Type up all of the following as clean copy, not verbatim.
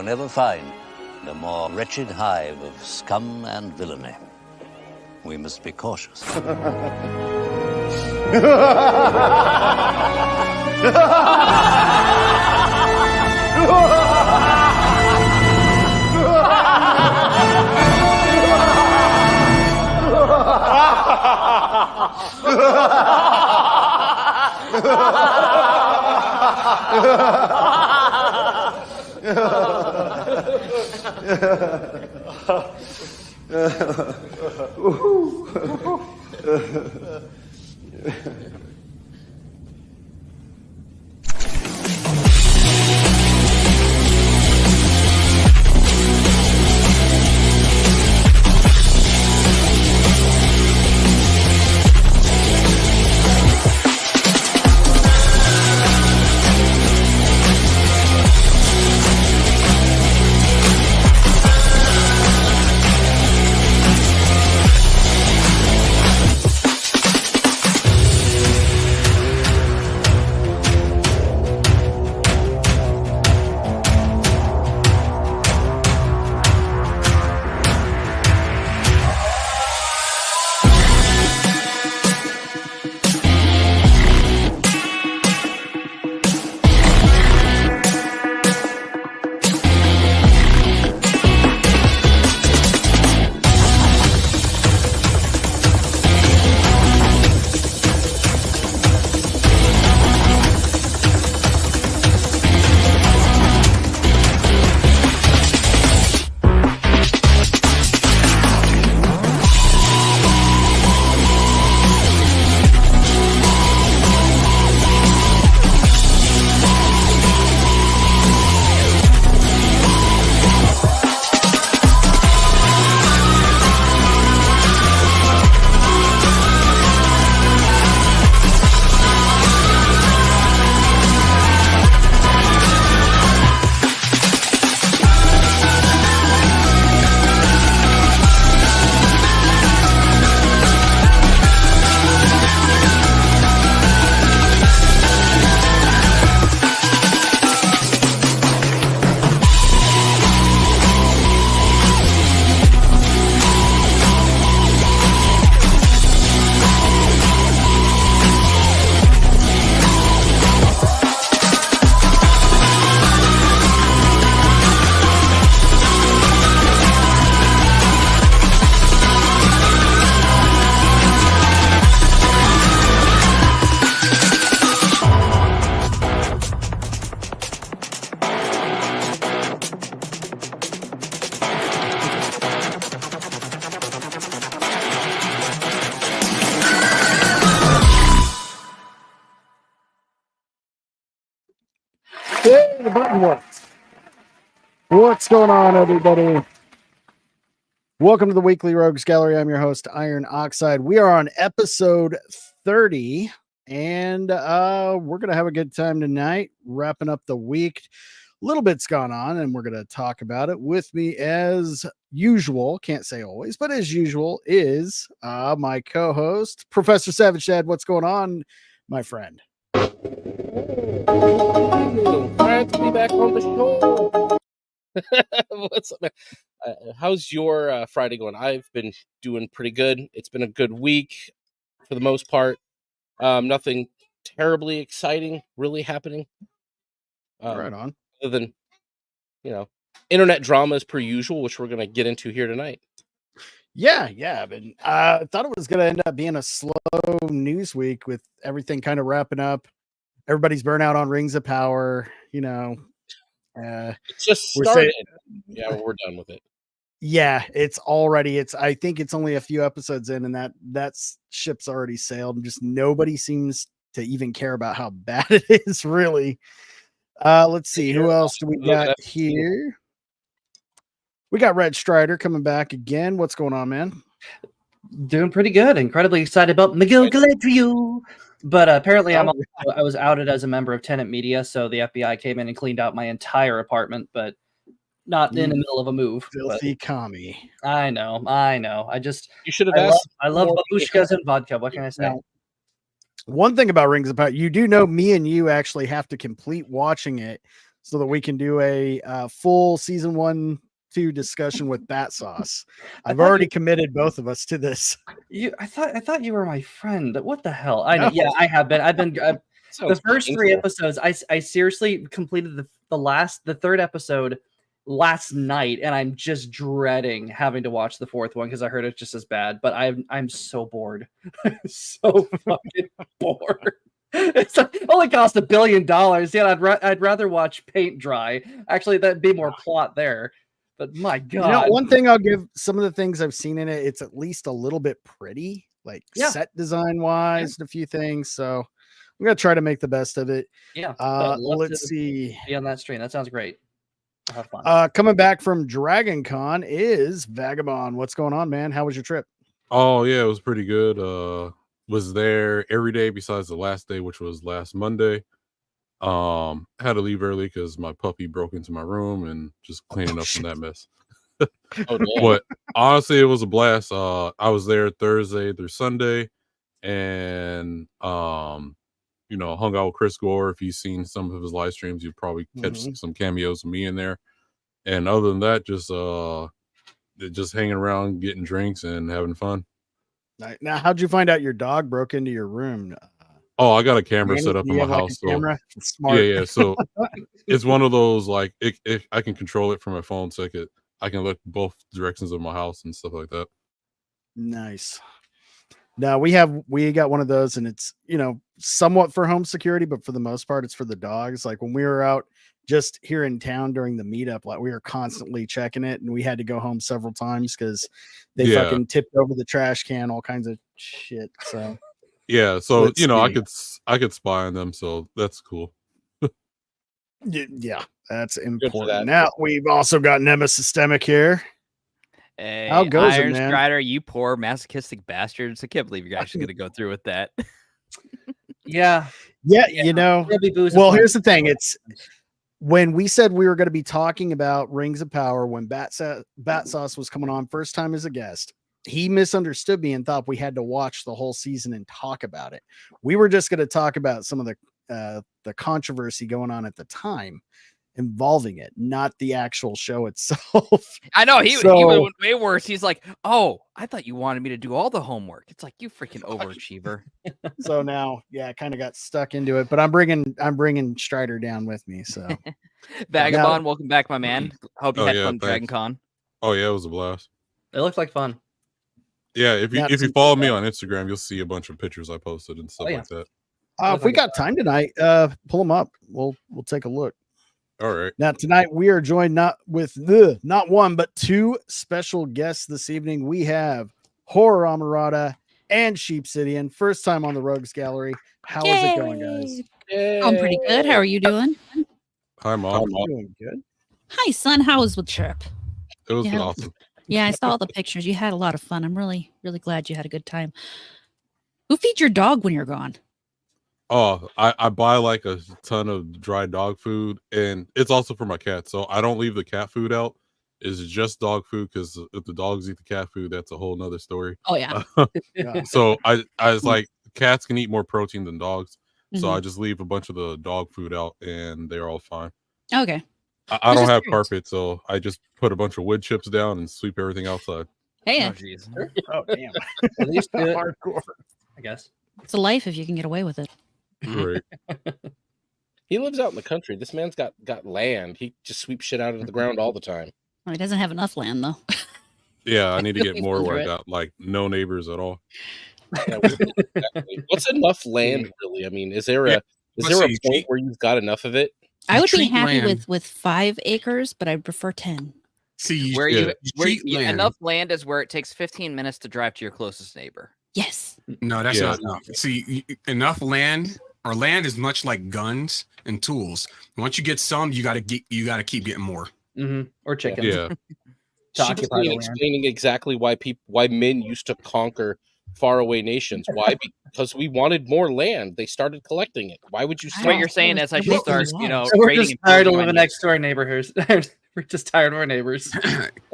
will never find a more wretched hive of scum and villainy. We must be cautious. Hey, the button works. What's going on, everybody? Welcome to the Weekly Rogues Gallery. I'm your host, Iron Oxide. We are on episode 30, and we're going to have a good time tonight, wrapping up the week. A little bit's gone on, and we're going to talk about it. With me, as usual, can't say always, but as usual, is my co-host, Professor Savage Dad. What's going on, my friend? Glad to be back on the show. What's up, man? How's your Friday going? I've been doing pretty good. It's been a good week for the most part. Nothing terribly exciting really happening. Right on. Other than, internet dramas per usual, which we're going to get into here tonight. Yeah. But I thought it was going to end up being a slow news week with everything kind of wrapping up. Everybody's burnout on Rings of Power, It's just started. We're done with it. Yeah, I think it's only a few episodes in, and that ship's already sailed, and just nobody seems to even care about how bad it is, really. Let's see, who else do we got here? We got RedStrider coming back again. What's going on, man? Doing pretty good. Incredibly excited about Miguel Galadriel. But apparently I was outed as a member of Tenant Media, so the FBI came in and cleaned out my entire apartment, but not in the middle of a move. Filthy commie. I know. You should have asked. I love babushkas and vodka. What can I say? Now, one thing about Rings of Power, you do know me and you actually have to complete watching it so that we can do a full season 1-2 discussion with Battsauce. I've already committed both of us to this. I thought you were my friend. What the hell? I know. No. Yeah, I have been. I've been. The first painful. 3 episodes, I seriously completed the third episode last night, and I'm just dreading having to watch the 4th one because I heard it's just as bad. But I'm so bored, so fucking bored. It's only cost $1 billion. Yeah, I'd rather watch paint dry. Actually, that'd be more plot there. But my God, one thing I'll give some of the things I've seen in it, it's at least a little bit pretty, like set design wise, and a few things. So I'm gonna try to make the best of it. Yeah. Let's see. Be on that stream. That sounds great. I'll have fun. Coming back from Dragon Con is Vagabond. What's going on, man? How was your trip? Oh yeah, it was pretty good. Was there every day besides the last day, which was last Monday. Had to leave early because my puppy broke into my room and just cleaning up from that mess. But honestly, it was a blast. I was there Thursday through Sunday, and hung out with Chris Gore. If you've seen some of his live streams, you'd probably catch some cameos of me in there. And other than that, just hanging around, getting drinks, and having fun. Now, how'd you find out your dog broke into your room? Oh, I got a camera set up in my house. Camera? Smart. Yeah. So it's one of those like I can control it from my phone, so I can look both directions of my house and stuff like that. Nice. Now we got one of those, and it's somewhat for home security, but for the most part, it's for the dogs. Like when we were out just here in town during the meetup, like we were constantly checking it, and we had to go home several times because they fucking tipped over the trash can, all kinds of shit. So yeah, so I could spy on them, so that's cool. Yeah, that's important. Now we've also got Nemesystemic here. Hey, how goes Iron it, man? Strider, you poor masochistic bastards! I can't believe you're actually going to go through with that. Yeah. Well, here's the thing: it's when we said we were going to be talking about Rings of Power when Battsauce was coming on first time as a guest. He misunderstood me and thought we had to watch the whole season and talk about it. We were just going to talk about some of the controversy going on at the time involving it, not the actual show itself. I know he went way worse. He's like, "Oh, I thought you wanted me to do all the homework." It's like, you freaking overachiever. So now, I kind of got stuck into it, but I'm bringing Strider down with me. So Vagabond, welcome back, my man. Hope you had fun at Dragon Con. Oh yeah, it was a blast. It looked like fun. Yeah, if you follow me on Instagram, you'll see a bunch of pictures I posted and stuff like that. If we got time tonight, pull them up. We'll take a look. All right. Now tonight we are joined not one but 2 special guests this evening. We have HorrorAmorata and Sheepsidian. First time on the Rogues Gallery. How is it going, guys? I'm pretty good. How are you doing? Hi, Mom. Doing good. Hi, son. How was the trip? It was awesome. Yeah, I saw all the pictures. You had a lot of fun. I'm really, really glad you had a good time. Who feeds your dog when you're gone? Oh, I buy like a ton of dry dog food, and it's also for my cat. So I don't leave the cat food out. It's just dog food, because if the dogs eat the cat food, that's a whole nother story. Oh, yeah. So I was like, cats can eat more protein than dogs. So I just leave a bunch of the dog food out, and they're all fine. Okay. I don't have carpet, so I just put a bunch of wood chips down and sweep everything outside. Hey. Oh, jeez. Oh, damn. At least hardcore. I guess. It's a life if you can get away with it. Right. He lives out in the country. This man's got land. He just sweeps shit out of the ground all the time. Well, he doesn't have enough land, though. Yeah, I need to get more where I got like no neighbors at all. Yeah, exactly. What's enough land, really? I mean, is there a point where you've got enough of it? I would be happy with 5 acres, but I prefer 10. See, enough land is where it takes 15 minutes to drive to your closest neighbor. Yes. No, that's not enough. See, enough land, or land is much like guns and tools. Once you get some, you gotta keep getting more. Or chickens. Yeah. She's explaining exactly why men used to conquer faraway nations. Why? Because we wanted more land. They started collecting it. Why would you stop? What you're saying is I should start, we're just tired of living next to our neighbors. We're just tired of our neighbors.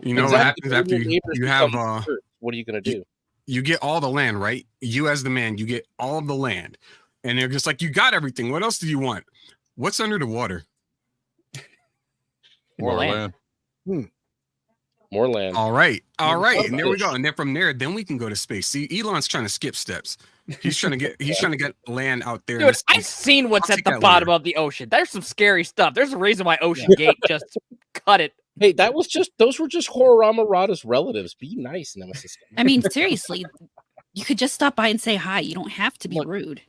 You know what happens after you have what are you gonna do? You get all the land, right? You as the man, you get all of the land. And they're just like, you got everything. What else do you want? What's under the water? More land. More land. All right. Never thought And there about we go. this. And then from there, then we can go to space. See, Elon's trying to skip steps. He's trying to get land out there. Dude, I've seen what's I'll at take the that bottom later. of the ocean. There's some scary stuff. There's a reason why Ocean Gate just cut it. Hey, those were just HorrorAmorata's relatives. Be nice, Nemesis. I mean, seriously, you could just stop by and say hi. You don't have to be rude.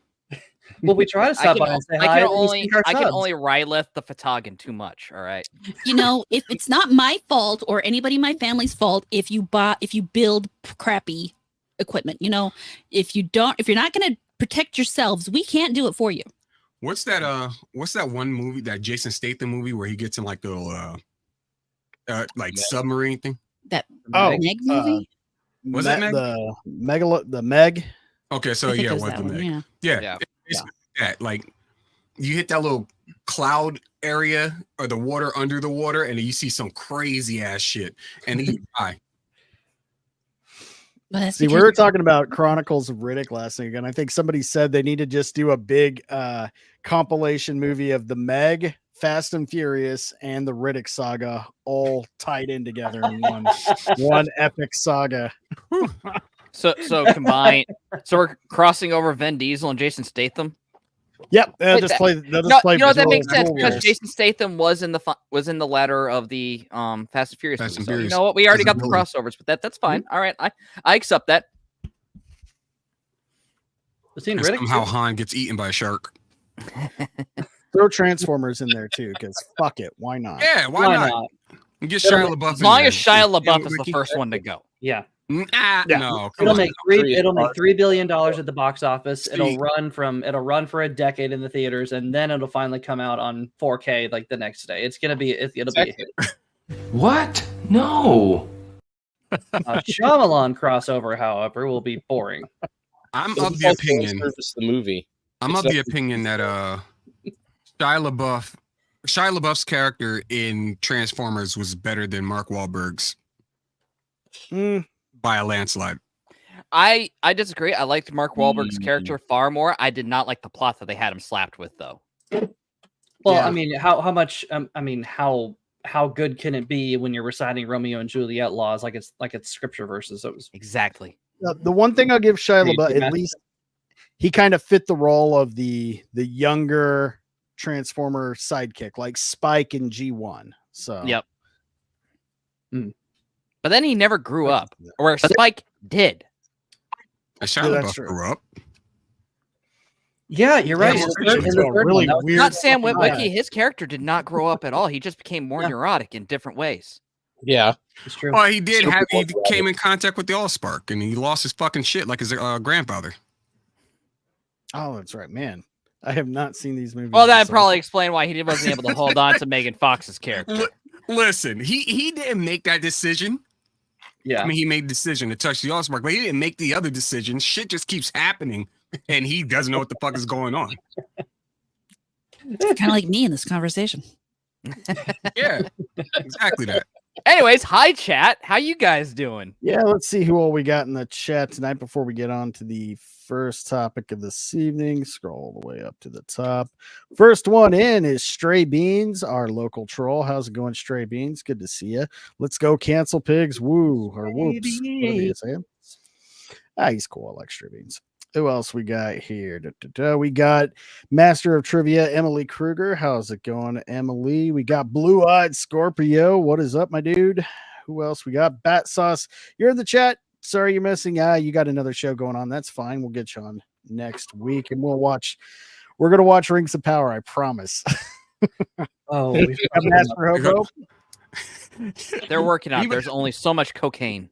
Well, we try to stop by and say hi. I can and we only speak our subs. Rylith the Fatagan too much. All right. You know, if it's not my fault or anybody in my family's fault if you build crappy equipment, you know, if you're not going to protect yourselves, we can't do it for you. What's that one movie, that Jason Statham movie where he gets in like the submarine thing? That Meg movie? Was it Meg? The Meg. Okay, so I think yeah, it was what that the one, Meg? yeah. Yeah. It's that, like, you hit that little cloud area or the water under the water, and then you see some crazy ass shit, and then you die. Well, that's See, we because- were talking about Chronicles of Riddick last week, and I think somebody said they need to just do a big compilation movie of the Meg, Fast and Furious, and the Riddick saga all tied in together in one epic saga. So combine. So we're crossing over Vin Diesel and Jason Statham. Yep, they'll just play. They'll just play. You know what, that visual- makes sense visual because wars. Jason Statham was in the ladder of the Fast and Furious. Fast and movie. So you Furious. know what? We already As a got the villain. crossovers, but that's fine. All right, I accept that. We've seen And Riddick. somehow Han gets eaten by a shark. Throw Transformers in there too, because fuck it, why not? Yeah, why not? And get Shia LaBeouf. As long as Shia in there. LaBeouf is the first one to go. Yeah. Nah, Yeah. no. It'll Come make on. $3 billion at the box office. See- It'll run for a decade in the theaters, and then it'll finally come out on 4K like the next day. It'll be a hit. What? No. Uh-huh. A Shyamalan crossover, however, will be boring. I'm It'll of the also opinion. service the movie. I'm of the opinion that Shia LaBeouf's character in Transformers was better than Mark Wahlberg's by a landslide. I disagree. I liked Mark Wahlberg's character far more. I did not like the plot that they had him slapped with, though. Well, Yeah. I mean, how much? How good can it be when you're reciting Romeo and Juliet laws like it's scripture verses? It was Exactly. The one thing I'll give Shia Hey, LaBeouf, Matt. at least he kind of fit the role of the younger Transformer sidekick, like Spike in G1. So Yep. Mm. But then he never grew up, or Spike did. Shia Yeah, that's LaBeouf true. grew up. yeah, you're right. Yeah, In the well, third- in it's the a third really one, that was- weird- Not Sam fucking Witwicky. guy. His character did not grow up at all. He just became more neurotic in different ways. Yeah. It's true. Well, he did Super have. He Bowl came in contact with the Allspark, and he lost his fucking shit like his grandfather. Oh, that's right, man. I have not seen these movies. Well, that so- probably explained why he wasn't able to hold on to Megan Fox's character. Listen, he didn't make that decision. Yeah. I mean, he made the decision to touch the Allspark, but he didn't make the other decision. Shit just keeps happening, and he doesn't know what the fuck is going on. Kind of like me in this conversation. Yeah, exactly that. Anyways, hi chat. How you guys doing? Yeah, let's see who all we got in the chat tonight before we get on to the first topic of this evening. Scroll all the way up to the top. First one in is Stray Beans, our local troll. How's it going, Stray Beans? Good to see you. Let's go cancel pigs. Woo or whoops. Whatever you say. He's cool. I like Stray Beans. Who else we got here? We got Master of Trivia, Emily Kruger. How's it going, Emily? We got Blue Eyed Scorpio. What is up, my dude? Who else we got? Battsauce. You're in the chat. Sorry you're missing. You got another show going on. That's fine. We'll get you on next week, and we're gonna watch Rings of Power. I promise. Oh, We got Master Hobo. They're working out. Even- There's only so much cocaine.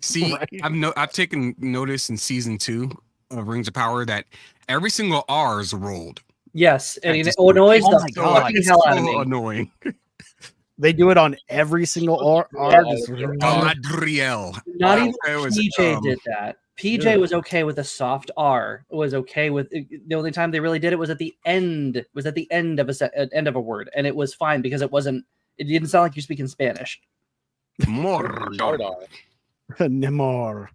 See, Right. I've taken notice in season 2 of Rings of Power that every single R is rolled. yes, and That's it just- annoys Oh the my God. fucking It's hell so out of me. annoying. They do it on every single R. Just- Galadriel. Not even It was, PJ did that. PJ was okay with a soft R. Was okay with the only time they really did it was at the end. Was at the end of end of a word, and it was fine because it wasn't. It didn't sound like you're speaking Spanish. Mordor. Namor.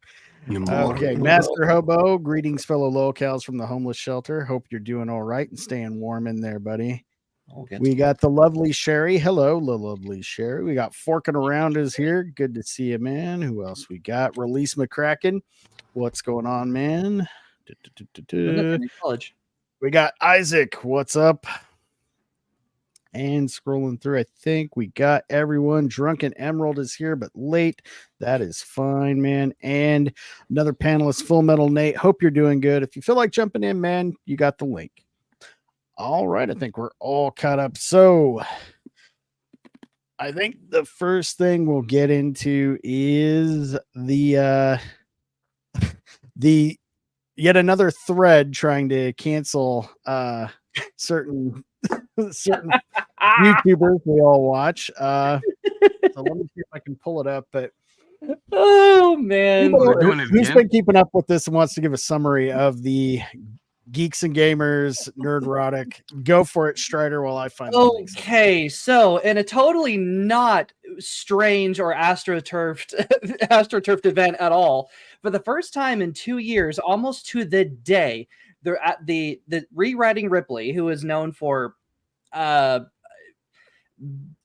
Namor. Okay, Master Hobo. Greetings, fellow locals from the homeless shelter. Hope you're doing all right and staying warm in there, buddy. We got the lovely Sherry. Hello, the lovely Sherry. We got Forking Around is here. Good to see you, man. Who else we got? Release McCracken. What's going on, man? College. We got Isaac. What's up? And scrolling through, I think we got everyone. Drunken Emerald is here, but late. That is fine, man. And another panelist, Full Metal Nate. Hope you're doing good. If you feel like jumping in, man, you got the link. All right, I think we're all caught up. So I think the first thing we'll get into is the yet another thread trying to cancel certain YouTubers we all watch. So let me see if I can pull it up. But oh man, who's been keeping up with this and wants to give a summary of the Geeks and Gamers Nerdrotic? Go for it, Strider, while I find okay, so in a totally not strange or astroturfed event at all, for the first time in 2 years, almost to the day, they're at the Rewriting Ripley, who is known for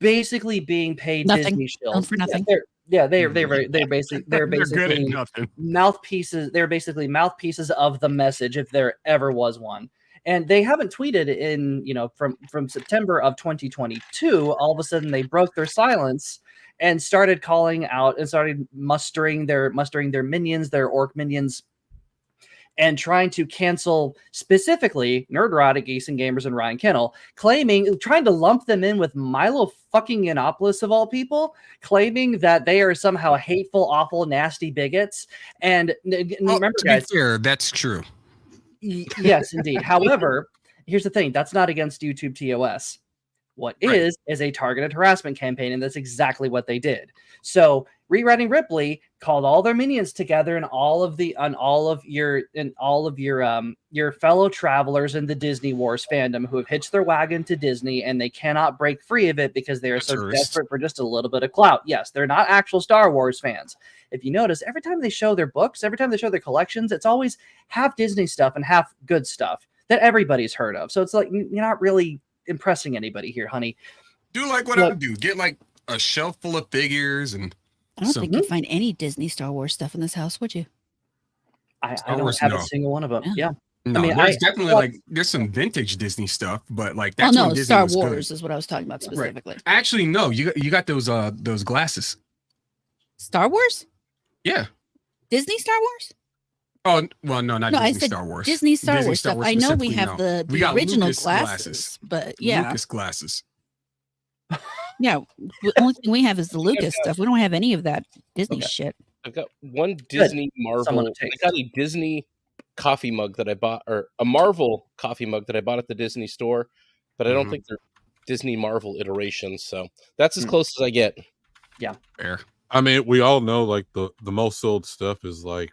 basically being paid Nothing. Disney shills For nothing. they're basically They're good at nothing. mouthpieces. They're basically mouthpieces of the message, if there ever was one. And they haven't tweeted in, from September of 2022. All of a sudden, they broke their silence and started calling out and started mustering their minions, their orc minions, and trying to cancel specifically Nerdrotic, Geeks and Gamers, and Ryan Kennel, trying to lump them in with Milo fucking Yiannopoulos of all people, claiming that they are somehow hateful, awful, nasty bigots. And remember, to guys, be fair, that's true. Yes, indeed. However, here's the thing: that's not against YouTube TOS. What is a targeted harassment campaign, and that's exactly what they did. So, Rewriting Ripley called all their minions together and all of your fellow travelers in the Disney Wars fandom who have hitched their wagon to Disney and they cannot break free of it because they are so desperate for just a little bit of clout. Yes, they're not actual Star Wars fans. If you notice, every time they show their books, every time they show their collections, it's always half Disney stuff and half good stuff that everybody's heard of. So it's like you're not really impressing anybody here, honey. Do like what I would do. Get like a shelf full of figures and I don't think you'd find any Disney Star Wars stuff in this house, would you? I don't have a single one of them. Yeah. No, I mean, there's definitely there's some vintage Disney stuff, but like that's no, when Disney Star was Wars good. is what I was talking about specifically. Right. Actually, no, you got those glasses. Star Wars? Yeah. Disney Star Wars? Oh well, no, not I Disney said Star Wars. Disney Star Wars stuff. I know we have the original Lucas glasses, but yeah, Lucas glasses. Yeah, the only thing we have is the Lucas stuff. We don't have any of that Disney shit. I've got one Disney Marvel. I got a Disney coffee mug that I bought, or a Marvel coffee mug that I bought at the Disney store, but I don't think they're Disney Marvel iterations. So that's as close as I get. Yeah, fair. I mean, we all know like the most sold stuff is like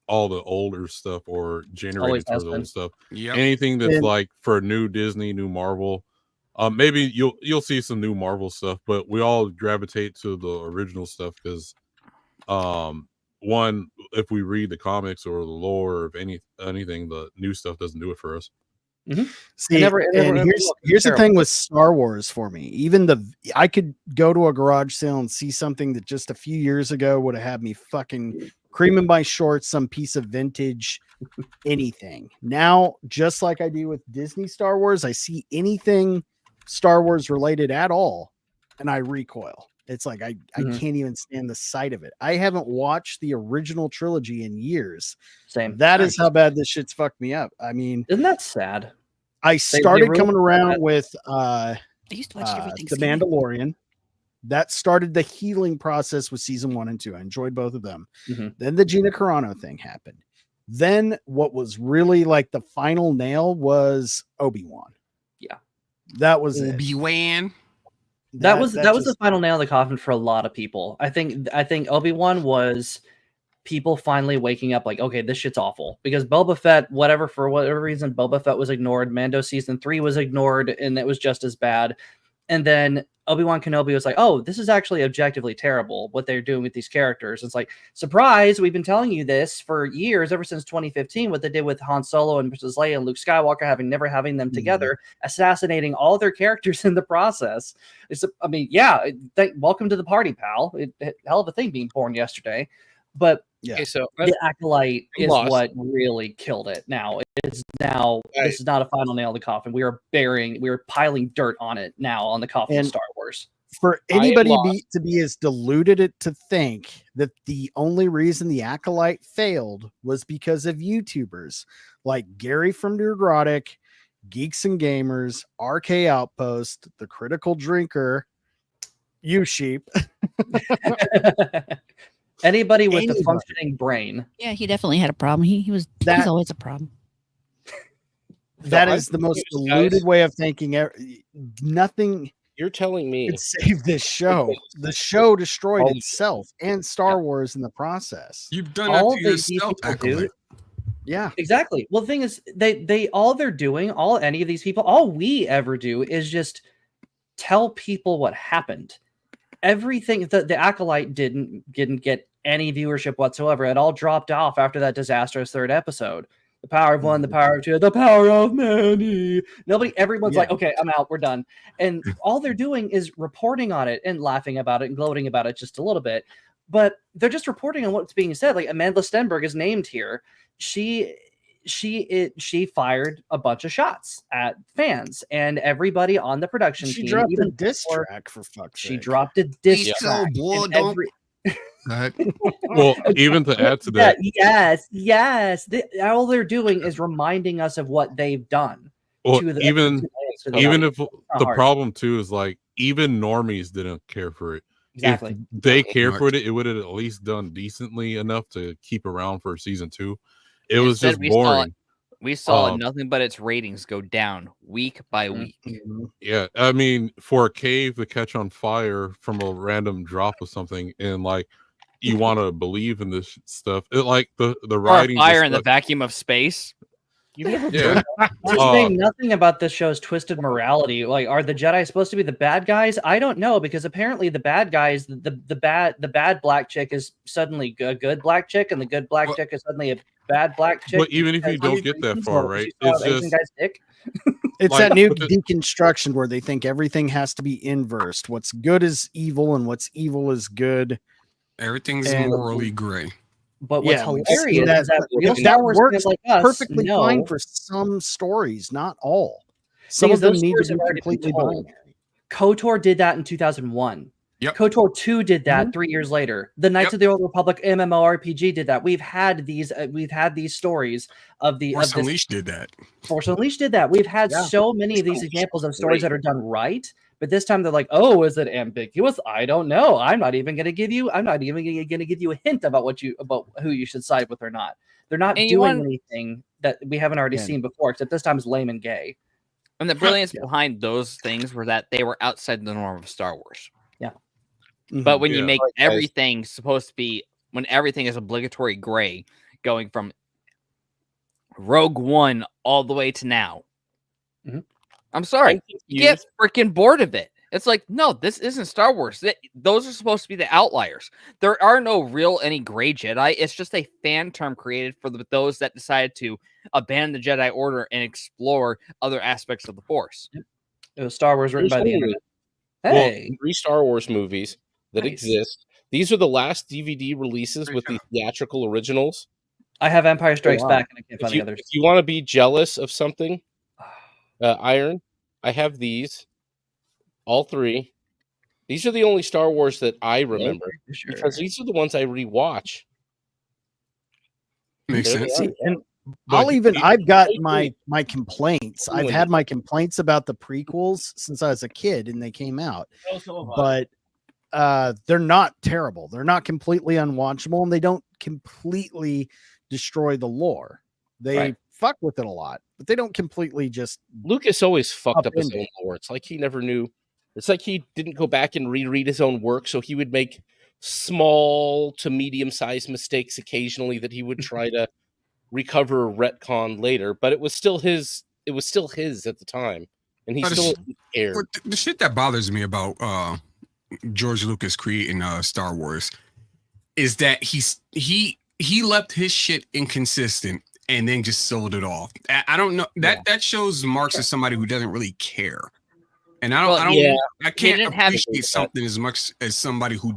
all the older stuff or generated for the old stuff. Yep. Anything that's like for new Disney, new Marvel. Maybe you'll see some new Marvel stuff, but we all gravitate to the original stuff because, one, if we read the comics or the lore of anything, the new stuff doesn't do it for us. Mm-hmm. See, here's the thing with Star Wars for me. Even I could go to a garage sale and see something that just a few years ago would have had me fucking creaming my shorts, some piece of vintage anything. Now, just like I do with Disney Star Wars, I see anything Star Wars related at all and I recoil. It's like I can't even stand the sight of it. I haven't watched the original trilogy in years. Same. That is how bad this shit's fucked me up. I mean, isn't that sad? I started coming around with I used to watch everything. The Mandalorian. That started the healing process with season 1 and 2. I enjoyed both of them. Then the Gina Carano thing happened. Then what was really like the final nail was Obi-Wan. Yeah. That was Obi-Wan. That was the final nail in the coffin for a lot of people. I think Obi-Wan was people finally waking up like, okay, this shit's awful. Because Boba Fett, for whatever reason, Boba Fett was ignored. Mando season 3 was ignored, and it was just as bad. And then Obi-Wan Kenobi was like, oh, this is actually objectively terrible what they're doing with these characters. It's like, surprise, we've been telling you this for years, ever since 2015, what they did with Han Solo and Princess Leia and Luke Skywalker, never having them together, assassinating all their characters in the process. Welcome to the party, pal. Hell of a thing being born yesterday. But Okay, so the Acolyte I'm is lost. what really killed it. Now this is not a final nail in the coffin. We are piling dirt on it now on the coffin of And Star Wars. For anybody to be as deluded to think that the only reason the Acolyte failed was because of YouTubers like Gary from Nerdrotic, Geeks and Gamers, RK Outpost, The Critical Drinker, you sheep. Anybody with a functioning brain. Yeah, he definitely had a problem. He's always a problem. That is the most deluded way of thinking. Nothing. You're telling me could save this show. The show destroyed itself and Star Wars in the process. You've done that to yourself, Acolyte. Yeah, exactly. Well, the thing is, any of these people, all we ever do is just tell people what happened. Everything the Acolyte didn't get any viewership whatsoever. It all dropped off after that disastrous third episode. The power of one, the power of two, the power of many. Everyone's like, okay, I'm out, we're done. And all they're doing is reporting on it and laughing about it and gloating about it just a little bit. But they're just reporting on what's being said. Like Amanda Stenberg is named here. She fired a bunch of shots at fans and everybody on the production team. She dropped a diss track, for fuck's sake. She dropped a diss track. Well, even to add to that, yes. All they're doing is reminding us of what they've done. Well, even if the problem too is like even normies didn't care for it. Exactly. If they cared for it would have at least done decently enough to keep around for season 2. It was just boring. We saw nothing but its ratings go down week by week. Yeah, I mean, for a cave to catch on fire from a random drop of something, and like you want to believe in this stuff, it like the writing, or fire in the vacuum of space. You've never They're saying nothing about this show's twisted morality. Like, are the Jedi supposed to be the bad guys? I don't know, because apparently the bad guys, the bad black chick is suddenly a good black chick, and the good black chick is suddenly a bad black chick. But even if you don't get that far, right? It's just it's like, that new deconstruction where they think everything has to be inversed. What's good is evil, and what's evil is good. Everything's morally gray. But what's hilarious is that real Star Wars works like us perfectly fine for some stories, not all. Some of them need to be completely binary. KOTOR did that in 2001. Yep. KOTOR 2 did that 3 years later. The Knights of the Old Republic MMORPG did that. We've had these stories of the Force Unleashed did that. Force Unleashed did that. We've had so many of these examples of stories that are done right. But this time they're like, oh, is it ambiguous? I don't know. I'm not even going to give you a hint about who you should side with or not. They're not doing anything that we haven't already seen before, except this time it's lame and gay. And the brilliance behind those things were that they were outside the norm of Star Wars. Yeah. But when you make everything supposed to be, when everything is obligatory gray, going from Rogue One all the way to now, I'm sorry, get freaking bored of it. It's like, no, this isn't Star Wars. Those are supposed to be the outliers. There are no any gray Jedi. It's just a fan term created for those that decided to abandon the Jedi Order and explore other aspects of the Force. It was Star Wars written by the internet. Hey, 3 Star Wars movies that exist. These are the last DVD releases with the theatrical originals. I have Empire Strikes Back, and I can't find the others. If you want to be jealous of something, Iron, I have these. All 3. These are the only Star Wars that I remember because these are the ones I rewatch. Makes sense. And I've got my complaints. I've had my complaints about the prequels since I was a kid and they came out. But they're not terrible. They're not completely unwatchable, and they don't completely destroy the lore. They fuck with it a lot, but they don't completely just. Lucas always fucked up his own lore. It's like he never knew. It's like he didn't go back and reread his own work, so he would make small to medium-sized mistakes occasionally that he would try to recover or retcon later. But it was still his. It was still his at the time. and he still aired. The shit that bothers me about George Lucas creating Star Wars is that he left his shit inconsistent and then just sold it off. I don't know that shows Marx as somebody who doesn't really care, and I can't appreciate something as much as somebody who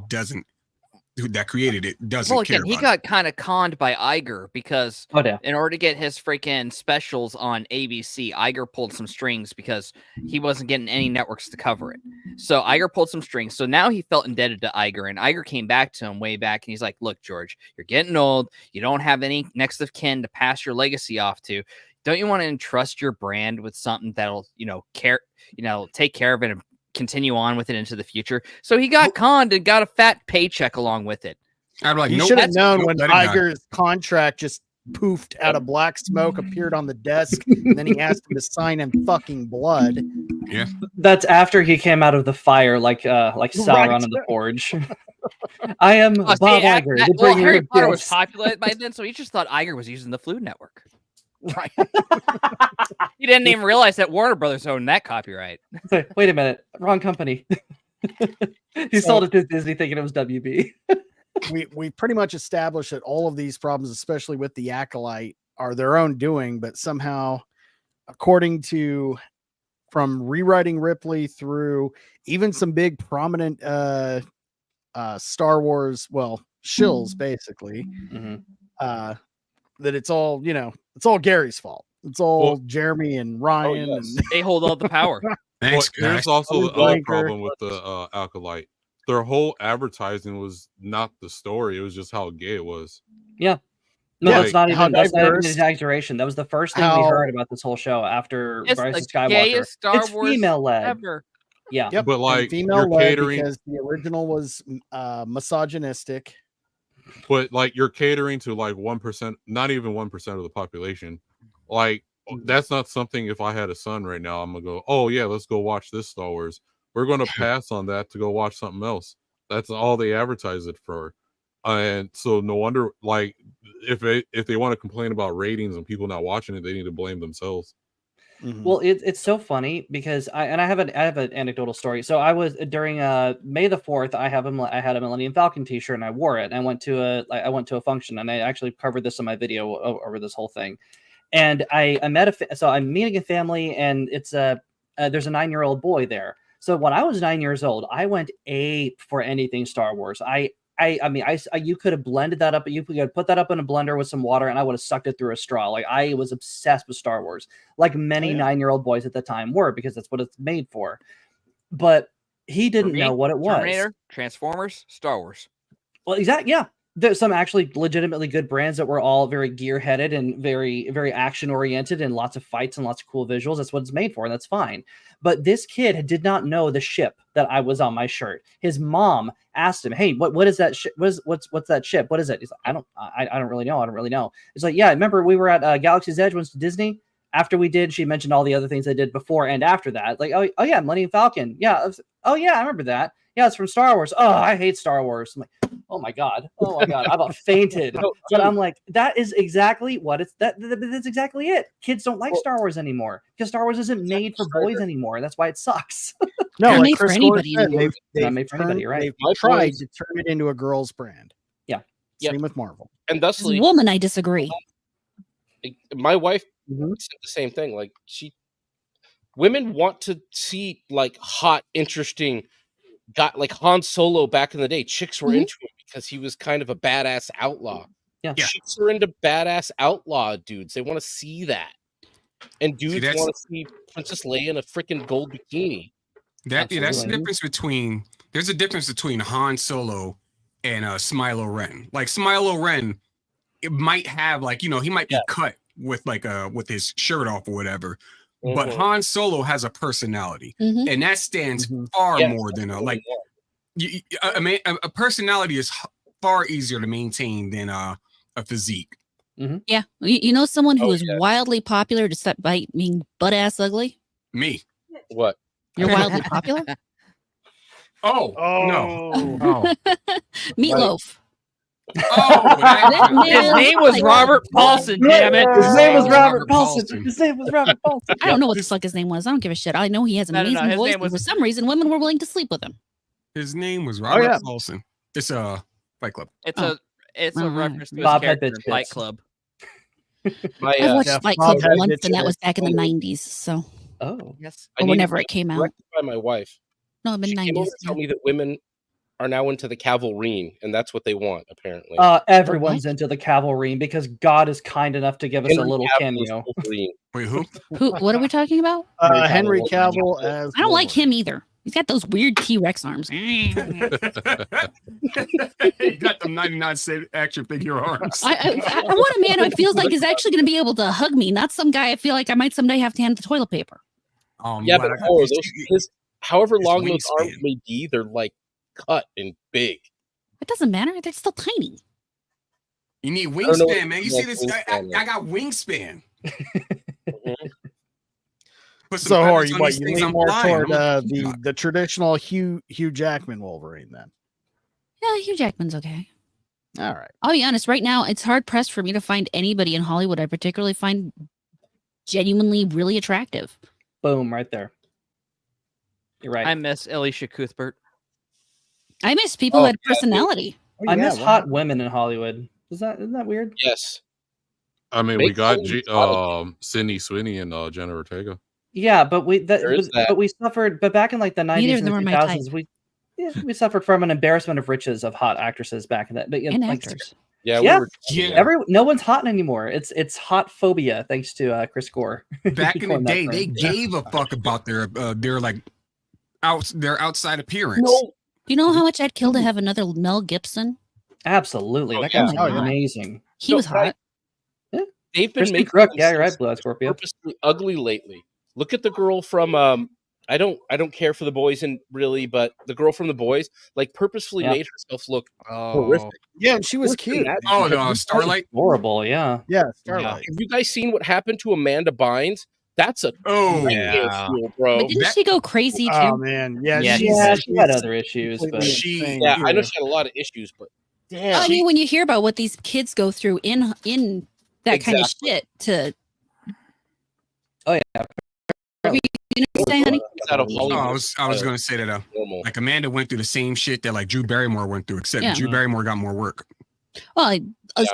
created it doesn't care. He got kind of conned by Iger because in order to get his freaking specials on ABC, Iger pulled some strings because he wasn't getting any networks to cover it. So Iger pulled some strings. So now he felt indebted to Iger, and Iger came back to him way back, and he's like, "Look, George, you're getting old. You don't have any next of kin to pass your legacy off to. Don't you want to entrust your brand with something that'll, take care of it and continue on with it into the future?" So he got conned and got a fat paycheck along with it. I'm like, you should have known when Iger's contract just poofed out of black smoke, appeared on the desk, and then he asked him to sign in fucking blood. Yeah, that's after he came out of the fire, like Sauron in the Forge. I am Bob Iger. Harry Potter was popular by then, so he just thought Iger was using the Food Network. Right. He didn't even realize that Warner Brothers owned that copyright. Wait a minute, wrong company. He sold it to Disney thinking it was WB. we pretty much established that all of these problems, especially with the Acolyte, are their own doing, but somehow, according to from rewriting Ripley through even some big prominent Star Wars, shills basically, that it's all Gary's fault. It's all Jeremy and Ryan. And they hold all the power. Thanks, there's also the other problem with the Acolyte. Their whole advertising was not the story; it was just how gay it was. Yeah, no, that's not even an exaggeration. That was the first thing we heard about this whole show after Bryce Skywalker. Star Wars female led. Ever. Yeah, yep. But like female led because the original was misogynistic. But like you're catering to like 1%, not even 1% of the population. Like that's not something. If I had a son right now, I'm gonna go, oh yeah, let's go watch this Star Wars. We're going to pass on that to go watch something else. That's all they advertise it for. And so no wonder, like, if they want to complain about ratings and people not watching it, they need to blame themselves. Mm-hmm. Well, it's so funny because I have an anecdotal story. So I was during May the 4th, I had a Millennium Falcon t-shirt and I wore it. And I went to a function, and I actually covered this in my video over this whole thing. And I'm meeting a family, and it's there's a 9-year-old boy there. So when I was 9 years old, I went ape for anything Star Wars. I you could have blended that up, you could put that up in a blender with some water, and I would have sucked it through a straw. Like I was obsessed with Star Wars, like many 9-year-old boys at the time were, because that's what it's made for. But he didn't know what it was. Terminator, Transformers, Star Wars. Well, exactly. Yeah. There's some actually legitimately good brands that were all very gear-headed and very, very action-oriented and lots of fights and lots of cool visuals. That's what it's made for, and that's fine. But this kid did not know the ship that I was on my shirt. His mom asked him, "Hey, what is that ship? What's that ship? What is it?" He's like, I don't really know. I don't really know. It's like, yeah, remember we were at Galaxy's Edge once to Disney. After we did, she mentioned all the other things they did before and after that. Like, oh yeah, Millennium Falcon. Yeah. Oh yeah, I remember that. Yeah, it's from Star Wars. Oh, I hate Star Wars. I'm like, oh my god, I about fainted. But I'm like, that is exactly what it's that's exactly it. Kids don't like Star Wars anymore because Star Wars isn't made for boys anymore. That's why it sucks. No, not made for anybody. They've not made for anybody, right? They've tried to turn it into a girl's brand. Yeah. Same with Marvel. And thusly, woman, I disagree. My wife said the same thing. Like women want to see like hot, interesting. Got like Han Solo back in the day. Chicks were into him because he was kind of a badass outlaw. Yeah. Chicks are into badass outlaw dudes. They want to see that. And dudes want to see Princess Leia in a freaking gold bikini. That's the difference between there's a difference between Han Solo and Smilo Ren. Like Smilo Ren, it might have like, he might be cut with like with his shirt off or whatever. But Han Solo has a personality, and that stands far more than a personality is far easier to maintain than a physique. Yeah, you know someone who is wildly popular despite being butt ass ugly. Me. What? You're wildly popular. No. Meatloaf. Oh, His name was Robert Paulson, damn it. His name was Robert Paulson. His name was Robert Paulson. I don't know what the fuck his name was. I don't give a shit. I know he has an amazing His voice, name was- and for some reason, women were willing to sleep with him. His name was Robert Paulson. It's a Fight Club. It's a reference to his Bob character had in bitch Fight bits. Club. I watched Fight Club once, and that was back in the 90s. So, Yes. or whenever it came out. By my wife. No, She came over mid-90s. to tell me that women are now into the cavalry, and that's what they want, apparently. Everyone's into the cavalry because God is kind enough to give us a Henry little Cavill is cameo. Wolverine. Wait, who? What are we talking about? Henry Cavill as. I don't like him either. He's got those weird T-Rex arms. He got the 99 cent action figure arms. I want a man who feels like is actually going to be able to hug me, not some guy I feel like I might someday have to hand the toilet paper. Yeah, but however long those arms may be, they're like cut and big. It doesn't matter. They're still tiny. You need wingspan, man. You see this? I got wingspan. So, are you lean more toward the traditional Hugh Jackman Wolverine then? Yeah, Hugh Jackman's okay. All right. I'll be honest. Right now, it's hard pressed for me to find anybody in Hollywood I particularly find genuinely really attractive. Boom, right there. You're right. I miss Alicia Cuthbert. I miss people who had personality. I miss hot women in Hollywood. Isn't that weird? Yes. I mean, we got Sydney Sweeney and Jenna Ortega. Yeah, but we that. we suffered. But back in like the 90s and the them were my 2000s, we suffered from an embarrassment of riches of hot actresses back in that. But And like, actors. No one's hot anymore. It's hot phobia thanks to Chris Gore. Back in the day, they gave a fuck about their outside appearance. Do you know how much I'd kill to have another Mel Gibson? Absolutely, that guy was amazing. He was hot. They've been Crispy making Crook, yeah, you're right, Blue Eyes Scorpio. purposely ugly lately. Look at the girl from I don't care for the boys and really, but the girl from the boys like purposefully made herself look horrific. Yeah, and she was cute. Oh no, Starlight. Horrible, yeah. Yeah, Starlight. Have you guys seen what happened to Amanda Bynes? That's a fuel, bro. But didn't she go crazy too? Oh man, yeah, she had other issues, but I know she had a lot of issues, but I mean, when you hear about what these kids go through in that kind of shit to. Oh yeah. You know what I'm saying, honey? I was going to say that like Amanda went through the same shit that like Drew Barrymore went through, except Drew Barrymore got more work. Well,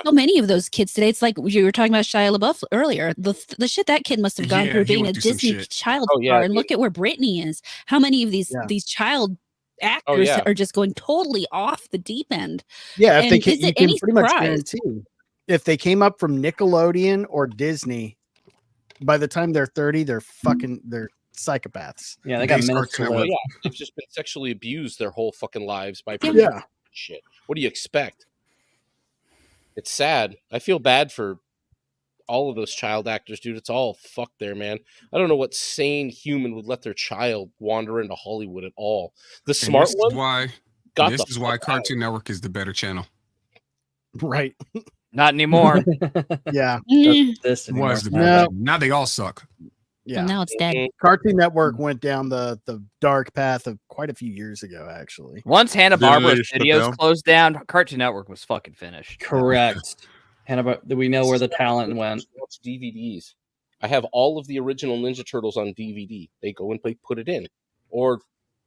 so many of those kids today. It's like you were talking about Shia LaBeouf earlier. The shit that kid must have gone through being a Disney child star, and look at where Britney is. How many of these child actors are just going totally off the deep end? Yeah, if you can pretty much guarantee if they came up from Nickelodeon or Disney, by the time they're 30, they're psychopaths. Yeah, they got minutes to live. Yeah, they've just been sexually abused their whole fucking lives by shit. What do you expect? It's sad. I feel bad for all of those child actors, dude. It's all fucked there, man. I don't know what sane human would let their child wander into Hollywood at all. The smart one. This is why Cartoon Network is the better channel. Right. Not anymore. Yeah. This was the better. Now they all suck. Yeah. Well, now it's dead. Cartoon Network went down the dark path of quite a few years ago, actually. Once Hanna-Barbera Studios closed down, Cartoon Network was fucking finished. Correct. We know where the talent went. Watch DVDs. I have all of the original Ninja Turtles on DVD. They go and put it in. Or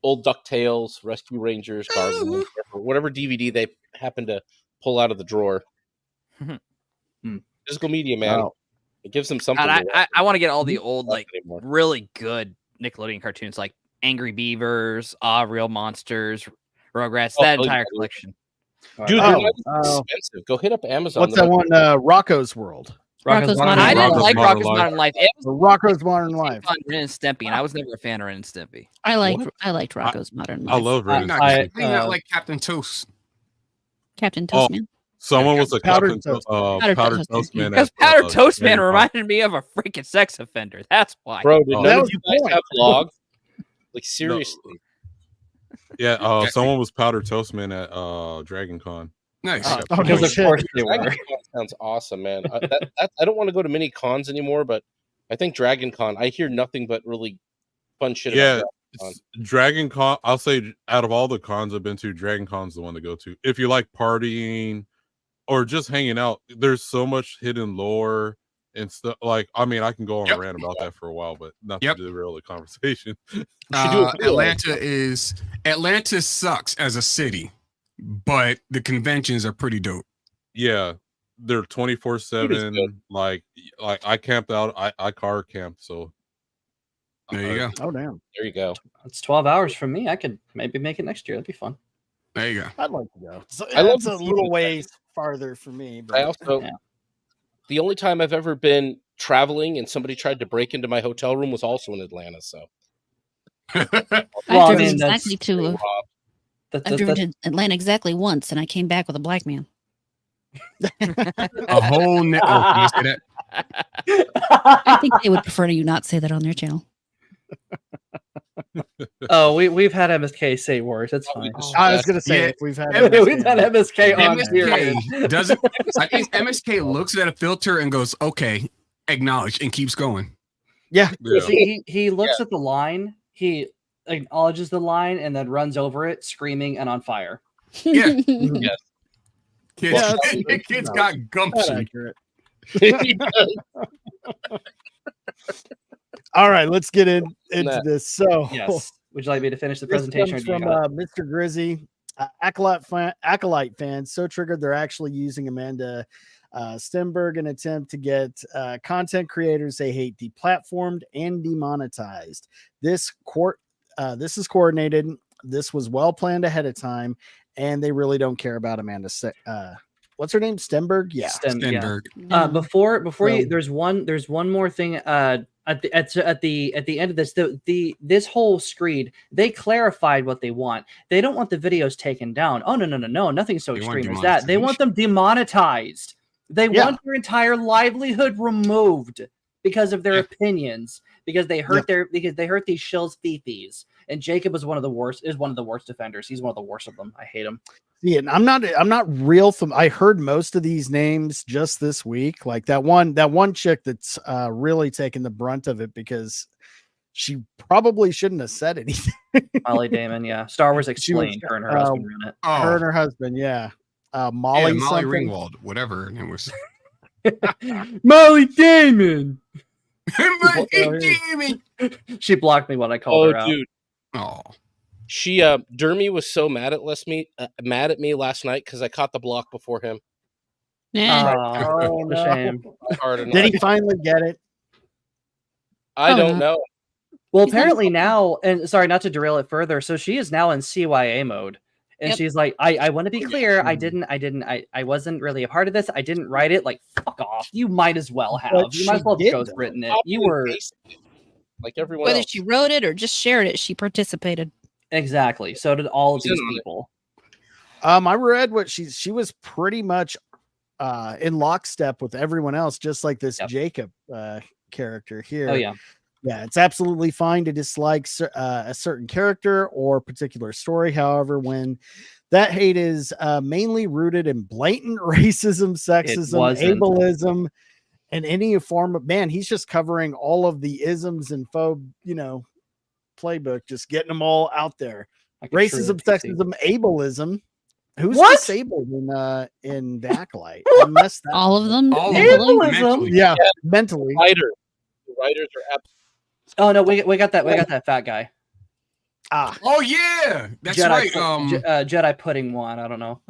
old DuckTales, Rescue Rangers, Gargoyles, whatever DVD they happen to pull out of the drawer. Physical media, man. Wow. It gives them something. I want to get all the old, like, really good Nickelodeon cartoons, like Angry Beavers, Real Monsters, Rugrats, that entire collection. Dude, they're not expensive. Go hit up Amazon. What's that one? Rocco's World. Rocco's Modern Life. I didn't like Rocco's Modern Life. It was Rocco's Modern Life. Ren and Stimpy, and I was never a fan of Ren and Stimpy. I liked Rocco's Modern Life. I love Ren and Stimpy. Not like Captain Toast. Captain Toast Man. Someone was a Powdered Toast Man. Because Powdered Toast Man reminded me of a freaking sex offender. That's why. Bro, did none of you guys have vlogs? Like, seriously. Yeah, someone was Powdered Toast Man at Dragon Con. Nice. Because of course they were. Dragon Con sounds awesome, man. I don't want to go to many cons anymore, but I think Dragon Con, I hear nothing but really fun shit about Dragon Con. I'll say out of all the cons I've been to, Dragon Con's the one to go to. If you like partying, or just hanging out. There's so much hidden lore and stuff. Like, I mean, I can go on a rant about that for a while, but not to derail the conversation. Atlanta sucks as a city, but the conventions are pretty dope. Yeah, they're 24/7. Like I camped out. I car camped. So there you go. Oh damn. There you go. It's 12 hours from me. I could maybe make it next year. That'd be fun. There you go. I'd like to go. So, I love it's a little ways farther for me. But I also the only time I've ever been traveling and somebody tried to break into my hotel room was also in Atlanta. So I've driven exactly to Atlanta exactly once, and I came back with a black man. A whole can you say that? I think they would prefer you not say that on their channel. Oh, we've had MSK say worse. That's fine. I was gonna say we've had MSK on MSK doesn't. I think MSK looks at a filter and goes, "Okay, acknowledge," and keeps going. Yeah. He looks at the line. He acknowledges the line and then runs over it, screaming and on fire. Yeah. Yes. Kid's got gumption. All right, let's get into this. So, yes, would you like me to finish the presentation? This comes from Mr. Grizzy, Acolyte fans so triggered they're actually using Amanda Stenberg in an attempt to get content creators they hate deplatformed and demonetized. This is coordinated. This was well planned ahead of time, and they really don't care about Amanda. What's her name? Stenberg? Yeah, Stenberg. Yeah. Before you, there's one more thing. At the end of this, this whole screed, they clarified what they want. They don't want the videos taken down. Oh no, nothing so extreme as that. They want them demonetized. They want their entire livelihood removed because of their opinions, because they hurt these shills fifis. And Jacob is one of the worst defenders. He's one of the worst of them. I hate him. Yeah, and I'm not real. I heard most of these names just this week. Like that one chick that's really taking the brunt of it because she probably shouldn't have said anything. Molly Damon, yeah. Star Wars Explained. Her and her husband were in it. Her and her husband, yeah. Molly Ringwald, whatever her name was. Molly Damon. She blocked me when I called her out. Dude. Oh. She Dermy was so mad at me last night because I caught the block before him. Oh, no. Shame. Did he finally get it? I don't know. Well, apparently now, and sorry, not to derail it further. So she is now in CYA mode. And she's like, I want to be clear. I wasn't really a part of this. I didn't write it. Like, fuck off. You might as well have. You might as well have ghostwritten it. You were like everyone whether else. she wrote it or just shared it, she participated. Exactly. So did all of these people. I read what she was pretty much in lockstep with everyone else, just like this Jacob character here. Oh yeah. Yeah, it's absolutely fine to dislike a certain character or particular story. However, when that hate is mainly rooted in blatant racism, sexism, ableism, and any form of he's just covering all of the isms and playbook, just getting them all out there. Racism, sexism, ableism. Who's disabled in the Acolyte? All of them. Ableism. Yeah, mentally. The writers are absolutely. Oh no, we got that. We got that fat guy. Oh yeah, that's Jedi, right. Jedi pudding one. I don't know.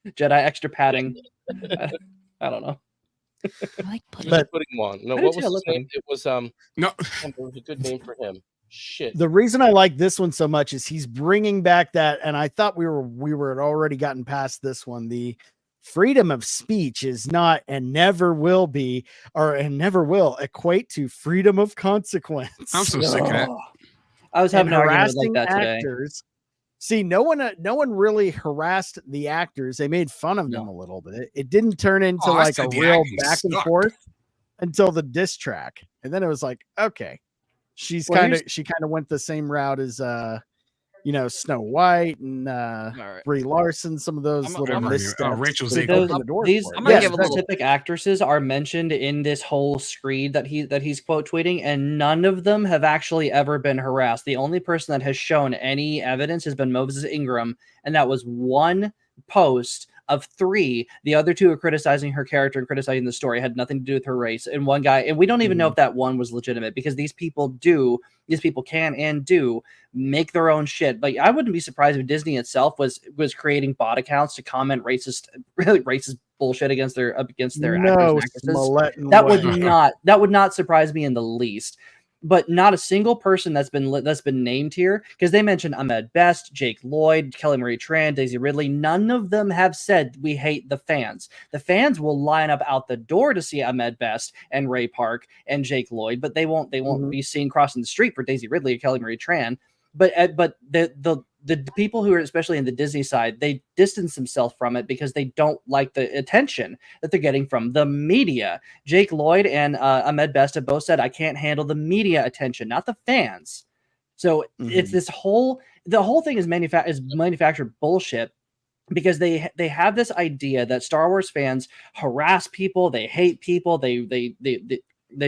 Jedi extra padding. I don't know. I like pudding. Pudding one. No, what was his name? It was no. It was a good name for him. Shit. The reason I like this one so much is he's bringing back that, and I thought we were already gotten past this one. The freedom of speech is not and never will be, and never will equate to freedom of consequence. I'm so sick of that. I was having an argument like that today. Actors. See, no one really harassed the actors. They made fun of them a little bit. It didn't turn into like a real back and forth until the diss track, and then it was like, okay, she kind of went the same route as Snow White and Brie Larson, some of those little missteps. Rachel's these specific actresses are mentioned in this whole screed that he's quote tweeting, and none of them have actually ever been harassed. The only person that has shown any evidence has been Moses Ingram, and that was one post Of 3, the other 2 are criticizing her character and criticizing the story. It had nothing to do with her race. And one guy, and we don't even know if that one was legitimate, because these people can and do make their own shit. But I wouldn't be surprised if Disney itself was creating bot accounts to comment really racist bullshit against their actors and actresses. That would not surprise me in the least. But not a single person that's been named here, because they mentioned Ahmed Best, Jake Lloyd, Kelly Marie Tran, Daisy Ridley. None of them have said we hate the fans. The fans will line up out the door to see Ahmed Best and Ray Park and Jake Lloyd, but they won't be seen crossing the street for Daisy Ridley or Kelly Marie Tran. But the people who are especially in the Disney side, they distance themselves from it because they don't like the attention that they're getting from the media. Jake Lloyd and Ahmed Best have both said, I can't handle the media attention, not the fans. So it's the whole thing is manufactured bullshit, because they have this idea that Star Wars fans harass people, they hate people, they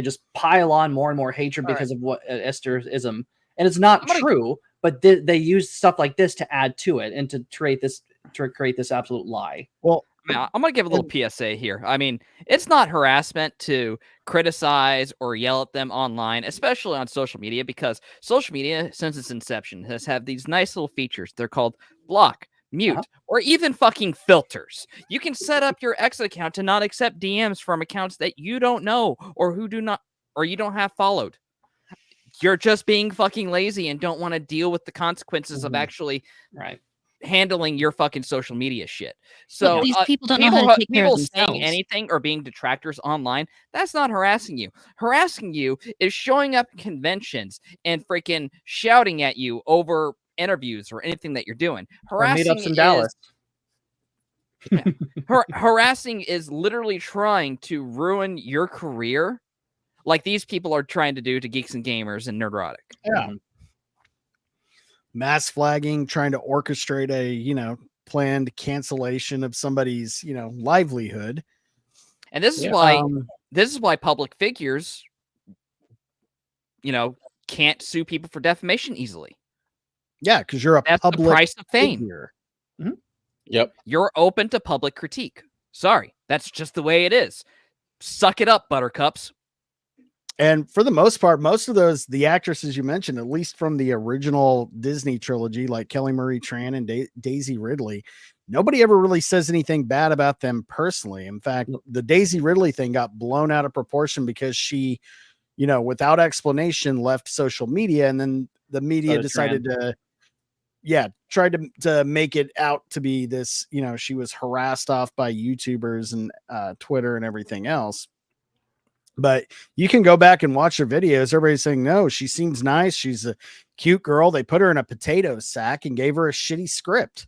just pile on more and more hatred because of what Esterism. And it's not true, but they use stuff like this to add to it and to create this absolute lie. Well, I'm going to give a little PSA here. I mean, it's not harassment to criticize or yell at them online, especially on social media, because social media, since its inception, has had these nice little features. They're called block, mute, or even fucking filters. You can set up your X account to not accept DMs from accounts that you don't know or you don't have followed. You're just being fucking lazy and don't want to deal with the consequences of actually handling your fucking social media shit. So these people don't know how to take care of themselves. Saying anything or being detractors online, that's not harassing you. Harassing you is showing up at conventions and freaking shouting at you over interviews or anything that you're doing. Harassing meetups in Dallas. Harassing is literally trying to ruin your career, like these people are trying to do to Geeks and Gamers and Nerdrotic. Yeah. Mass flagging, trying to orchestrate a, planned cancellation of somebody's, livelihood. And this is why public figures, can't sue people for defamation easily. Yeah, because you're That's public the price of fame. figure. Yep. You're open to public critique. Sorry, that's just the way it is. Suck it up, buttercups. And for the most part, most of the actresses you mentioned, at least from the original Disney trilogy, like Kelly Marie Tran and Daisy Ridley, nobody ever really says anything bad about them personally. In fact, the Daisy Ridley thing got blown out of proportion because she, without explanation, left social media, and then the media decided to, tried to make it out to be this, she was harassed off by YouTubers and Twitter and everything else. But you can go back and watch her videos. Everybody's saying, no, she seems nice. She's a cute girl. They put her in a potato sack and gave her a shitty script.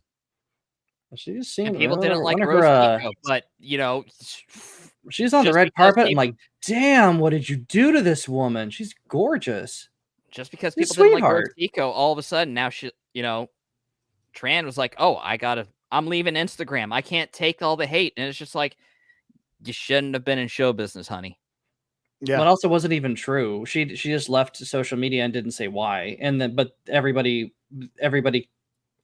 She just seemed people didn't like Rose Pico, but she's on the red carpet. I'm like, damn, what did you do to this woman? She's gorgeous. Just because people didn't like Rose Pico, all of a sudden now Tran was like, oh, I'm leaving Instagram. I can't take all the hate. And it's just like, you shouldn't have been in show business, honey. Yeah, but also wasn't even true. She just left social media and didn't say why. But everybody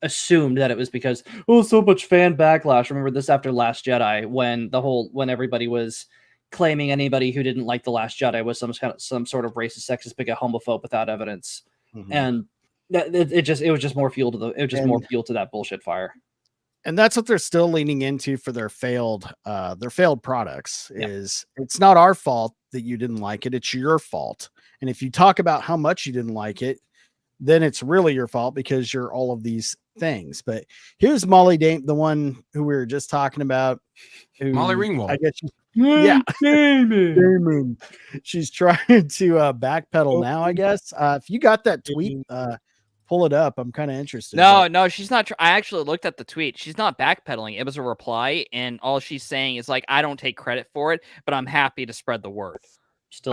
assumed that it was because so much fan backlash. Remember this after Last Jedi, when everybody was claiming anybody who didn't like the Last Jedi was some sort of racist, sexist, bigot, homophobe without evidence, and it was just more fuel to that bullshit fire. And that's what they're still leaning into for their failed products. Is it's not our fault that you didn't like it. It's your fault. And if you talk about how much you didn't like it, then it's really your fault because you're all of these things. But here's Molly Damon, the one who we were just talking about. Molly Ringwald. I guess Damon. She's trying to backpedal now, I guess. If you got that tweet, pull it up. I'm kind of interested. No, she's not. I actually looked at the tweet. She's not backpedaling. It was a reply, and all she's saying is like, I don't take credit for it, but I'm happy to spread the word. It's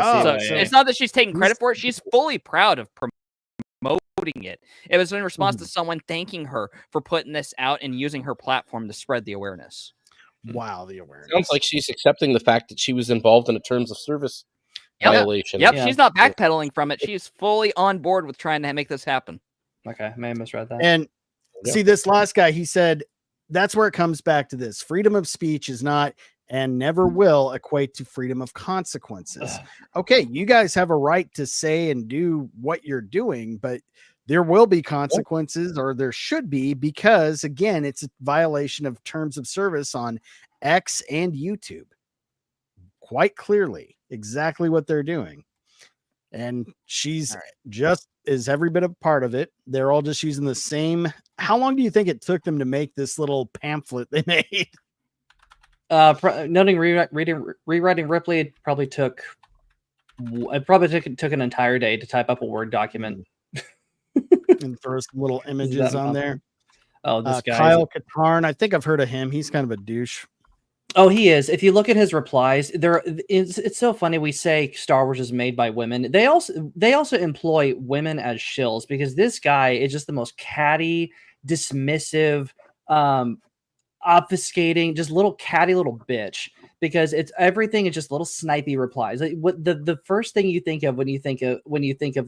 not that she's taking credit for it. She's fully proud of promoting it. It was in response to someone thanking her for putting this out and using her platform to spread the awareness. Wow, the awareness. Sounds like she's accepting the fact that she was involved in a terms of service violation. Yep, she's not backpedaling from it. She's fully on board with trying to make this happen. Okay, I may have misread that. And see, this last guy, he said that's where it comes back to this. Freedom of speech is not and never will equate to freedom of consequences. Okay, you guys have a right to say and do what you're doing, but there will be consequences, or there should be, because again, it's a violation of terms of service on X and YouTube. Quite clearly, exactly what they're doing. And she's just is every bit a part of it. They're all just using the same. How long do you think it took them to make this little pamphlet they made? Noting rewriting Ripley, it probably took an entire day to type up a Word document. And throw some little images on there. Oh, this guy. Kyle Katarn. I think I've heard of him. He's kind of a douche. Oh, he is. If you look at his replies, it's so funny. We say Star Wars is made by women. They also employ women as shills, because this guy is just the most catty, dismissive, obfuscating, just little catty little bitch. Because it's everything is just little snipey replies. Like, what the first thing you think of when you think of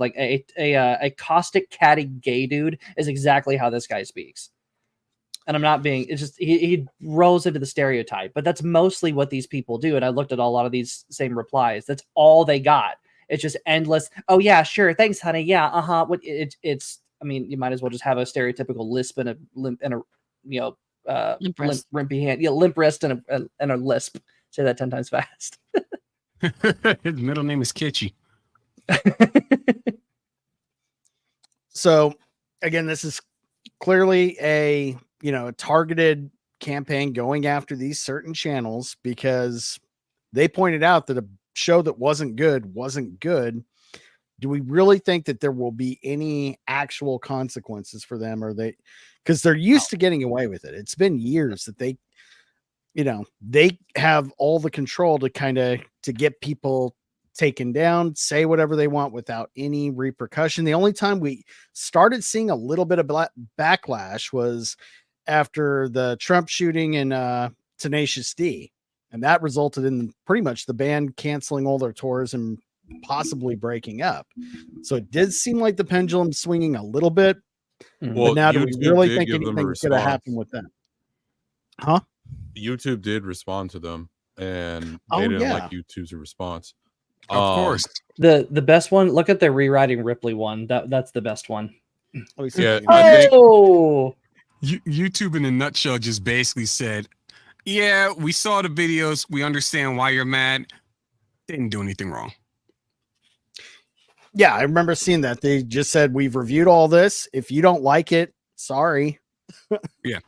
like a caustic catty gay dude is exactly how this guy speaks. And I'm not being, it's just, he rolls into the stereotype, but that's mostly what these people do. And I looked at a lot of these same replies. That's all they got. It's just endless. Oh yeah, sure. Thanks, honey. Yeah. What it's, I mean, you might as well just have a stereotypical lisp and a limp and a, limpy hand. Yeah. Limp wrist and a lisp. Say that 10 times fast. His middle name is Kitschy. So again, this is clearly a targeted campaign going after these certain channels, because they pointed out that a show that wasn't good. Do we really think that there will be any actual consequences for them? Or because they're used to getting away with it. It's been years that they have all the control to get people taken down, say whatever they want without any repercussion. The only time we started seeing a little bit of backlash was after the Trump shooting in Tenacious D. And that resulted in pretty much the band canceling all their tours and possibly breaking up. So it did seem like the pendulum swinging a little bit. Well, but now do we really think anything's going to happen with them? Huh? YouTube did respond to them, and they didn't like YouTube's response. Of course. The best one, look at the rewriting Ripley one. That's the best one. Yeah. YouTube in a nutshell just basically said, yeah, we saw the videos. We understand why you're mad. Didn't do anything wrong. Yeah, I remember seeing that. They just said, we've reviewed all this. If you don't like it, sorry. Yeah.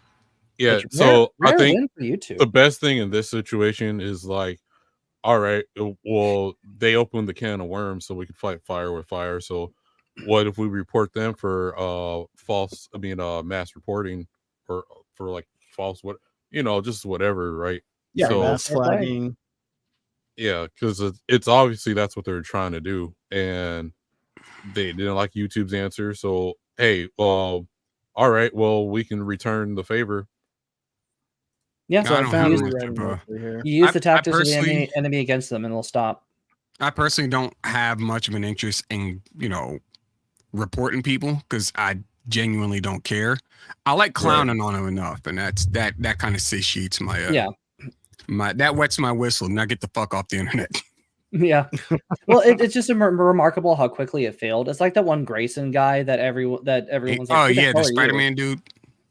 Yeah. So I think the best thing in this situation is like, all right, well, they opened the can of worms so we could fight fire with fire. So what if we report them for mass reporting or for like false, just whatever, right? Yeah, so, mass flagging. Yeah, because it's obviously that's what they're trying to do, and they didn't like YouTube's answer. So hey, all right, well, we can return the favor. Yeah, so you use the tactics of the enemy against them, and they'll stop. I personally don't have much of an interest in reporting people, because I genuinely don't care. I like clowning on them enough, and that kind of satiates my that wets my whistle. Now get the fuck off the internet. Yeah, well, it's just remarkable how quickly it failed. It's like that one Grayson guy that everyone's like, oh yeah, the Spider-Man dude.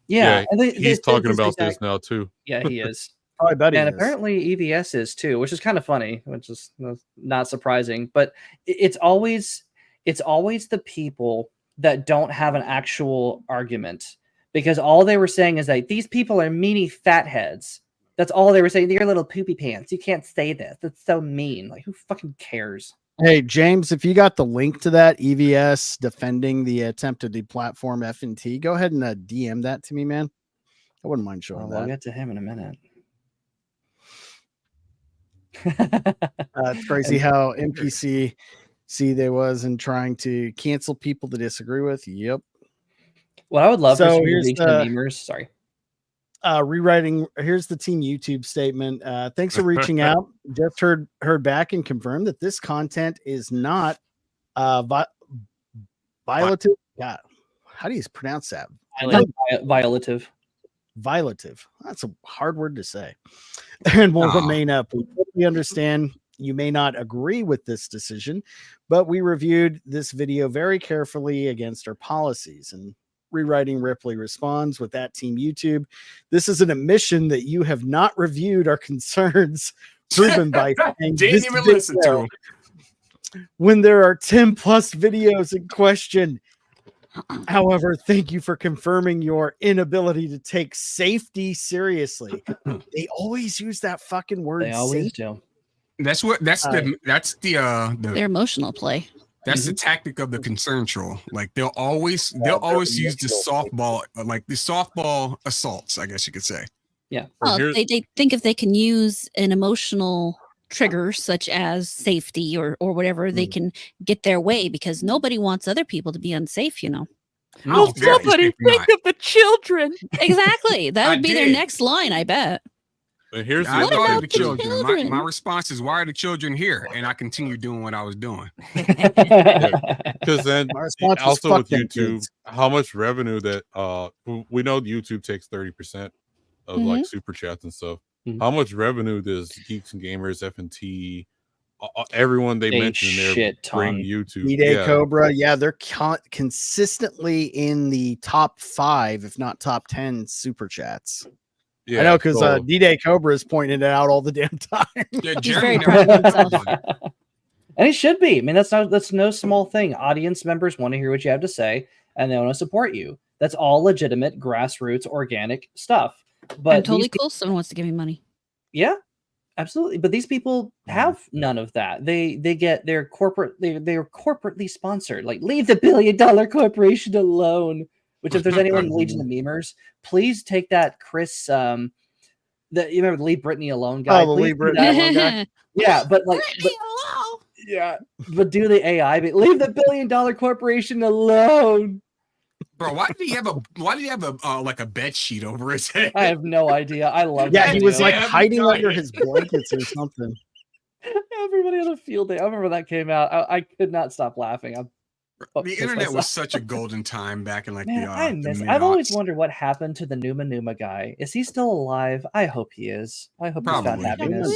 Yeah, and he's talking about this now too. Yeah, he is. I bet he and is. Apparently EVS is too, which is kind of funny, which is not surprising. But it's always the people that don't have an actual argument, because all they were saying is that these people are meanie fatheads. That's all they were saying. They're little poopy pants. You can't say this. That's so mean. Like, who fucking cares? Hey, James, if you got the link to that EVS defending the attempt to deplatform F&T, go ahead and DM that to me, man. I wouldn't mind showing that. I'll get to him in a minute. It's crazy how NPC they was in trying to cancel people to disagree with. Yep. What I would love for here's the memers. Sorry. Rewriting. Here's the Team YouTube statement. Thanks for reaching out. Just heard back and confirmed that this content is not violative. God, how do you pronounce that? Violative. Violative. That's a hard word to say. And will remain up. We totally understand you may not agree with this decision, but we reviewed this video very carefully against our policies. And Rewriting Ripley responds with that Team YouTube. This is an admission that you have not reviewed our concerns, proven by saying didn't even listen to him. When there are 10 plus videos in question. However, thank you for confirming your inability to take safety seriously. They always use that fucking word. They always do. That's the their emotional play. That's the tactic of the concern troll. Like they'll always use the softball assaults, I guess you could say. Yeah. Well, they think if they can use an emotional trigger such as safety or whatever, they can get their way, because nobody wants other people to be unsafe, you know. No, somebody think of the children. Exactly. That would be their next line, I bet. But here's I thought of the children. My response is, why are the children here? And I continue doing what I was doing. Because then also with YouTube, how much revenue that we know YouTube takes 30% of like super chats and stuff. How much revenue does Geeks and Gamers, FNT, everyone they mention there bring YouTube? D-Day Cobra, they're consistently in the top 5, if not top 10 super chats. Yeah, I know, because D-Day Cobra is pointing it out all the damn time. Yeah, he's very proud of himself. And he should be. I mean, that's no small thing. Audience members want to hear what you have to say, and they want to support you. That's all legitimate, grassroots, organic stuff. But I'm totally cool. Someone wants to give me money. Yeah, absolutely. But these people have none of that. They're corporately sponsored. Like, leave the $1 billion corporation alone. Which, if there's anyone Legion of Memers, please take that Chris. You remember the Leave Britney Alone guy? Oh, the Leave Britney Alone guy. Yeah, but like, but do the AI? But leave the $1 billion corporation alone. Bro, why did he have a like a bed sheet over his head? I have no idea. I love that. Yeah, he was like hiding under his blankets or something. Everybody on the field day. I remember that came out. I could not stop laughing. The internet was such a golden time back in like I've always wondered what happened to the Numa guy. Is he still alive? I hope he is. I hope he's found happiness.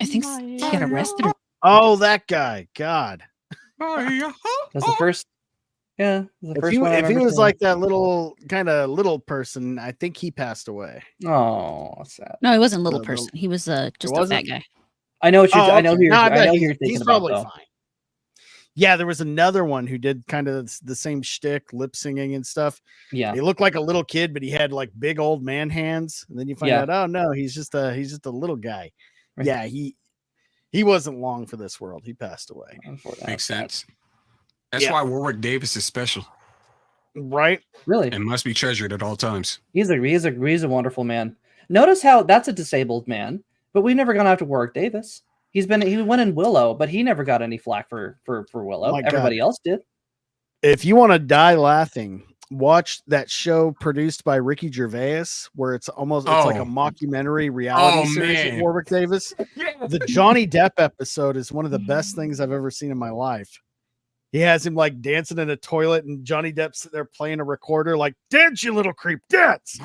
I think he got arrested. Oh, that guy. God. That's the first. Yeah, if he was like that little person, I think he passed away. Oh, sad. No, he wasn't a little person. He was just a fat guy. I know what you're. I know who you're thinking he's about. Probably fine. Yeah, there was another one who did kind of the same shtick, lip singing and stuff. Yeah, he looked like a little kid, but he had like big old man hands. And then you find out, oh no, he's just a little guy. Right. Yeah, he wasn't long for this world. He passed away. Makes sense. That's why Warwick Davis is special, right? Really, and must be treasured at all times. He's a wonderful man. Notice how that's a disabled man, but we've never gone after Warwick Davis. He went in Willow, but he never got any flack for Willow. Everybody else did. If you want to die laughing, watch that show produced by Ricky Gervais, where it's like a mockumentary reality series of Warwick Davis. The Johnny Depp episode is one of the best things I've ever seen in my life. He has him like dancing in a toilet, and Johnny Depp's there playing a recorder, like, dance, you little creep, dance.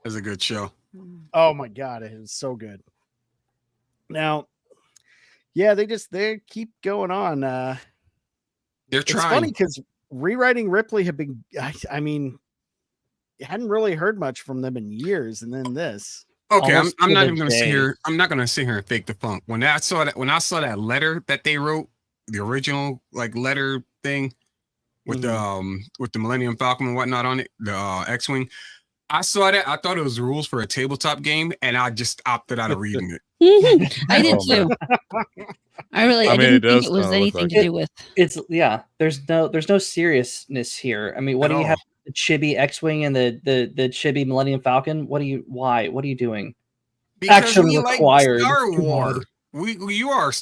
It's a good show. Oh my God, it is so good. Now, yeah, they keep going on. They're trying. It's funny because Rewriting Ripley had been, I mean, you hadn't really heard much from them in years, and then this. Okay, I'm not even going to sit here. I'm not going to sit here and fake the funk. When I saw that letter that they wrote, the original like letter thing with the Millennium Falcon and whatnot on it, the X-wing. I saw that. I thought it was rules for a tabletop game, and I just opted out of reading it. I did too. I didn't think it was anything to do with. There's no seriousness here. I mean, what do you have? The Chibi X-wing and the Chibi Millennium Falcon. Why? What are you doing? Because actually required. Like Star Wars. You are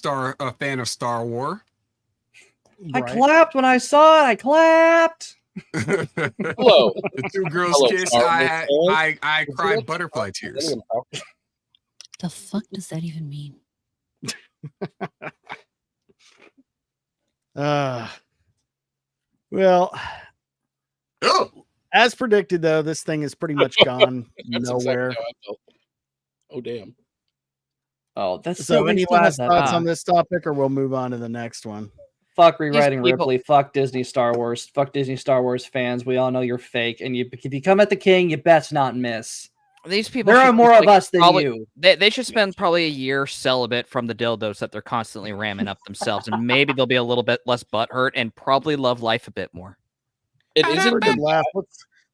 a fan of Star Wars. I clapped when I saw it. I clapped. Hello. The two girls kiss. I cried butterfly tears. The fuck does that even mean? Well, Oh, As predicted, though, this thing is pretty much gone nowhere. Exactly how I felt. Oh damn. Oh, that's So, any last thoughts on this? this topic, or we'll move on to the next one? Fuck rewriting people- Ripley. Fuck Disney Star Wars. Fuck Disney Star Wars fans. We all know you're fake, and if you come at the king, you best not miss. These people. There are should more just, of us than probably- you. They should spend probably a year celibate from the dildos that they're constantly ramming up themselves, and maybe they'll be a little bit less butthurt and probably love life a bit more. It isn't Good laugh.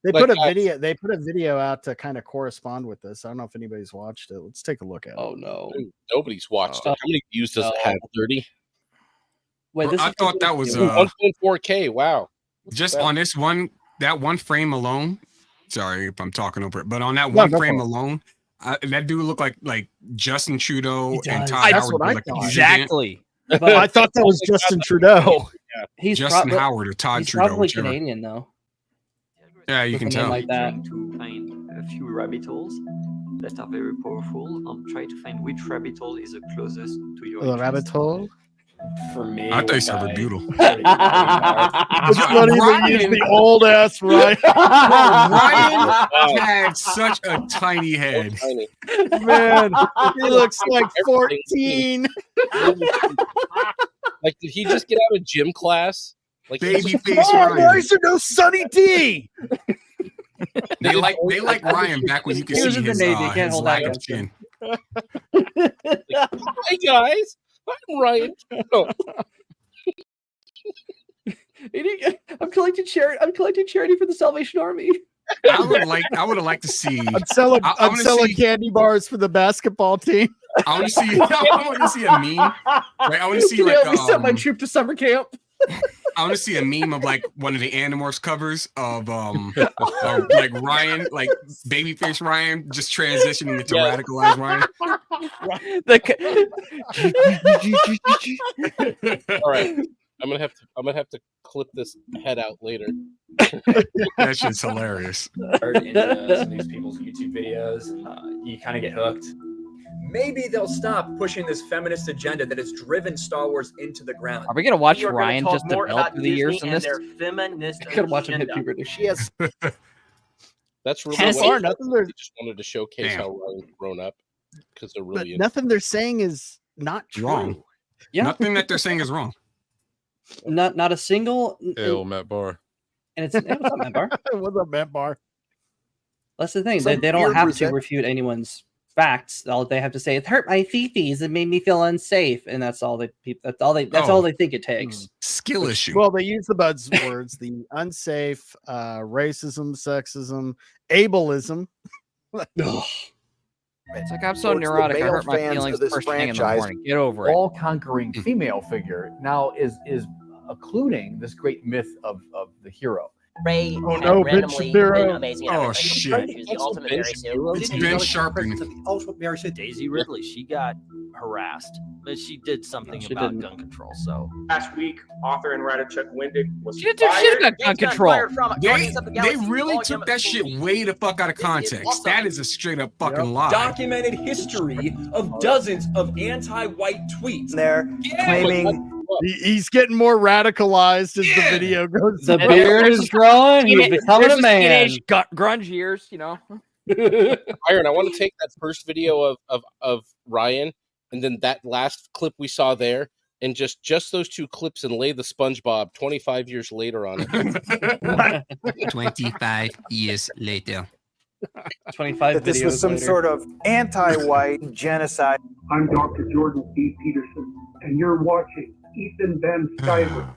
They Like, put a video. They put a video out to kind of correspond with this. I don't know if anybody's watched it. Let's take a look at it. Oh no! Nobody's watched it. How many views does it have? 30. Wait, I thought that was 1.4K. Wow. just on this one, that one frame alone. Sorry if I'm talking over it, but on that one frame alone, that dude looked like Justin Trudeau and Todd That's Howard. what I Like thought. Exactly. But I thought that was Justin Trudeau. he's Justin prob- Howard or Todd he's Trudeau. probably whichever. Canadian though. Yeah, you can Looking in tell. like that. Trying to find a few rabbit holes that are very powerful. I'm trying to find which rabbit hole is the closest to your The rabbit interest. hole. For me, I thought you said Rebutal. It's funny they use the old ass right. Ryan had such a tiny head. Tiny. Man, he looks like 14. Like, did he just get out of gym class? Like, Baby face Oh, Ryan. why is there no Sunny D? They like Ryan back when you could He was see in the his, Navy, can't his hold lack that of against him. chin. Hi guys, I'm Ryan. Oh, I'm collecting charity for the Salvation Army. I would have liked to see. I'm selling, I I'm wanna selling see- candy bars for the basketball team. I want to see. I want to see a meme. Right? I want to see Can you like help me send my troop to summer camp? I want to see a meme of like one of the Animorphs covers of like Ryan, like babyface Ryan, just transitioning into radicalized Ryan. all right. I'm gonna have to clip this head out later. That shit's hilarious. into some of these people's YouTube videos, you kind of get hooked. Maybe they'll stop pushing this feminist agenda that has driven Star Wars into the ground. Are we gonna watch We are gonna Ryan talk just more develop about through the years Disney in and this? their feminist I could watch him hit agenda. puberty. She has That's really so far nothing. They're, They just wanted to showcase how Ryan's grown up because they're but really nothing they're saying is not true. Wrong. Yeah. Nothing that they're saying is wrong. Not a single. L Matt Barr. And it's what's up, Matt Barr? What's up, Matt Barr? That's the thing. Some They don't weird have to resent- refute anyone's facts. All they have to say, it hurt my fifis. It made me feel unsafe, and that's all they. That's all they think it takes. Skill issue. Well, they use the buzzwords: the unsafe, racism, sexism, ableism. It's like I'm so neurotic. I hurt my feelings first thing in the morning. Get over it. All-conquering female figure now is occluding this great myth of the hero. Ray Oh, had no, Ben randomly Shapiro. been amazing. at Oh, everything. shit. She was the ultimate Mary Sue. It's Ben Sharpton. Also, Mary said Daisy Ridley. She got harassed, but she did something she about didn't. gun control. So Last week, author and writer Chuck Wendig was She didn't do shit about gun control. They really took that shit way the fuck out of context. That is a straight up fucking lie. Documented history of dozens of anti-white tweets. They're claiming He's getting more radicalized as the video goes. The beard is growing. He's becoming a man. Teenage grunge years, you know. Iron, I want to take that first video of Ryan and then that last clip we saw there and just those two clips and lay the SpongeBob 25 years later on it. 25 years later. 25 that this was some sort of anti-white genocide. I'm Dr. Jordan C. Peterson, and you're watching Ethan Van Sciver.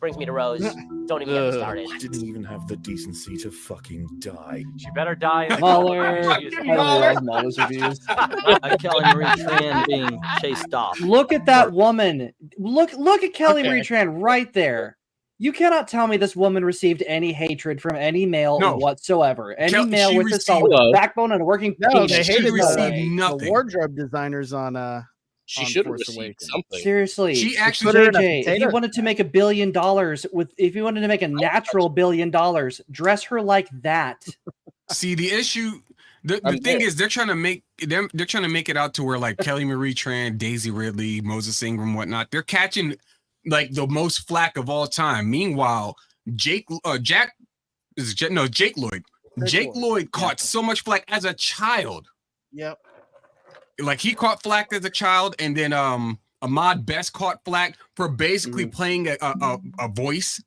Brings me to Rose. Don't even get me started. Didn't even have the decency to fucking die. she better die. Mahler. Mahler's reviews. Kelly Marie Tran being chased off. Look at that woman. Look at Kelly Marie Tran right there. You cannot tell me this woman received any hatred from any male whatsoever. Any male with a solid backbone and a working No, penis. they hated nothing. the wardrobe designers on She on should have Force received Awakens. something. Seriously, She actually put her in a JJ, if you potato. wanted to make $1 billion if you wanted to make a natural $1 billion, dress her like that. See, the issue, the thing is, they're trying to make it out to where like Kelly Marie Tran, Daisy Ridley, Moses Ingram, whatnot. They're catching like the most flack of all time. Meanwhile, Jack Jake Lloyd. Jake Lloyd caught so much flack as a child. Yep. Like he caught flack as a child, and then Ahmad Best caught flack for basically playing a voice.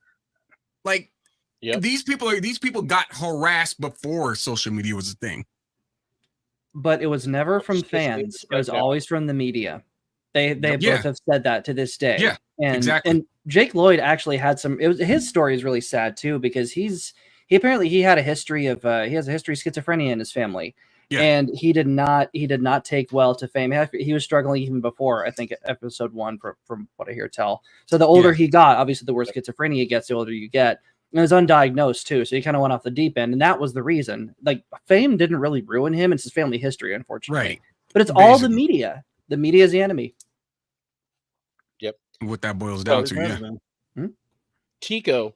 Like these people got harassed before social media was a thing. But it was never from fans. It was always from the media. They both have said that to this day. Yeah, and, exactly. And Jake Lloyd actually had some. His story is really sad too, because he apparently had a history of he has a history of schizophrenia in his family. Yeah. And he did not take well to fame. He was struggling even before, I think, episode 1, from what I hear tell. So the older he got, obviously the worse schizophrenia gets, the older you get. And it was undiagnosed too, so he kind of went off the deep end, and that was the reason. Like, fame didn't really ruin him; it's his family history, unfortunately. Right. But it's all the media. The media is the enemy. Yep. What that boils down to, Tico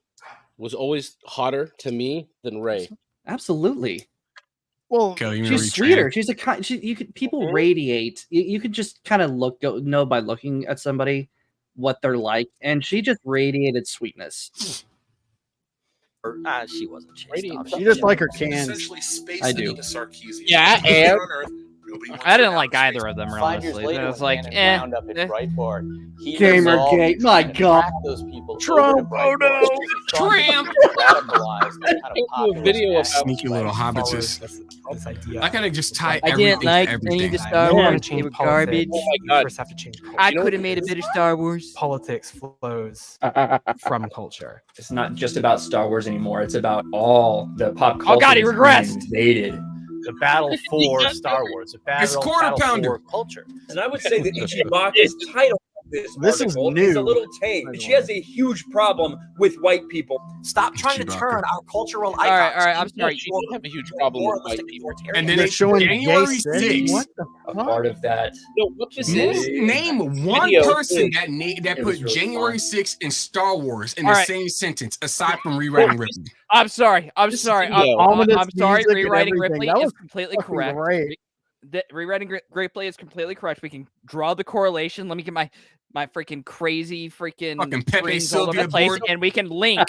was always hotter to me than Ray. Absolutely. Well, she's sweeter. She's people radiate. You could just kind of know by looking at somebody what they're like, and she just radiated sweetness. She wasn't chased off. You just like her cans. I do. Yeah, and I didn't like either of them, honestly. I was like, Gamergate, my God. Trump, oh no, Trump. Video of sneaky little hobbitses. I gotta just tie. I didn't like any of the Star Wars. They were garbage. Oh my God. Have to change culture. I could have made a better Star Wars. Politics flows from culture. It's not just about Star Wars anymore. It's about all the pop culture. Oh God, he regressed. Invaded. The battle for Star Wars. The battle pounder for culture. And I would say that Ichibaka's title of this is article new. is a little tame. She has a huge problem with white people. Stop trying to turn our cultural icons. All right. I'm sorry. She did have a huge problem with white people. And then they're showing January gay 6th. What the A part of that. No, what this is? Name one person that put January 6th and Star Wars in the same sentence, aside from rewriting Ripley. I'm sorry. I'm sorry. Rewriting Ripley is completely correct. Rewriting Ripley is completely correct. We can draw the correlation. Let me get my freaking crazy fucking Pepe strings all over the Sylvia place, board. and we can link.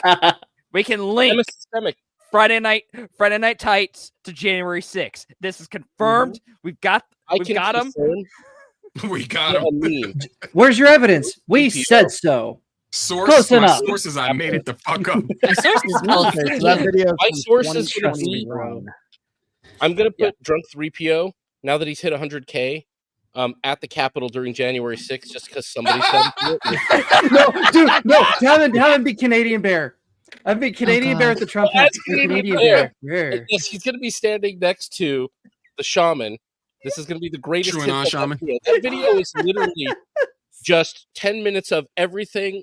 Nemesystemic. Friday Night Tights to January 6th. This is confirmed. We've got them. We got them. Where's your evidence? We said so. Close enough. Sources, I made it the fuck up. My sources My source is going to be. I'm going to put Drunk 3PO, now that he's hit 100K, at the Capitol during January 6th, just because somebody said it. No, dude, no. Have him be Canadian Bear. I've been Canadian Bear at the Trump house. Canadian Bear. Yeah. Yes, he's going to be standing next to the shaman. This is going to be the greatest hit of shaman. That video is literally just 10 minutes of everything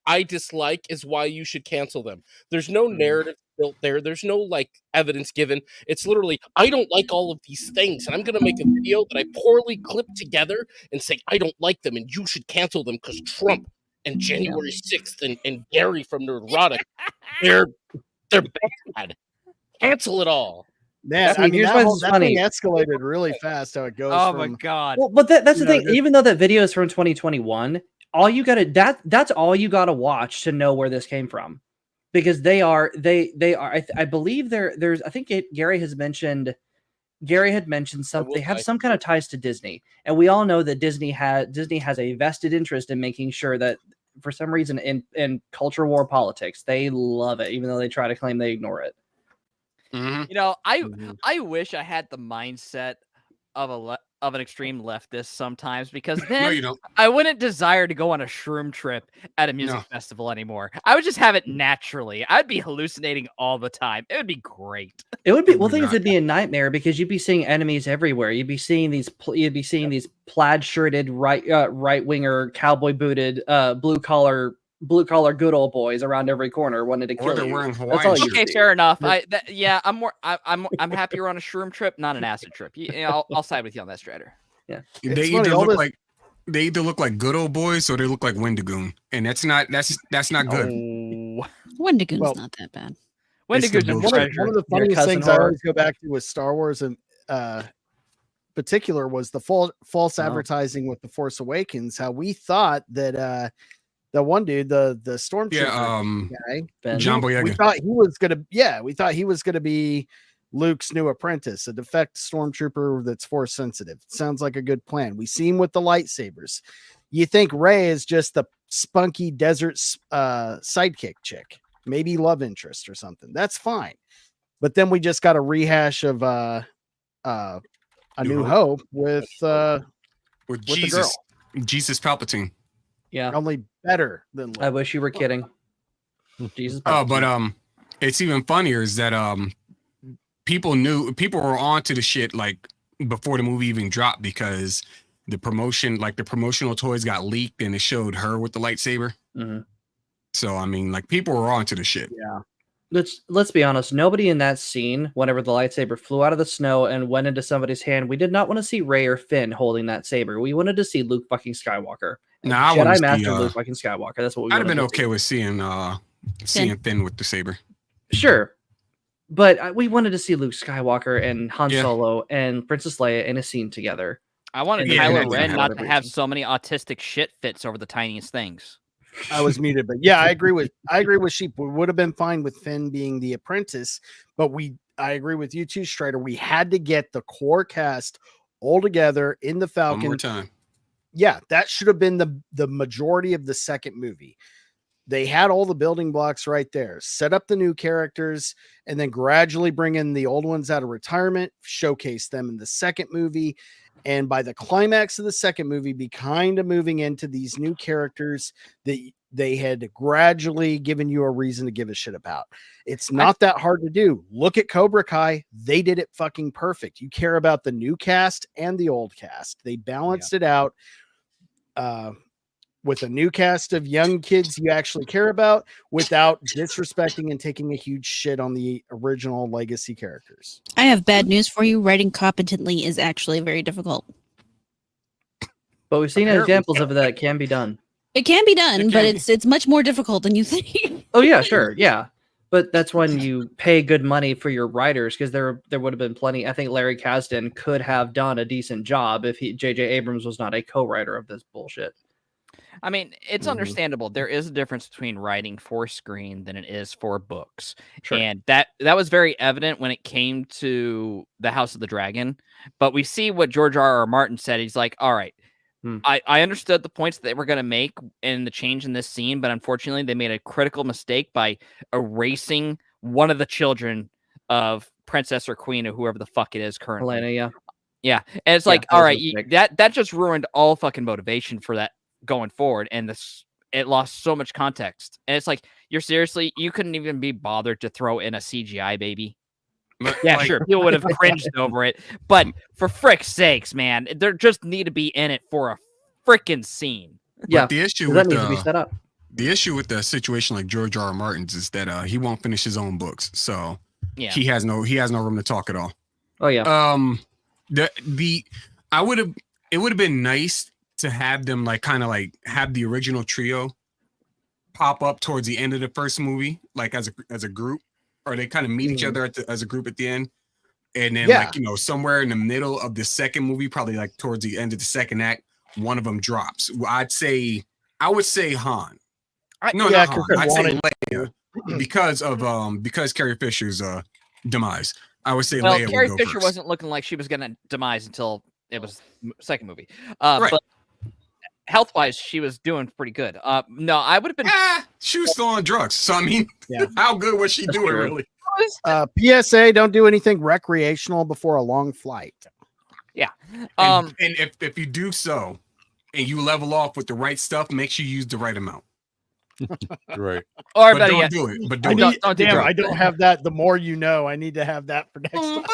I dislike is why you should cancel them. There's no narrative built there. There's no evidence given. It's literally, I don't like all of these things, and I'm going to make a video that I poorly clip together and say I don't like them, and you should cancel them because Trump and January 6th and Gary from Nerdrotic, they're bad. Cancel it all. Man, I mean, here's what's that funny. thing escalated really fast. How it goes. Oh from, my God. Well, but that's the thing. Even though that video is from 2021, all you gotta that's all you gotta watch to know where this came from, because they are. I believe there's. I think Gary had mentioned something. They have some kind of ties to Disney, and we all know that Disney has a vested interest in making sure that, for some reason, in culture war politics, they love it, even though they try to claim they ignore it. You know, I wish I had the mindset of an extreme leftist sometimes, because then I wouldn't desire to go on a shroom trip at a music festival anymore. I would just have it naturally. I'd be hallucinating all the time. It would be great. It would be. Well, things would be a nightmare, because you'd be seeing enemies everywhere. You'd be seeing these plaid shirted right winger, cowboy booted, blue collar good old boys around every corner wanted to kill you. That's all you okay, see. fair enough. I'm happier on a shroom trip, not an acid trip. I'll side with you on that, Strider. Yeah, they either look like good old boys or they look like Wendigoon, and that's not good. Wendigoon's not that bad. Wendigoon's one of the funniest things I always go back to with Star Wars, and particular, was the false advertising with The Force Awakens. How we thought that The one dude, the stormtrooper guy, John Boyega. we thought he was gonna be Luke's new apprentice, a defect stormtrooper that's force sensitive. Sounds like a good plan. We see him with the lightsabers. You think Rey is just the spunky desert sidekick chick, maybe love interest or something. That's fine. But then we just got a rehash of A New Hope with Jesus, Jesus Palpatine. Yeah, only better than Luke. I wish you were kidding. Jesus. Oh, but it's even funnier is that people were on to the shit like before the movie even dropped because the promotional toys got leaked and it showed her with the lightsaber. Mm-hmm. So I mean, like people were on to the shit. Yeah. Let's be honest. Nobody in that scene, whenever the lightsaber flew out of the snow and went into somebody's hand, we did not want to see Rey or Finn holding that saber. We wanted to see Luke fucking Skywalker. Nah, Jedi Master Luke fucking Skywalker. That's what we. I'd have been okay with seeing Finn with the saber. Sure, but we wanted to see Luke Skywalker and Han Solo and Princess Leia in a scene together. I wanted Kylo Ren not to have so many autistic shit fits over the tiniest things. I was muted, but yeah, I agree with Sheep. We would have been fine with Finn being the apprentice, but I agree with you too, Strider. We had to get the core cast all together in the Falcon. One more time. Yeah, that should have been the majority of the second movie. They had all the building blocks right there. Set up the new characters and then gradually bring in the old ones out of retirement, showcase them in the second movie. And by the climax of the second movie, be kind of moving into these new characters that they had gradually given you a reason to give a shit about. It's not that hard to do. Look at Cobra Kai. They did it fucking perfect. You care about the new cast and the old cast. They balanced it out with a new cast of young kids you actually care about without disrespecting and taking a huge shit on the original legacy characters. I have bad news for you. Writing competently is actually very difficult. But we've seen examples of that can be done. It can be done, but it's much more difficult than you think. Oh yeah, sure, yeah. But that's when you pay good money for your writers, because there would have been plenty. I think Larry Kasdan could have done a decent job if J.J. Abrams was not a co-writer of this bullshit. I mean, it's understandable. There is a difference between writing for screen than it is for books. Sure. And that was very evident when it came to The House of the Dragon. But we see what George R.R. Martin said. He's like, all right, I understood the points that they were going to make in the change in this scene, but unfortunately they made a critical mistake by erasing one of the children of Princess or Queen or whoever the fuck it is currently. Helena, yeah. Yeah. And it's like, all right, that just ruined all fucking motivation for that going forward, and it lost so much context. And it's like, you couldn't even be bothered to throw in a CGI baby. Yeah, sure, people would have cringed over it, but for frick's sakes, man, there just need to be in it for a freaking scene. Yeah, but the issue that needs to be set up. The issue with the situation like George R.R. Martin's is that he won't finish his own books, so he has no room to talk at all. Oh yeah. It would have been nice to have them have the original trio pop up towards the end of the first movie, like as a group, or they kind of meet each other as a group at the end, and then somewhere in the middle of the second movie, probably like towards the end of the second act, one of them drops. I would say Han. Not Han. I'd say Leia because Carrie Fisher's demise. I would say Leia. Carrie would go Fisher first. wasn't looking like she was gonna demise until it was second movie. Right. But health-wise, she was doing pretty good. No, I would have been. She was still on drugs, so I mean, how good was she doing, really? PSA: don't do anything recreational before a long flight. Yeah. And if you do so, and you level off with the right stuff, make sure you use the right amount. Right. Or but don't do it. But don't. I don't have that. The more you know, I need to have that for next time.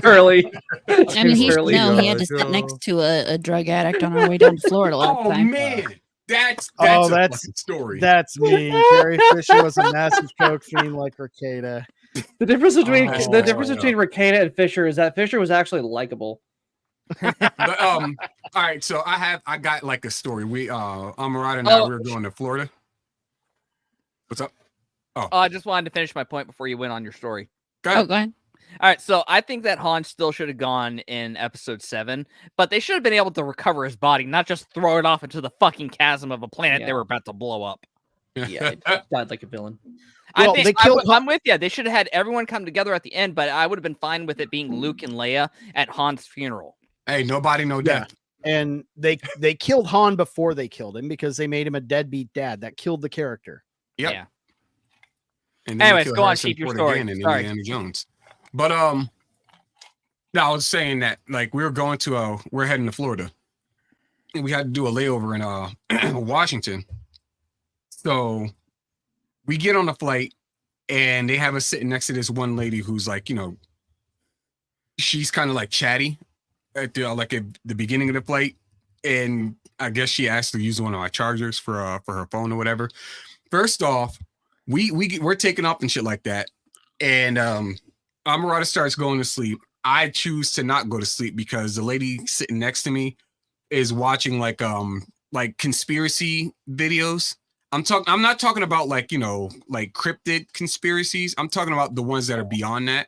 Early. I mean, he had to sit next to a drug addict on our way down to Florida last time. Oh man, that's a fucking story. That's me. Carrie Fisher was a massive coke fiend like Rekieta. The difference between Rekieta and Fisher is that Fisher was actually likable. But, all right, so I got like a story. We Amorata and I, we were going to Florida. What's up? I just wanted to finish my point before you went on your story. Go ahead. Oh, go ahead. All right, so I think that Han still should have gone in episode 7, but they should have been able to recover his body, not just throw it off into the fucking chasm of a planet they were about to blow up. Yeah, it died like a villain. Well, I'm with you. They should have had everyone come together at the end, but I would have been fine with it being Luke and Leia at Han's funeral. Hey, nobody, no death. And they killed Han before they killed him because they made him a deadbeat dad. That killed the character. Yep. Yeah. And anyways, go on, Harrison Sheep, your Ford story. again in Sorry. Indiana Jones. But no, I was saying that like we were going to we're heading to Florida, and we had to do a layover in Washington. So we get on the flight, and they have us sitting next to this one lady who's like, you know, she's kind of like chatty at the beginning of the flight, and I guess she asked to use one of my chargers for her phone or whatever. First off, we're taking off and shit like that, and Amorata starts going to sleep. I choose to not go to sleep because the lady sitting next to me is watching like conspiracy videos. I'm not talking about like, you know, like cryptid conspiracies. I'm talking about the ones that are beyond that.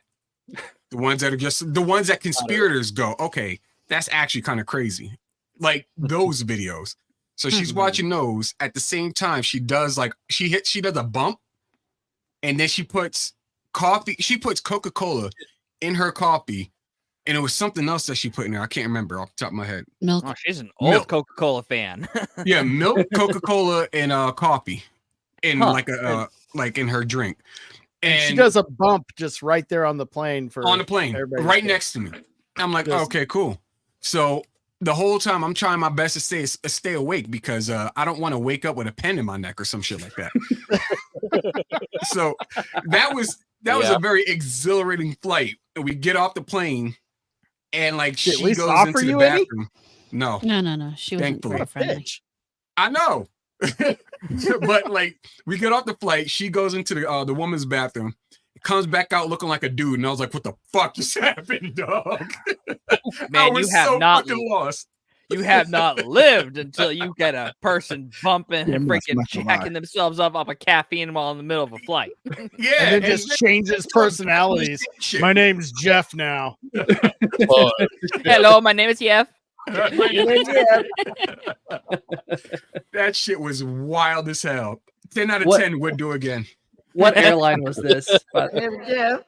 The ones that are just the ones that conspirators go, okay, that's actually kind of crazy. Like those videos. So she's watching those at the same time. She does like she does a bump, and then she puts Coca-Cola in her coffee, and it was something else that she put in there. I can't remember off the top of my head. Milk. Oh, she's an old Coca-Cola fan. Yeah, milk, Coca-Cola, and coffee, and like in her drink. And she does a bump just right there on the plane right next to me. I'm like, okay, cool. So the whole time I'm trying my best to stay awake because I don't want to wake up with a pen in my neck or some shit like that. So that was a very exhilarating flight. And we get off the plane, and like she goes into the bathroom. No. She wasn't thankfully. friendly. I know. But like we get off the flight, she goes into the woman's bathroom, comes back out looking like a dude, and I was like, "What the fuck just happened, dog?" Man, you have not lost. You have not lived until you get a person bumping and freaking jacking themselves up off of caffeine while in the middle of a flight. Yeah, and then just changes personalities. My name's Jeff now. Hello, my name is Jeff. That shit was wild as hell. 10 out of 10 would do again. What airline was this? Delta?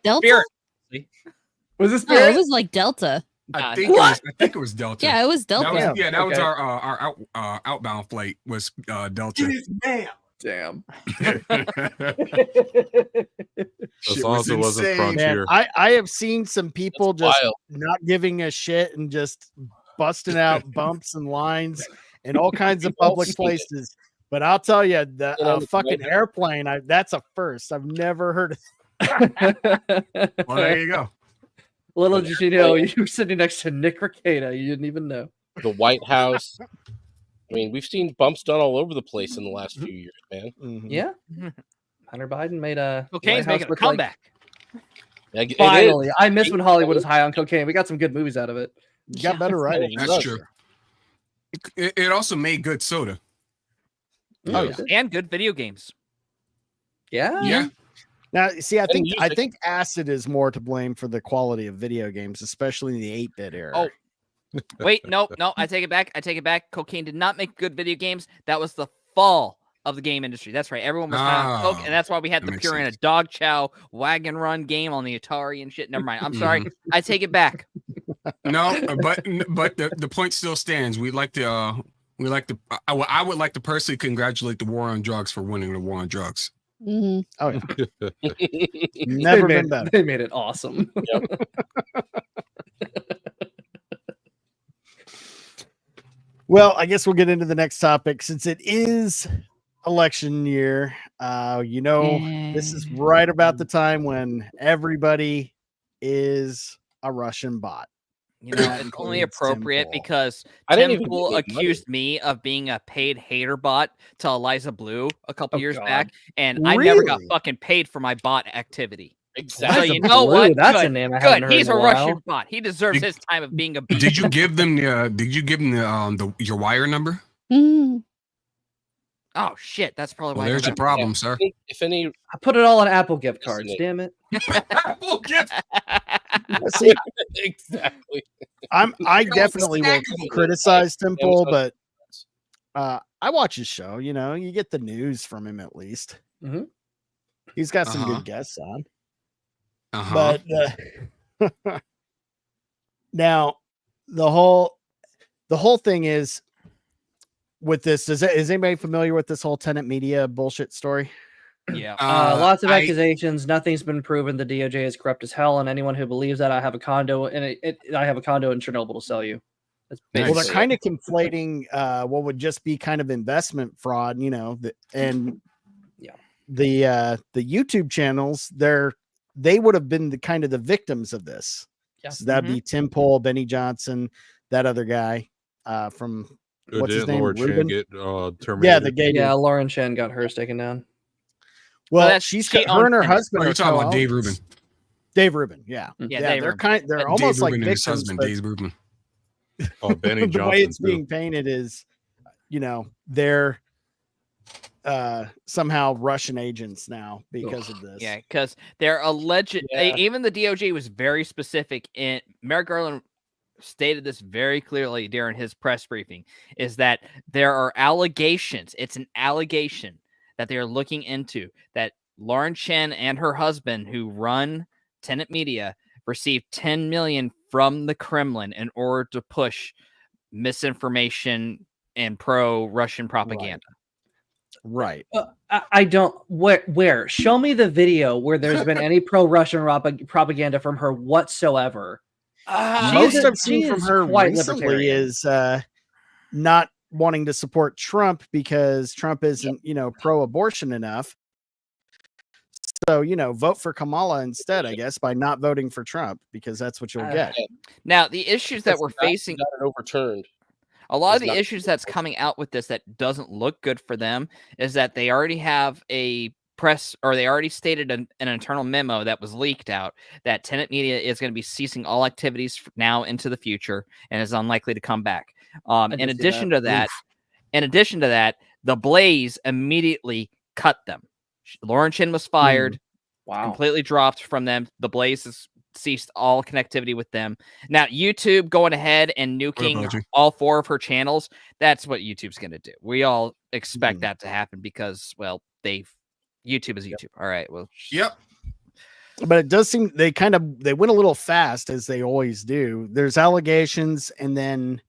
Was this Spirit? No, it was like Delta. I think it was Delta. Yeah, it was Delta. That was our outbound flight was Delta. Damn. As long as it wasn't Frontier. Man, I have seen some people just not giving a shit and just busting out bumps and lines in all kinds of public places. But I'll tell you, the fucking airplane, that's a first. I've never heard of it. Well, there you go. Little did you know, you were sitting next to Nick Rekieta. You didn't even know. The White House. I mean, we've seen bumps done all over the place in the last few years, man. Mm-hmm. Yeah. Hunter Biden made a cocaine's making a comeback. Like... Finally, I miss when Hollywood was high on cocaine. We got some good movies out of it. You got better writing. That's true. It also made good soda. Oh, yeah. And good video games. Yeah. Now, see, I think acid is more to blame for the quality of video games, especially in the 8-bit era. Oh, wait, no, I take it back. Cocaine did not make good video games. That was the fall of the game industry. That's right. Everyone was high on coke, and that's why we had the Purina Dog Chow Wagon Run game on the Atari and shit. Never mind. I'm sorry. I take it back. No, but the point still stands. I would like to personally congratulate the war on drugs for winning the war on drugs. Mm-hmm. Oh yeah. Never been better. They made it awesome. Yep. Well, I guess we'll get into the next topic since it is election year. This is right about the time when everybody is a Russian bot. You know, it's only appropriate because Temple accused me of being a paid hater bot to Eliza Blue a couple years back, and I never got fucking paid for my bot activity. Exactly. So you know what? That's a name I haven't heard He's in a a while. Russian bot. He deserves his time of being a bot. Did you give them your wire number? Mm. Oh shit, that's probably why. There's your problem, sir. If any, I put it all on Apple gift cards. Damn it. Apple gift. See, exactly. I definitely will criticize Tim Pool, but I watch his show. You know, you get the news from him at least. Mm-hmm. He's got some good guests on. Uh-huh. But now the whole thing is with this. Is anybody familiar with this whole tenant media bullshit story? Yeah. Lots of accusations. Nothing's been proven. The DOJ is corrupt as hell, and anyone who believes that, I have a condo, and I have a condo in Chernobyl to sell you. Well, they're kind of conflating what would just be kind of investment fraud, you know, and the YouTube channels, they would have been the kind of the victims of this. Yeah. So that'd be Tim Pool, Benny Johnson, that other guy from what's his name? Lauren Chen get terminated? Yeah, the gay dude. Lauren Chen got hers taken down. Well, Well, her and her husband. You're talking about Dave Rubin. Dave Rubin, yeah. Yeah, they're almost Dave like Rubin and victims. his husband, Dave Rubin. Oh, Benny The Johnson. way it's too. being painted is, you know, they're somehow Russian agents now because of this. Yeah, because they're alleged. Even the DOJ was very specific. In Merrick Garland stated this very clearly during his press briefing: is that there are allegations. It's an allegation that they are looking into that Lauren Chen and her husband, who run Tenant Media, received $10 million from the Kremlin in order to push misinformation and pro-Russian propaganda. Right. I don't. Where? Show me the video where there's been any pro-Russian propaganda from her whatsoever. Most I've seen from her recently is not wanting to support Trump because Trump isn't, you know, pro-abortion enough. So, you know, vote for Kamala instead, I guess, by not voting for Trump, because that's what you'll get. Now, the issues that we're facing got it overturned. A lot of the issues that's coming out with this that doesn't look good for them is that they already have a press, or they already stated an internal memo that was leaked out that Tenant Media is going to be ceasing all activities now into the future and is unlikely to come back. In addition to that, the Blaze immediately cut them. Lauren Chen was fired. Completely dropped from them. The Blaze has ceased all connectivity with them. Now, YouTube going ahead and nuking all 4 of her channels, that's what YouTube's going to do. We all expect that to happen because, well, YouTube is YouTube. All right. Well, But it does seem they went a little fast, as they always do. There's allegations and then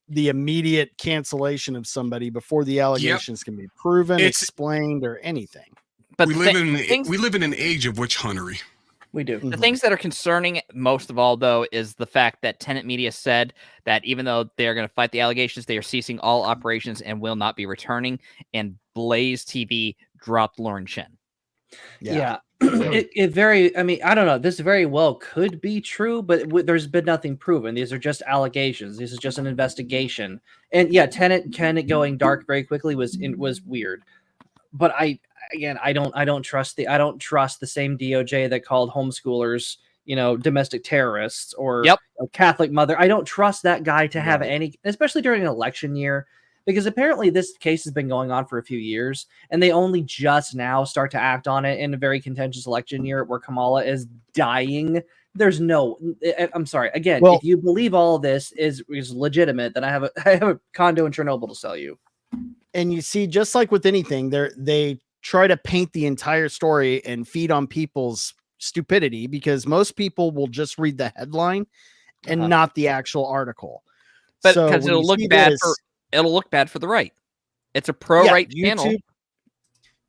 the immediate cancellation of somebody before the allegations can be proven, explained, or anything. But we live in an age of witch huntery. We do. The things that are concerning most of all, though, is the fact that Tenant Media said that even though they're going to fight the allegations, they are ceasing all operations and will not be returning. And Blaze TV dropped Lauren Chen. Yeah. I mean, I don't know. This very well could be true, but there's been nothing proven. These are just allegations. This is just an investigation. And yeah, Tenet going dark very quickly was weird. But I don't trust the same DOJ that called homeschoolers, you know, domestic terrorists or a Catholic mother. I don't trust that guy to have any, especially during an election year, because apparently this case has been going on for a few years and they only just now start to act on it in a very contentious election year where Kamala is dying. I'm sorry. Again, if you believe all of this is legitimate, then I have a condo in Chernobyl to sell you. And you see, just like with anything, they try to paint the entire story and feed on people's stupidity, because most people will just read the headline and not the actual article. But because it'll look bad for the right. It's a pro-right channel.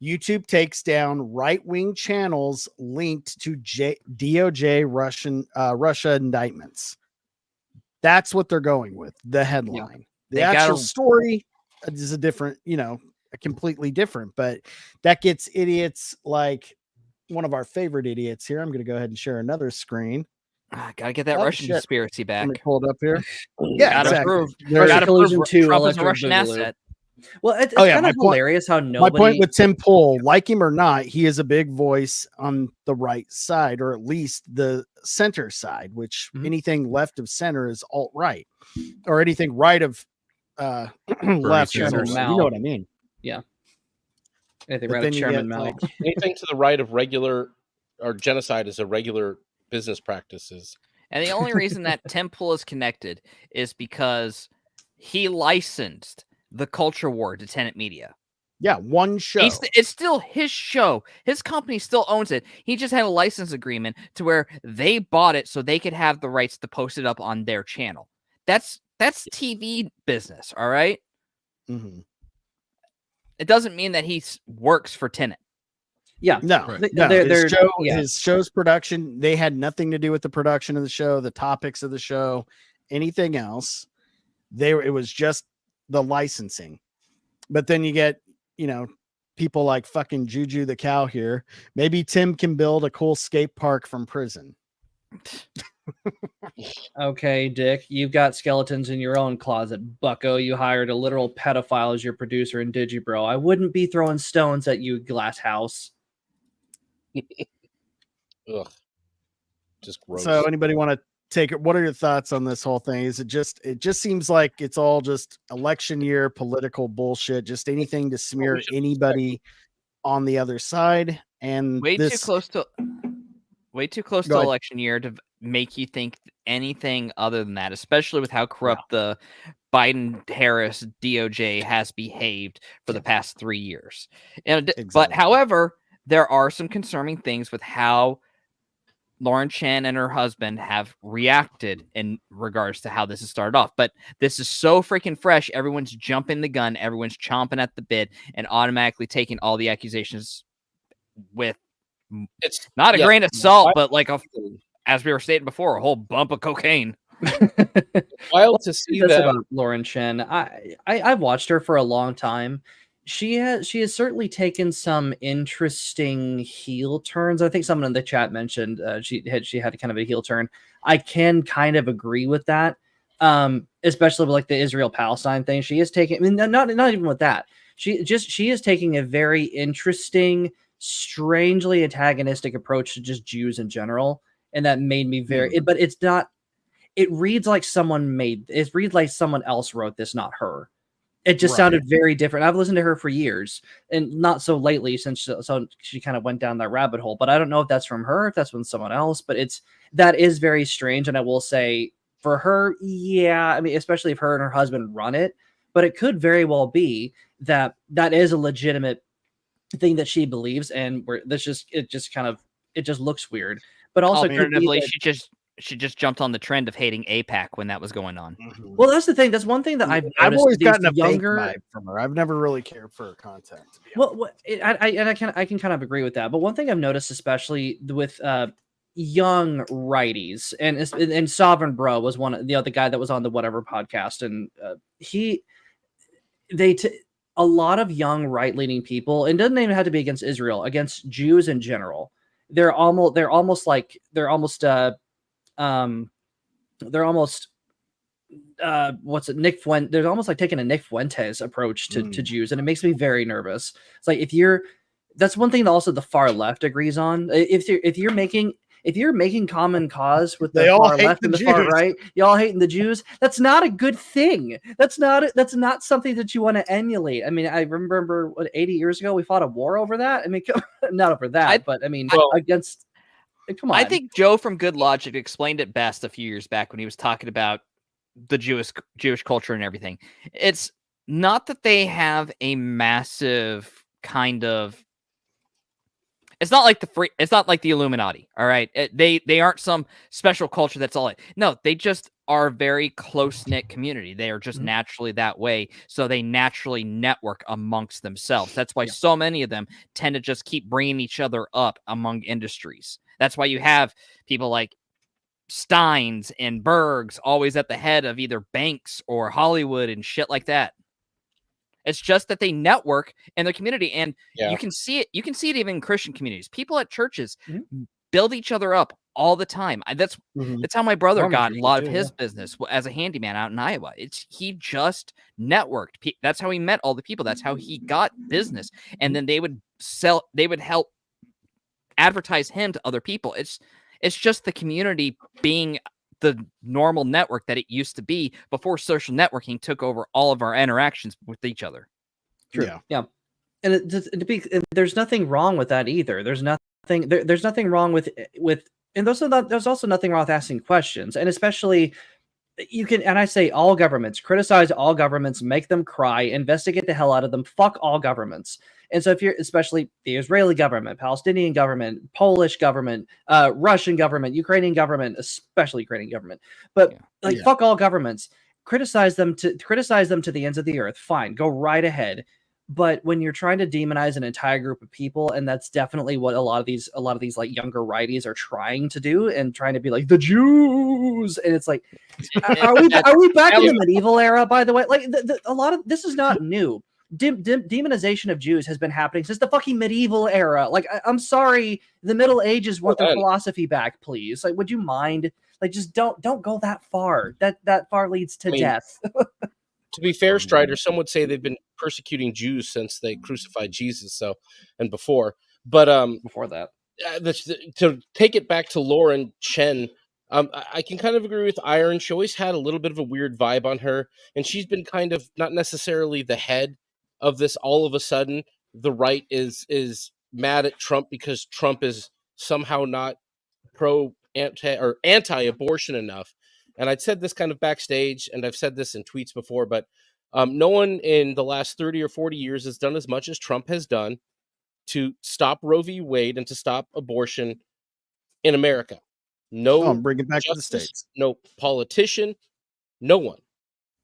YouTube takes down right-wing channels linked to DOJ Russia indictments. That's what they're going with, the headline. The actual story is a different, completely different, but that gets idiots like one of our favorite idiots here. I'm going to go ahead and share another screen. Gotta get that Russian conspiracy back. Let me pull it up here. Yeah, gotta prove Trump is a Russian asset. Well, it's kind of hilarious how nobody. My point with Tim Pool, like him or not, he is a big voice on the right side, or at least the center side, which anything left of center is alt-right, or anything right of left. You know what I mean? Yeah. Anything right of Chairman Mao. Anything to the right of regular or genocide is a regular business practices. And the only reason that Tim Pool is connected is because he licensed the Culture War to Tenet Media. Yeah, one show. It's still his show. His company still owns it. He just had a license agreement to where they bought it so they could have the rights to post it up on their channel. That's TV business, all right? Mm-hmm. It doesn't mean that he works for Tenet. Yeah, no. His show's production, they had nothing to do with the production of the show, the topics of the show, anything else. It was just the licensing. But then you get, people like fucking Juju the cow here. Maybe Tim can build a cool skate park from prison. Okay, Dick, you've got skeletons in your own closet, bucko. You hired a literal pedophile as your producer in Digibro. I wouldn't be throwing stones at you, Glass House. Ugh. Just gross. So anybody want to take it? What are your thoughts on this whole thing? It just seems like it's all just election year political bullshit, just anything to smear anybody on the other side. And way too close to election year to make you think anything other than that, especially with how corrupt the Biden-Harris DOJ has behaved for the past 3 years. But however, there are some concerning things with how Lauren Chen and her husband have reacted in regards to how this has started off. But this is so freaking fresh. Everyone's jumping the gun. Everyone's chomping at the bit and automatically taking all the accusations with it's not a grain of salt, but like as we were stating before, a whole bump of cocaine. Wild to see that about Lauren Chen. I've watched her for a long time. She has certainly taken some interesting heel turns. I think someone in the chat mentioned she had kind of a heel turn. I can kind of agree with that, especially with like the Israel-Palestine thing. She is taking. I mean, not even with that. She is taking a very interesting, strangely antagonistic approach to just Jews in general, and that made me very. But it's not. It reads like someone else wrote this, not her. It just sounded very different. I've listened to her for years, and not so lately since she kind of went down that rabbit hole. But I don't know if that's from her, if that's from someone else. But that is very strange. And I will say for her, yeah, I mean, especially if her and her husband run it, but it could very well be that is a legitimate thing that she believes, and it just looks weird. But also, alternatively, she just jumped on the trend of hating APAC when that was going on. Mm-hmm. Well, that's the thing. That's one thing that I've always gotten a younger vibe from her. I've never really cared for her content. I can kind of agree with that. But one thing I've noticed, especially with young righties, and Sovereign Bro was the other guy that was on the Whatever podcast, and a lot of young right-leaning people, and it doesn't even have to be against Israel, against Jews in general. They're almost Nick Fuentes. They're almost like taking a Nick Fuentes approach to Jews, and it makes me very nervous. It's like that's one thing that also the far left agrees on. If you're making common cause with the far left and the far right, y'all hating the Jews. That's not a good thing. That's not something that you want to emulate. I mean, I remember 80 years ago we fought a war over that. I mean, not over that, but I mean against. Come on. I think Joe from Good Logic explained it best a few years back when he was talking about the Jewish culture and everything. It's not that they have a massive kind of. It's not like the Illuminati. All right, they aren't some special culture that's all it. No, they just are a very close-knit community. They are just naturally that way, so they naturally network amongst themselves. That's why so many of them tend to just keep bringing each other up among industries. That's why you have people like Steins and Bergs always at the head of either banks or Hollywood and shit like that. It's just that they network in their community, and you can see it. You can see it even in Christian communities. People at churches build each other up all the time. That's how my brother got a lot of his business as a handyman out in Iowa. He just networked. That's how he met all the people. That's how he got business, and then they would help advertise him to other people. It's just the community being the normal network that it used to be before social networking took over all of our interactions with each other. True. Yeah. And there's nothing wrong with that either. There's nothing wrong with And there's also nothing wrong with asking questions, and especially you can. And I say all governments, criticize all governments, make them cry, investigate the hell out of them, fuck all governments. And so if you're especially the Israeli government, Palestinian government, Polish government, Russian government, Ukrainian government, especially Ukrainian government, but fuck all governments, criticize them to the ends of the earth. Fine, go right ahead. But when you're trying to demonize an entire group of people, and that's definitely what a lot of these like younger righties are trying to do, and trying to be like the Jews, and it's like, are we back in the medieval era? By the way, like a lot of this is not new. Demonization of Jews has been happening since the fucking medieval era. Like, I'm sorry, the Middle Ages want their philosophy back, please. Like, would you mind? Like, just don't go that far. That far leads to death. To be fair, Strider, some would say they've been persecuting Jews since they crucified Jesus, and before. But before that, to take it back to Lauren Chen, I can kind of agree with Iron. She always had a little bit of a weird vibe on her, and she's been kind of not necessarily the head of this. All of a sudden, the right is mad at Trump because Trump is somehow not anti-abortion enough. And I'd said this kind of backstage, and I've said this in tweets before, but no one in the last 30 or 40 years has done as much as Trump has done to stop Roe v. Wade and to stop abortion in America. No, bring it back to the States. No politician, no one.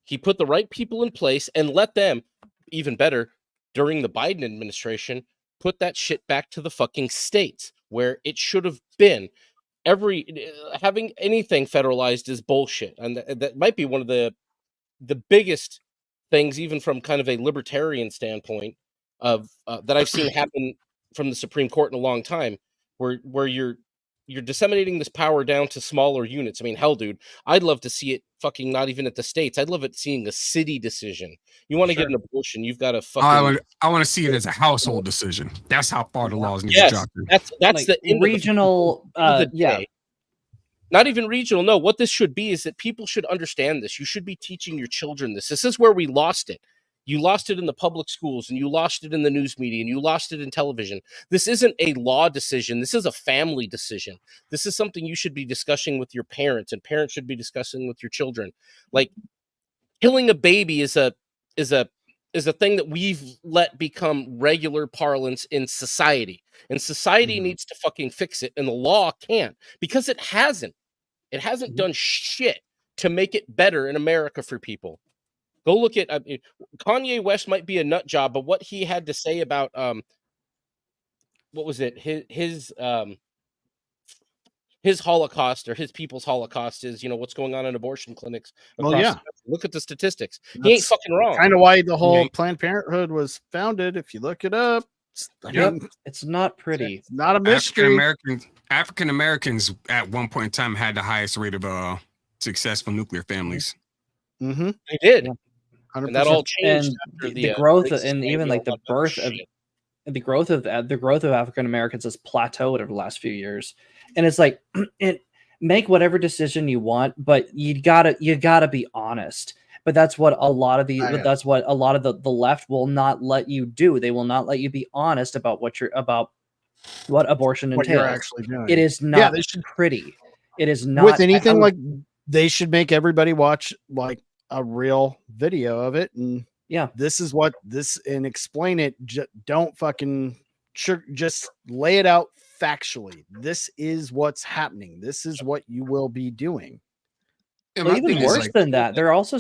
He put the right people in place and let them, even better, during the Biden administration, put that shit back to the fucking states where it should have been. Having anything federalized is bullshit, and that might be one of the biggest things, even from kind of a libertarian standpoint, of that I've seen happen from the Supreme Court in a long time, where you're disseminating this power down to smaller units. I mean, hell, dude, I'd love to see it fucking not even at the states. I'd love it seeing a city decision. You want to get an abortion, you've got to fucking. I want to see it as a household decision. That's how far the laws need to drop. That's like the regional. Not even regional. No, what this should be is that people should understand this. You should be teaching your children this. This is where we lost it. You lost it in the public schools, and you lost it in the news media, and you lost it in television. This isn't a law decision. This is a family decision. This is something you should be discussing with your parents, and parents should be discussing with your children. Like, killing a baby is a thing that we've let become regular parlance in society. And society needs to fucking fix it, and the law can't, because it hasn't. It hasn't done shit to make it better in America for people. Go look at Kanye West might be a nut job, but what he had to say about what was it? His Holocaust, or his people's Holocaust, is what's going on in abortion clinics across the country. Look at the statistics. He ain't fucking wrong. Kind of why the whole Planned Parenthood was founded. If you look it up, it's not pretty. It's not a mystery. African Americans at one point in time had the highest rate of successful nuclear families. Mm-hmm. They did. 100%. And that all changed after the growth, and even like the birth of the growth of African Americans has plateaued over the last few years. And it's like, make whatever decision you want, but you gotta be honest. But that's what a lot of the left will not let you do. They will not let you be honest about what abortion entails. What you're actually doing. It is not pretty. It is not with anything. Like, they should make everybody watch like a real video of it, and this is what this, and explain it. Don't fucking just lay it out factually. This is what's happening. This is what you will be doing. Well, even worse than that, they're also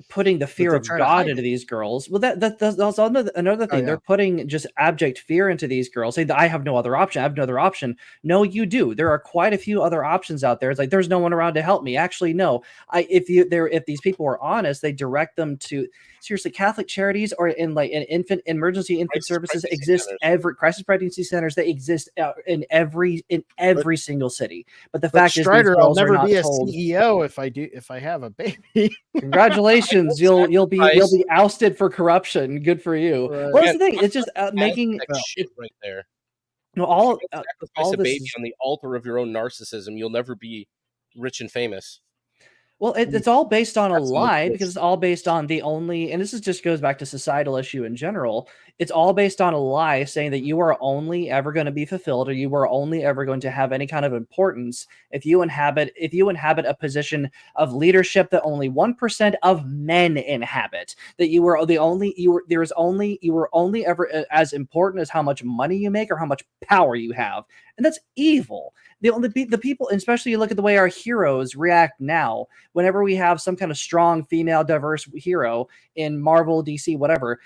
putting the fear of God into these girls. Well, that's also another thing. They're putting just abject fear into these girls, saying that I have no other option. I have no other option. No, you do. There are quite a few other options out there. It's like, there's no one around to help me. Actually, no. If these people were honest, they direct them to seriously Catholic charities, or in like an emergency infant services exist. Every crisis pregnancy centers, they exist in every single city. But the fact is, these girls I'll never be a told, CEO if I have a baby. Congratulations, you'll be ousted for corruption. Good for you. Well, that's the thing. It's just making shit right there. All sacrifice a baby on the altar of your own narcissism. You'll never be rich and famous. Well, it's all based on a lie because it's all based on the only, and this is just goes back to societal issue in general. It's all based on a lie saying that you are only ever going to be fulfilled, or you are only ever going to have any kind of importance if you inhabit a position of leadership that only 1% of men inhabit. That you were only ever as important as how much money you make or how much power you have, and that's evil. The people, especially you look at the way our heroes react now. Whenever we have some kind of strong female diverse hero in Marvel, DC, whatever,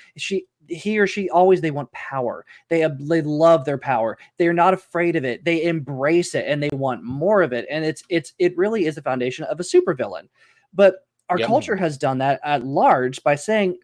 he or she always, they want power. They love their power. They're not afraid of it. They embrace it and they want more of it. And it really is the foundation of a supervillain. But our culture has done that at large by saying,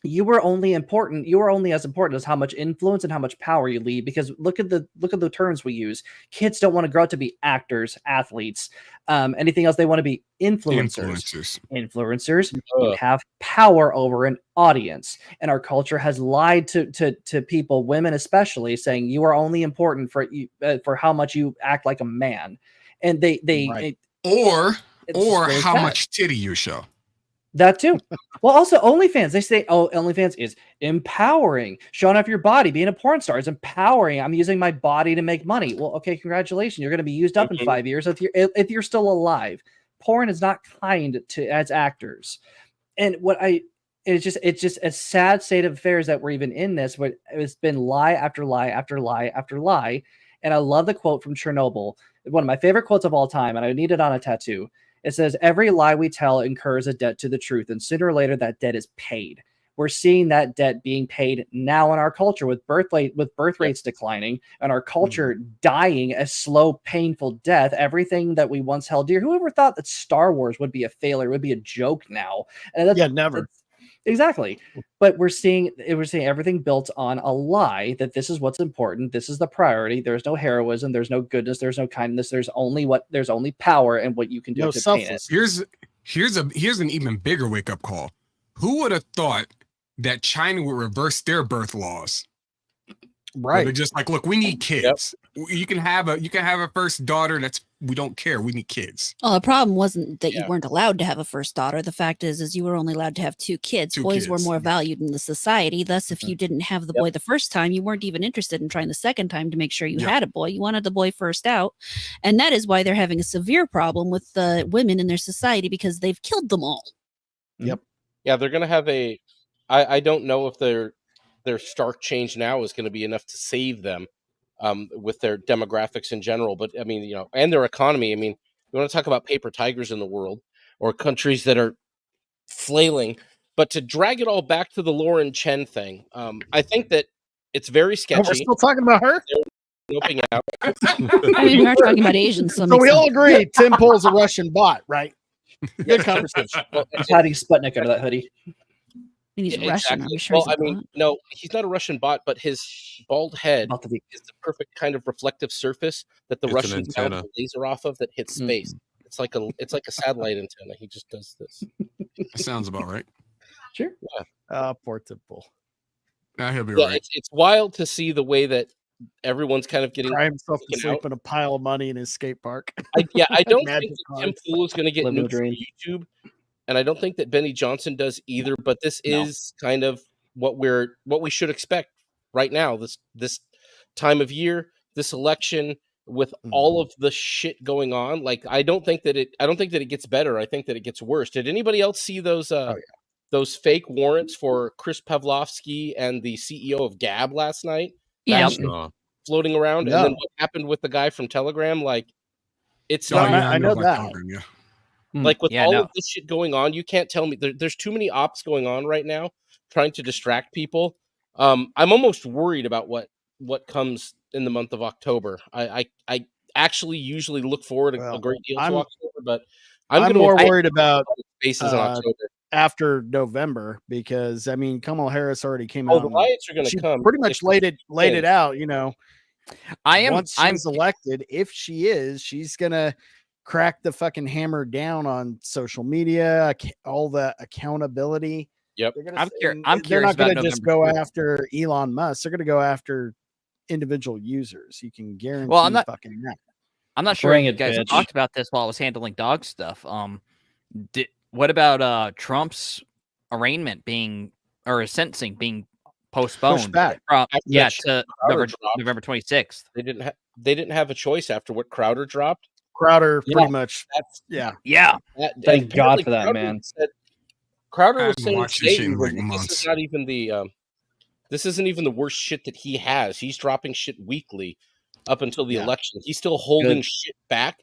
you are only important. You are only as important as how much influence and how much power you lead. Because look at the terms we use. Kids don't want to grow up to be actors, athletes, anything else. They want to be influencers. You have power over an audience, and our culture has lied to people, women especially, saying you are only important for how much you act like a man, and or how much titty you show. That too. Well, also OnlyFans. They say, OnlyFans is empowering. Showing off your body, being a porn star is empowering. I'm using my body to make money. Well, okay, congratulations. You're going to be used up in 5 years if you're still alive. Porn is not kind to as actors. And it's just a sad state of affairs that we're even in this. But it's been lie after lie after lie after lie. And I love the quote from Chernobyl, one of my favorite quotes of all time, and I need it on a tattoo. It says, every lie we tell incurs a debt to the truth, and sooner or later that debt is paid. We're seeing that debt being paid now in our culture with birth rates declining and our culture dying a slow, painful death. Everything that we once held dear. Whoever thought that Star Wars would be a failure, would be a joke now? And never. Exactly. But we're seeing everything built on a lie that this is what's important. This is the priority. There's no heroism. There's no goodness. There's no kindness. There's only power and what you can do to paint it. Here's an even bigger wake up call. Who would have thought that China would reverse their birth laws? Right. They're just like, look, we need kids. You can have a first daughter. We don't care. We need kids. Well, the problem wasn't that you weren't allowed to have a first daughter. The fact is you were only allowed to have two kids. Boys were more valued in the society. Thus, if you didn't have the boy the first time, you weren't even interested in trying the second time to make sure you had a boy. You wanted the boy first out. And that is why they're having a severe problem with the women in their society, because they've killed them all. Yep. Yeah, they're going to have I don't know if their stark change now is going to be enough to save them with their demographics in general. But I mean, and their economy. I mean, you want to talk about paper tigers in the world or countries that are flailing, but to drag it all back to the Lauren Chen thing, I think that it's very sketchy. We're still talking about her? Out. I mean, we are talking about Asians. So we all agree Tim Pool's a Russian bot, right? Good conversation. He's hiding Sputnik under that hoodie. He's Russian. I'm sure. Well, I mean, no, he's not a Russian bot, but his bald head is the perfect kind of reflective surface that the Russians bounce the laser off of that hits space. It's like a satellite antenna. He just does this. That sounds about right. Sure. Yeah. Poor Tim Pool. He'll be right. It's wild to see the way that everyone's kind of getting cry himself to sleep in a pile of money in his skate park. I don't think that Tim Pool is going to get new from YouTube. And I don't think that Benny Johnson does either, but this is kind of what we should expect right now. This time of year, this election, with all of the shit going on. Like, I don't think that it gets better. I think that it gets worse. Did anybody else see those those fake warrants for Chris Pavlovsky and the CEO of Gab last night? Yeah, floating around. And then what happened with the guy from Telegram? Like, it's I know that. Like, with all of this shit going on, you can't tell me there's too many ops going on right now trying to distract people. I'm almost worried about what comes in the month of October. I actually usually look forward a great deal to October, but I'm more worried about spaces in October after November, because I mean, Kamala Harris already came out. The riots are going to come. Pretty much laid it out. Once she's elected, if she is, she's gonna crack the fucking hammer down on social media, all the accountability. Yep. I'm curious. They're not going to just go November. after Elon Musk. They're going to go after individual users. You can guarantee. Well, I'm not fucking that. I'm not sure you guys talked about this while I was handling dog stuff. What about Trump's arraignment or sentencing being postponed? back. To November 26th. They didn't have a choice after what Crowder dropped. Crowder pretty much. Yeah. Thank God for that, man. Crowder was saying watched this shit in, like, this months. is not even the this isn't even the worst shit that he has. He's dropping shit weekly up until the election. He's still holding shit back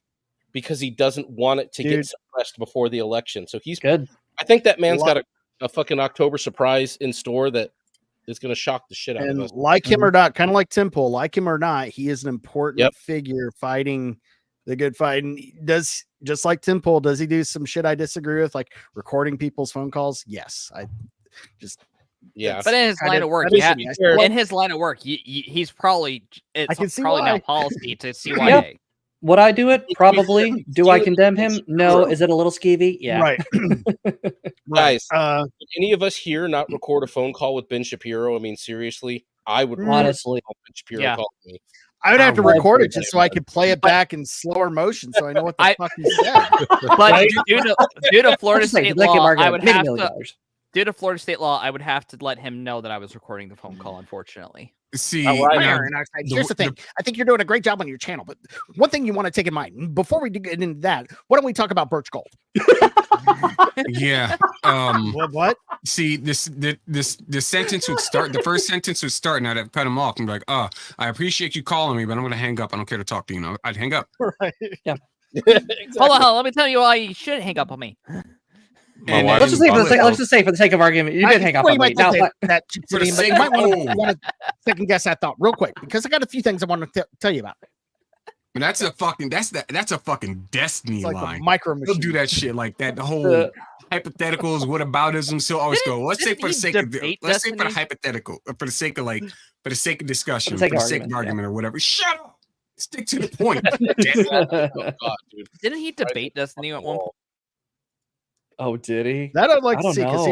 because he doesn't want it to get suppressed before the election. So he's good. I think that man's got a fucking October surprise in store that is going to shock the shit out of us. Like him or not, kind of like Tim Pool, like him or not, he is an important figure fighting the good fight. And does, just like Tim Pool, does he do some shit I disagree with, like recording people's phone calls? Yes. But in his line of work, he's probably probably now policy to CYA. Yep. Would I do it? Probably. Do I condemn him? No. Is it a little skeevy? Yeah. Right. Guys, would any of us here not record a phone call with Ben Shapiro? I mean, seriously, I would honestly. Ben Shapiro called me. I would have to record it just so I could play it back in slower motion so I know what the fuck he said. But due to Florida state law, I would have to. Due to Florida state law, I would have to let him know that I was recording the phone call. Unfortunately. See, here's the thing. I think you're doing a great job on your channel, but one thing you want to take in mind before we get into that, why don't we talk about Birch Gold? Yeah. What? See, this sentence would start. The first sentence would start, and I'd have cut him off and be like, "I appreciate you calling me, but I'm going to hang up. I don't care to talk to you now." I'd hang up. Right. Yeah. Exactly. Hold on. Let me tell you why you shouldn't hang up on me. Let's just say for the sake of argument, you did hang up on me. Now, you might want to second guess that thought real quick because I got a few things I want to tell you about. And that's a fucking destiny like line. Micro They'll do that shit like that. The whole hypotheticals, whataboutism. So always go. Let's say for the sake of the hypothetical, for the sake of discussion, for the sake of argument or whatever. Shut up. Stick to the point. Didn't he debate Destiny at one point? Oh, did he? That I'd like to see because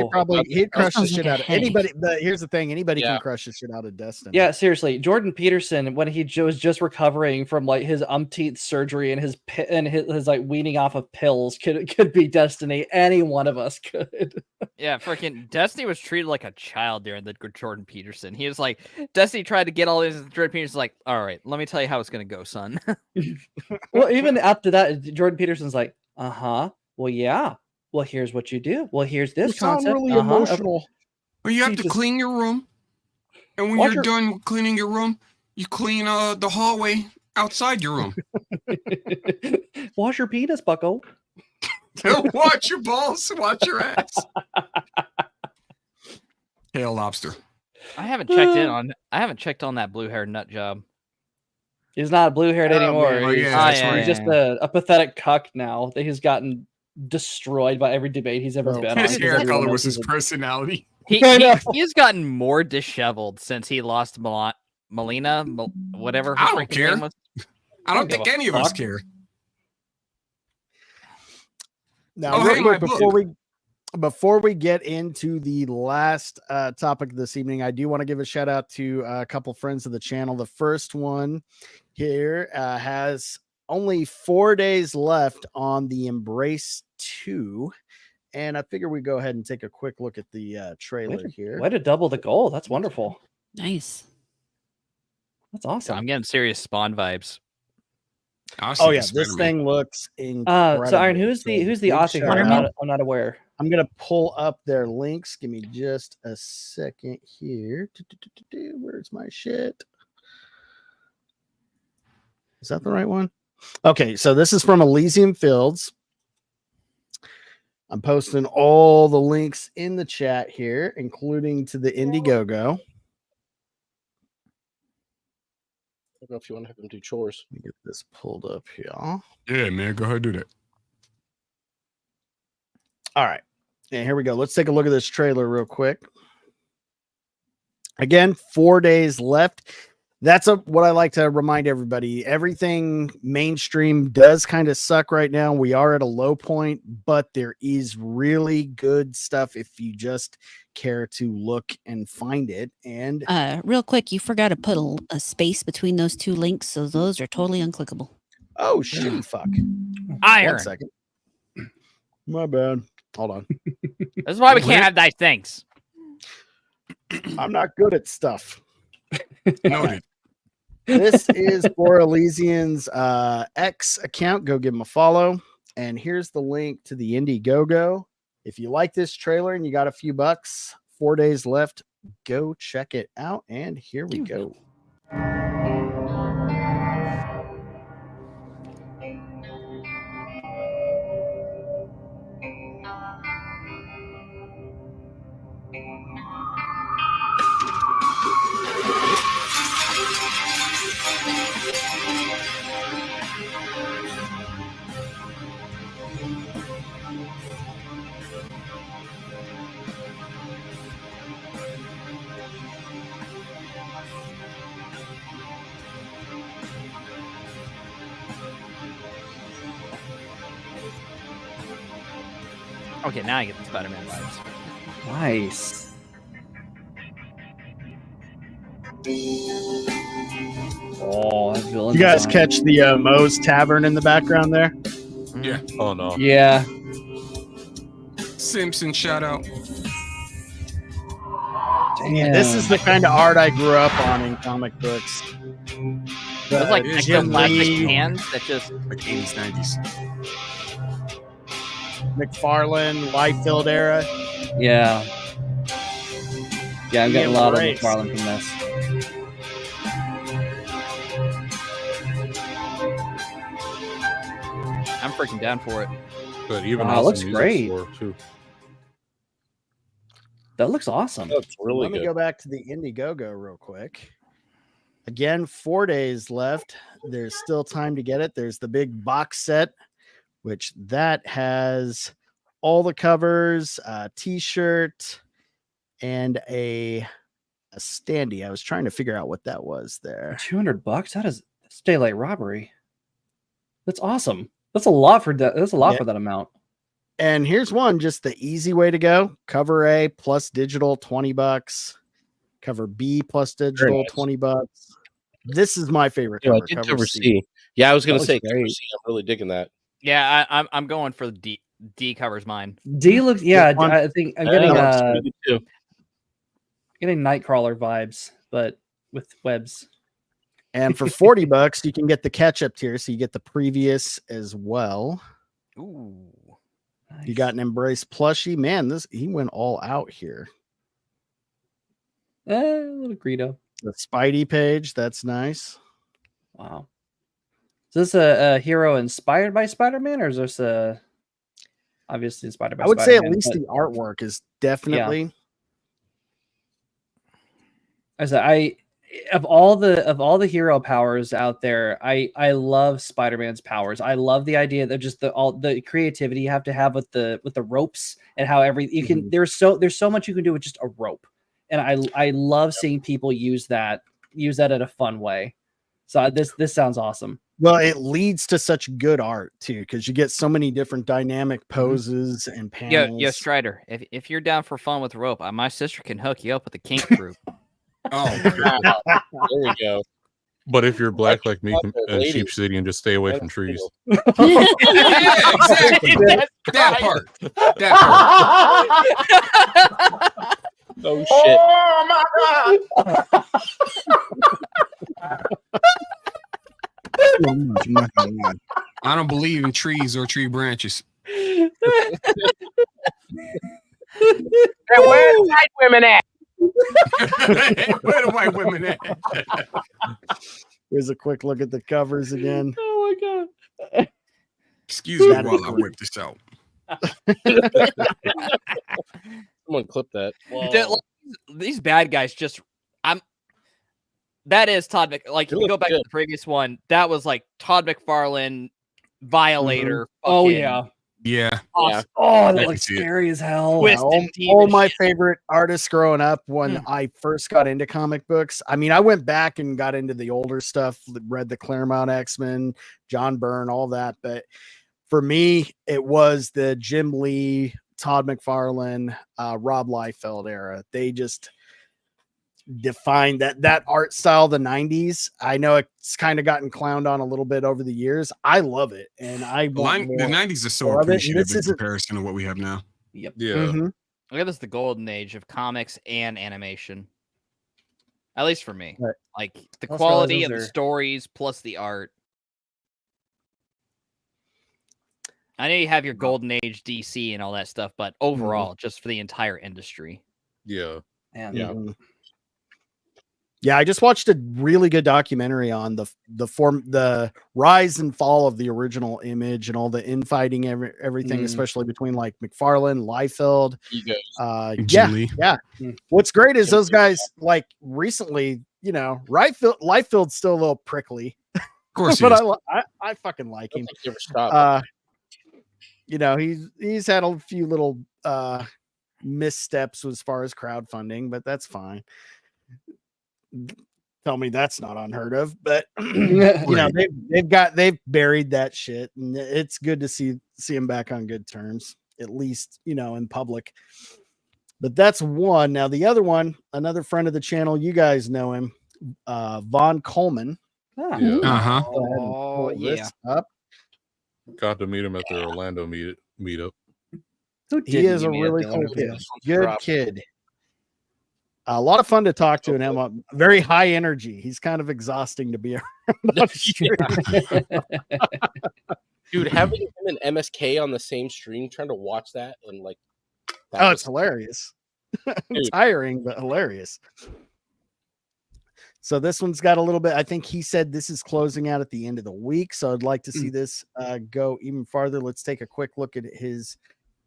he'd crush the shit out of anybody. But here's the thing: anybody can crush the shit out of Destiny. Yeah, seriously. Jordan Peterson, when he was just recovering from like his umpteenth surgery and his like weaning off of pills, could be Destiny. Any one of us could. Yeah, freaking Destiny was treated like a child during the Jordan Peterson. He was like, Destiny tried to get all this. Jordan Peterson's like, all right, let me tell you how it's gonna go, son. Well, even after that, Jordan Peterson's like, well, yeah. Well, here's what you do. Well, here's this concept. Really emotional. Well, you have to clean your room, and when you're done cleaning your room, you clean the hallway outside your room. Wash your penis, bucko. Watch your balls. Watch your ass. Hail lobster. I haven't checked on that blue-haired nut job. He's not blue-haired anymore. He's just a pathetic cuck now that he's gotten destroyed by every debate he's ever been on. His hair color was his personality. He's gotten more disheveled since he lost Melina, whatever her I don't care. name was. I don't think any of us care. Now, before we get into the last topic of this evening, I do want to give a shout out to a couple friends of the channel. The first one here has only 4 days left on the Embrace 2. And I figure we go ahead and take a quick look at the trailer here. Way to double the goal. That's wonderful. Nice. That's awesome. I'm getting serious Spawn vibes. Oh yeah, this thing looks incredible. So Iron, who's the author here? I'm not aware. I'm gonna pull up their links. Give me just a second here. Where's my shit? Is that the right one? Okay, so this is from ElysianFields. I'm posting all the links in the chat here, including to the Indiegogo. I don't know if you want to have them do chores. Let me get this pulled up here. Yeah, man, go ahead and do that. All right, and here we go. Let's take a look at this trailer real quick. Again, 4 days left. That's what I like to remind everybody. Everything mainstream does kind of suck right now. We are at a low point, but there is really good stuff if you just care to look and find it. And real quick, you forgot to put a space between those two links, so those are totally unclickable. Oh, shitty fuck. Iron. 1 second. My bad. Hold on. This is why we can't have nice things. I'm not good at stuff. Noted. This is for Elysian's X account. Go give him a follow. And here's the link to the Indiegogo. If you like this trailer and you got a few bucks, 4 days left, go check it out. And here we go. Okay, now I get the Spider-Man vibes. Nice. Oh, that villain You guys design. catch the Moe's Tavern in the background there? Yeah. Oh no. Yeah. Simpson shout out. Damn. This is the kind of art I grew up on in comic books. It was like Jim Jim plastic Lee. hands that just Like 80s, 90s. McFarlane, Liefeld era. Yeah. Yeah, I'm getting a lot of Embrace. McFarlane from this. I'm freaking down for it. But even Wow, has looks some music great. score, too. That looks awesome. That's really Let me good. go back to the Indiegogo real quick. Again, 4 days left. There's still time to get it. There's the big box set, which that has all the covers, a t-shirt, and a standee. I was trying to figure out what that was there. $200? That's daylight robbery. That's awesome. That's a lot for that. That's a lot Yeah. for that amount. And here's one, just the easy way to go. Cover A plus digital, $20. Cover B plus digital, nice. $20. This is my favorite Yeah, I cover. did Cover cover C. C. Yeah, I was gonna That say looks cover great. C. I'm really digging that. Yeah, I'm going for the D covers mine. D looks. Yeah, one. I think I'm Yeah, getting that looks pretty good, too. getting Nightcrawler vibes, but with webs. And for $40, you can get the catch-up tier, so you get the previous as well. Ooh. You got an Embrace plushie. Man, he went all out here. A little Greedo. The Spidey page, that's nice. Wow. Is this a hero inspired by Spider-Man, or is this obviously inspired by I would say Spider-Man? at least the artwork is definitely. Of all the hero powers out there, I love Spider-Man's powers. I love the idea that just all the creativity you have to have with the ropes and how you can. There's so much you can do with just a rope, and I love seeing people use that in a fun way. So this sounds awesome. Well, it leads to such good art too, because you get so many different dynamic poses and panels. Yo, Strider, if you're down for fun with rope, my sister can hook you up with a kink group. Oh, there we go. But if you're black like me and ladies. Sheepsidian, just stay away from trees. yeah, exactly. That part. Oh shit! Oh my god! I don't believe in trees or tree branches. And where the white women at? Where the white women at? Here's a quick look at the covers again. Oh my god! Excuse me while I whip this out. Someone clip that. These bad guys just. That is Todd. Like, if you go back to the previous one, that was like Todd McFarlane, Violator. Oh yeah. Yeah. Awesome. Oh, that looks scary as hell. All my favorite artists growing up when I first got into comic books. I mean, I went back and got into the older stuff, read the Claremont X-Men, John Byrne, all that. But for me, it was the Jim Lee, Todd McFarlane, Rob Liefeld era. defined that art style, the 90s. I know it's kind of gotten clowned on a little bit over the years. I love it, and I want more. The 90s are so more of it, and appreciative this in comparison to what we have now. Yep. Yeah. Mhm. Look at this, the golden age of comics and animation. At least for me. Right. Like the Let's quality realize of the those are- stories plus the art. I know you have your golden age DC and all that stuff, but overall, just for the entire industry. Yeah. And Mhm. Yeah, I just watched a really good documentary on the rise and fall of the original Image and all the infighting, everything, especially between like McFarlane, Liefeld. Yeah. What's great is those guys, like recently, you know, Liefeld's still a little prickly, Of course, but I fucking like him. Stop. You know, he's had a few little missteps as far as crowdfunding, but that's fine. Tell me that's not unheard of, but you know, they've buried that shit, and it's good to see him back on good terms, at least, you know, in public. But that's one. Now the other one, another friend of the channel, you guys know him, Vaughn Coleman. Uh-huh. Oh yeah. Up. Got to meet him at the Orlando meetup. He is a really cool kid. Good kid. A lot of fun to talk to, and him very high energy. He's kind of exhausting to be around. Dude, having him and MSK on the same stream, trying to watch that and like, it's hilarious. Tiring, but hilarious. So this one's got a little bit. I think he said this is closing out at the end of the week, so I'd like to see this go even farther. Let's take a quick look at his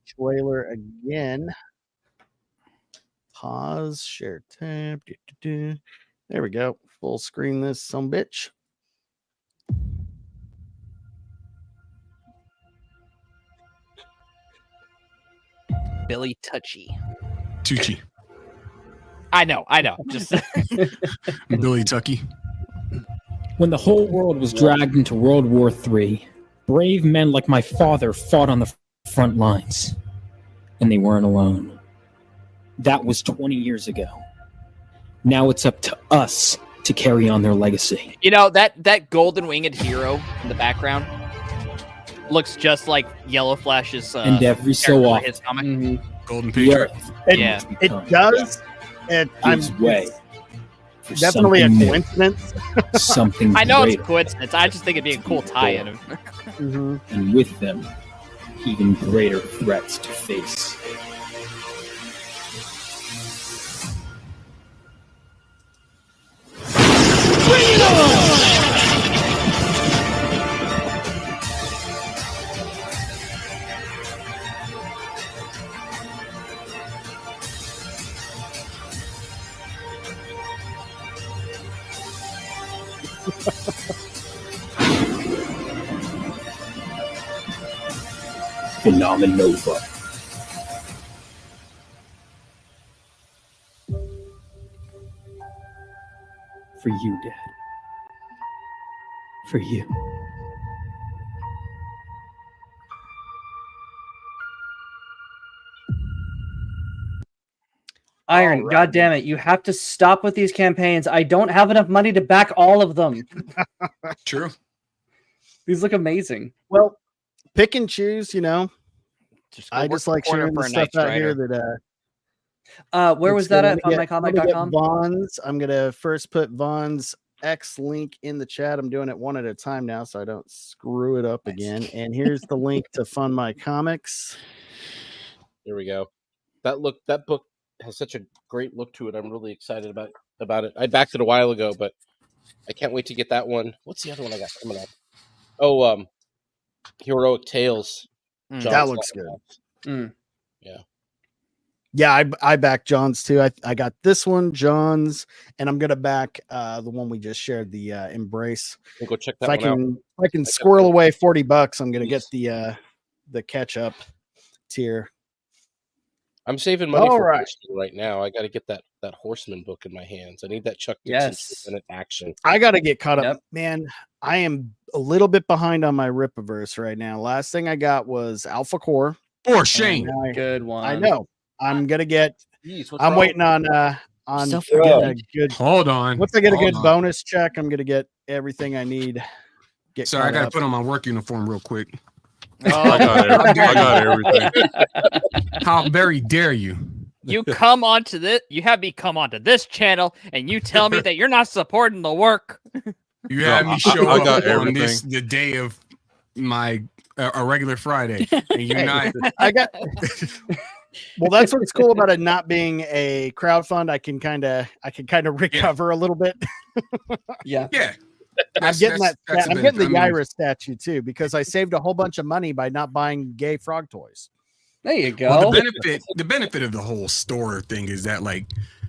trailer again. Pause, share tab. There we go. Full screen this some bitch. Billy Tucci. Tucci. I know. Just Billy Tucky. When the whole world was dragged into World War III, brave men like my father fought on the front lines. And they weren't alone. That was 20 years ago. Now it's up to us to carry on their legacy. You know, that golden winged hero in the background looks just like Yellow Flash's and every so often, his comic. Golden Patriot. It does. Gives way. Definitely a coincidence. Something I know greater. it's a coincidence. I just think it'd be a cool tie-in. And with them, even greater threats to face. Bring it on! Phenomenova. For you, Dad. For you. Iron, God damn it, you have to stop with these campaigns. I don't have enough money to back all of them. True. These look amazing. Well, pick and choose, you know. I work just like corner sharing for the a stuff night out here strider. that where was that at? FundMyComic.com? Vaughn's. I'm gonna first put Vaughn's X link in the chat. I'm doing it one at a time now, so I don't screw it up again. And here's the link to Fund My Comics. Here we go. That book has such a great look to it. I'm really excited about it. I backed it a while ago, but I can't wait to get that one. What's the other one I got coming up? Oh, Heroic Tales. That looks good. Yeah. I back John's too. I got this one, John's, and I'm gonna back the one we just shared, the Embrace. We'll go check that If one out. I can squirrel away $40, I'm gonna get the catch up tier. I'm saving money for right. Horseman right now. I got to get that Horseman book in my hands. I need that Chuck Dixon in action. I got to get caught up. Man, I am a little bit behind on my Rippaverse right now. Last thing I got was Alpha Core. For shame. Good one. I know. I'm gonna get. Jeez, what's I'm wrong? waiting on on So getting a good. Hold on. Once I get a Hold good on. bonus check, I'm gonna get everything I need. Sorry, I gotta put on my work uniform real quick. Oh. I got everything. How very dare you? You come onto this. You have me come onto this channel, and you tell me that you're not supporting the work. You had me show I up got on this everything. the day of my a regular Friday, and you're not. I got. Well, that's what's cool about it not being a crowdfund. I can kind of recover a little bit. Yeah. I'm getting that's a I'm getting the benefit. I mean, Yaira statue too because I saved a whole bunch of money by not buying gay frog toys. There you go. Well, the benefit of the whole store thing is that like,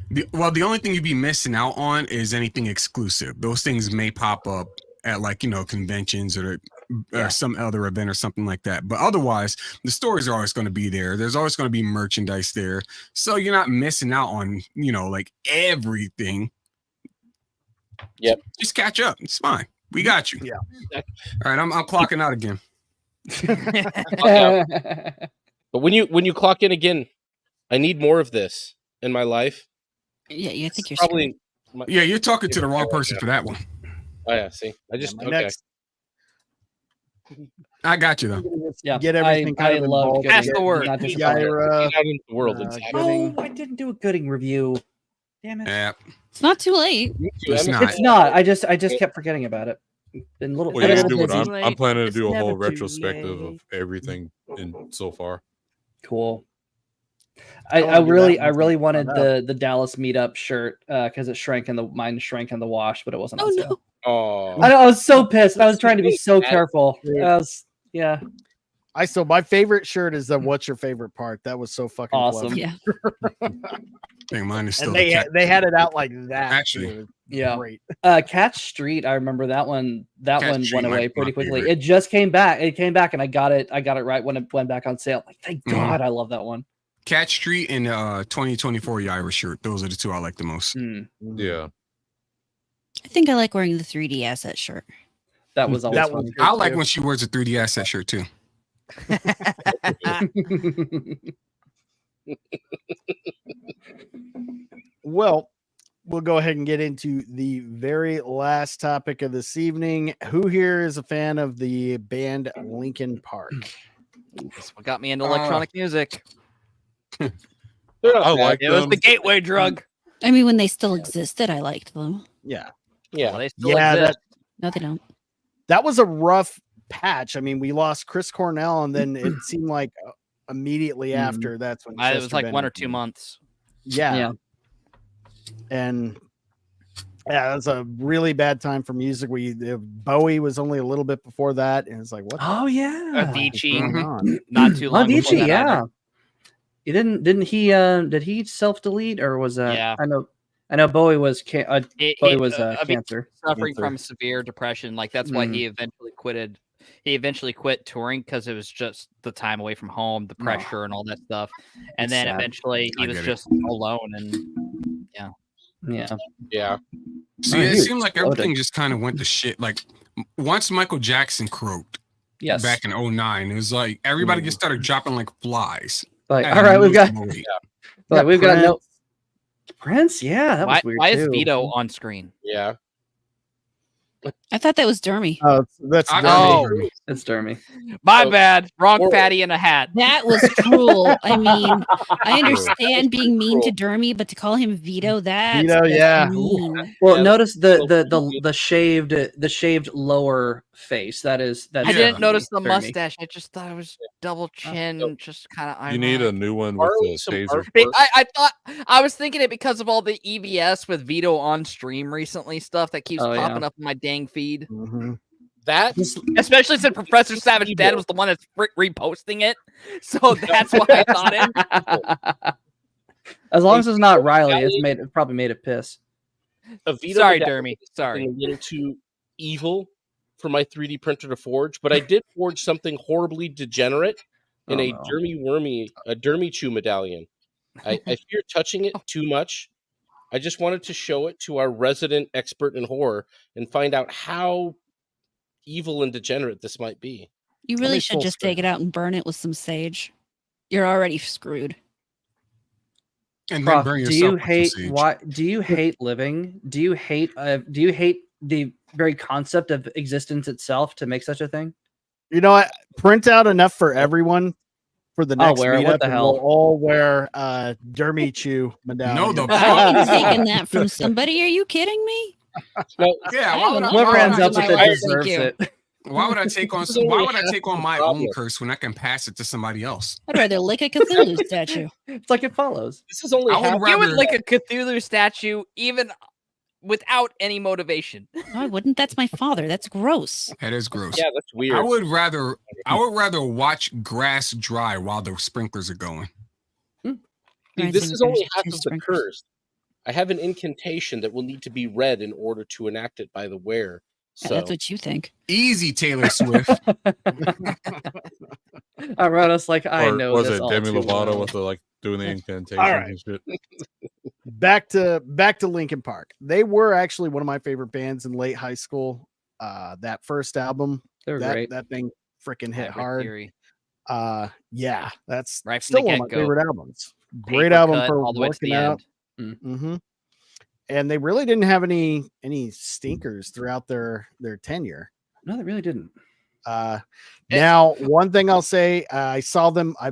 the only thing you'd be missing out on is anything exclusive. Those things may pop up at like conventions or some other event or something like that. But otherwise, the stores are always going to be there. There's always going to be merchandise there, so you're not missing out on like everything. Yep. Just catch up. It's fine. We got you. Yeah. All right. I'm clocking out again. But when you clock in again, I need more of this in my life. Yeah, I think you're probably. Yeah, you're talking to the wrong person for that one. Oh yeah, see, I just Next. I got you though. Yeah, Get everything I kind of love involved. Pass the word. Not just Yaira, Get out into the world. Exactly. Oh, I didn't do a Gooding review. Damn it. Yeah. It's not too late. It's not. It's not. I just kept forgetting about it. Been little. Well, you been a can do little it. busy. I'm planning to It's do a whole never too retrospective late. of everything in so far. Cool. I I wanna do that really once I wanted find the Dallas meetup shirt because it shrank in mine shrank in the wash, but it wasn't on sale. No. Oh, I know, I was so pissed. I was trying to be so careful. Yeah. My favorite shirt is the "What's your favorite part?" That was so fucking Awesome. clever. Yeah. I think mine is still. And they had it out like that. Actually, It was Yeah. great. Catch Street, I remember that one. That Catch one Street went might away be pretty my quickly. favorite. It just came back. It came back, and I got it right when it went back on sale. Like, thank God, I love that one. Cat Street and 2024 Yaira shirt. Those are the two I like the most. Yeah. I think I like wearing the 3D asset shirt. That was always That fun. was I like when she wears a 3D asset shirt too. Well, we'll go ahead and get into the very last topic of this evening. Who here is a fan of the band Linkin Park? That's what got me into electronic music. I like It was them. the gateway drug. I mean, when they still existed, I liked them. Yeah. Well, they still Yeah, exist. No, they don't. that was a rough patch. I mean, we lost Chris Cornell, and then it seemed like immediately after that's when It was Chester like 1 or Bennett 2 months. Yeah. And yeah, that's a really bad time for music. Bowie was only a little bit before that, and it's like, what? Oh yeah, Avicii, not too long. before Avicii, that yeah. either. He didn't he? Did he self delete or was that? Yeah. I know Bowie was Avicii cancer, suffering from severe depression. Like that's why he eventually quitted. He eventually quit touring because it was just the time away from home, the pressure, and all that stuff. And It's then sad. eventually he I was get it. just alone. And yeah. See, it seemed like everything just kind of went to shit. Like once Michael Jackson croaked, back in 2009, it was like everybody just started dropping like flies. Like, And all right, we've got, losing weight. like, we've got no Prince. Yeah, that was why, weird why too. is Vito on screen? Yeah. I thought that was Dermy. Oh, that's It's Dermy. My bad. Wrong fatty in a hat. That was cruel. I mean, I understand being mean to Dermy, but to call him Vito, that's Vito, yeah. mean. Well, notice the shaved lower face. That's I didn't notice the Dermy. mustache. I just thought it was double chin, just kind of. You need a new one with the taser. I was thinking it because of all the EBS with Vito on stream recently stuff that keeps popping up in my dang feed. That, especially since Professor Savage Dad was the one that's reposting it, so that's why I thought it. As long as it's not Riley, it's probably made it piss. Sorry, Dermy. Sorry. A little too evil for my 3D printer to forge, but I did forge something horribly degenerate in a Dermy Chew medallion. I fear touching it too much. I just wanted to show it to our resident expert in horror and find out how evil and degenerate this might be. You really should just take it out and burn it with some sage. You're already screwed. And Prof, then burn do yourself you with some hate sage. why? Do you hate living? Do you hate the very concept of existence itself to make such a thing? You know what? Print out enough for everyone for the I'll next wear it. meetup, What the and hell? we'll all wear Dermichu medallions. No, the I ain't taking that from somebody. Are you kidding me? No, Yeah, I why have would I, enough Whoever why would ends I up with take, it Thank deserves you. it. why would I take on This is only why would I half take on the my problem. own curse when I can pass it to somebody else? I'd rather lick a Cthulhu statue. It's like it follows. This is only I would half. You would rather like a Cthulhu statue even without any motivation. No, I wouldn't. That's my father. That's gross. that is gross. Yeah, that's weird. I would rather watch grass dry while the sprinklers are going. See, this is only half of the curse. I have an incantation that will need to be read in order to enact it by the wearer. Yeah, So that's what you think. Easy, Taylor Swift. I wrote us like I Or know was this it all Demi too Lovato well. with the like doing the incantations All right. and shit? Back to Linkin Park. They were actually one of my favorite bands in late high school. That first album, They're great. that thing freaking hit Hybrid hard. Theory. Yeah, that's Right from still the one of my get-go. favorite albums. Paper Great album cut for all the way to working the out. end. Mm-hmm. And they really didn't have any stinkers throughout their tenure. No, they really didn't. Now, one thing I'll say, I've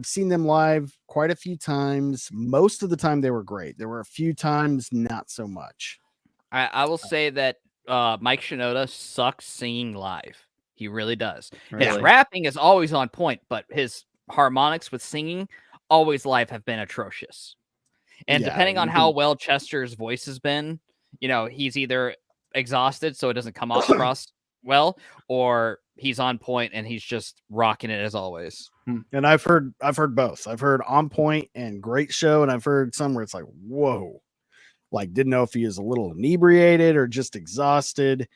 seen them live quite a few times. Most of the time they were great. There were a few times not so much. I will say that Mike Shinoda sucks singing live. He really does. His Really? rapping is always on point, but his harmonics with singing always live have been atrocious. And Yeah, depending on you how can- well Chester's voice has been, he's either exhausted so it doesn't come across well, or he's on point and he's just rocking it as always. And I've heard both. I've heard on point and great show, and I've heard some where it's like, whoa, like didn't know if he was a little inebriated or just exhausted,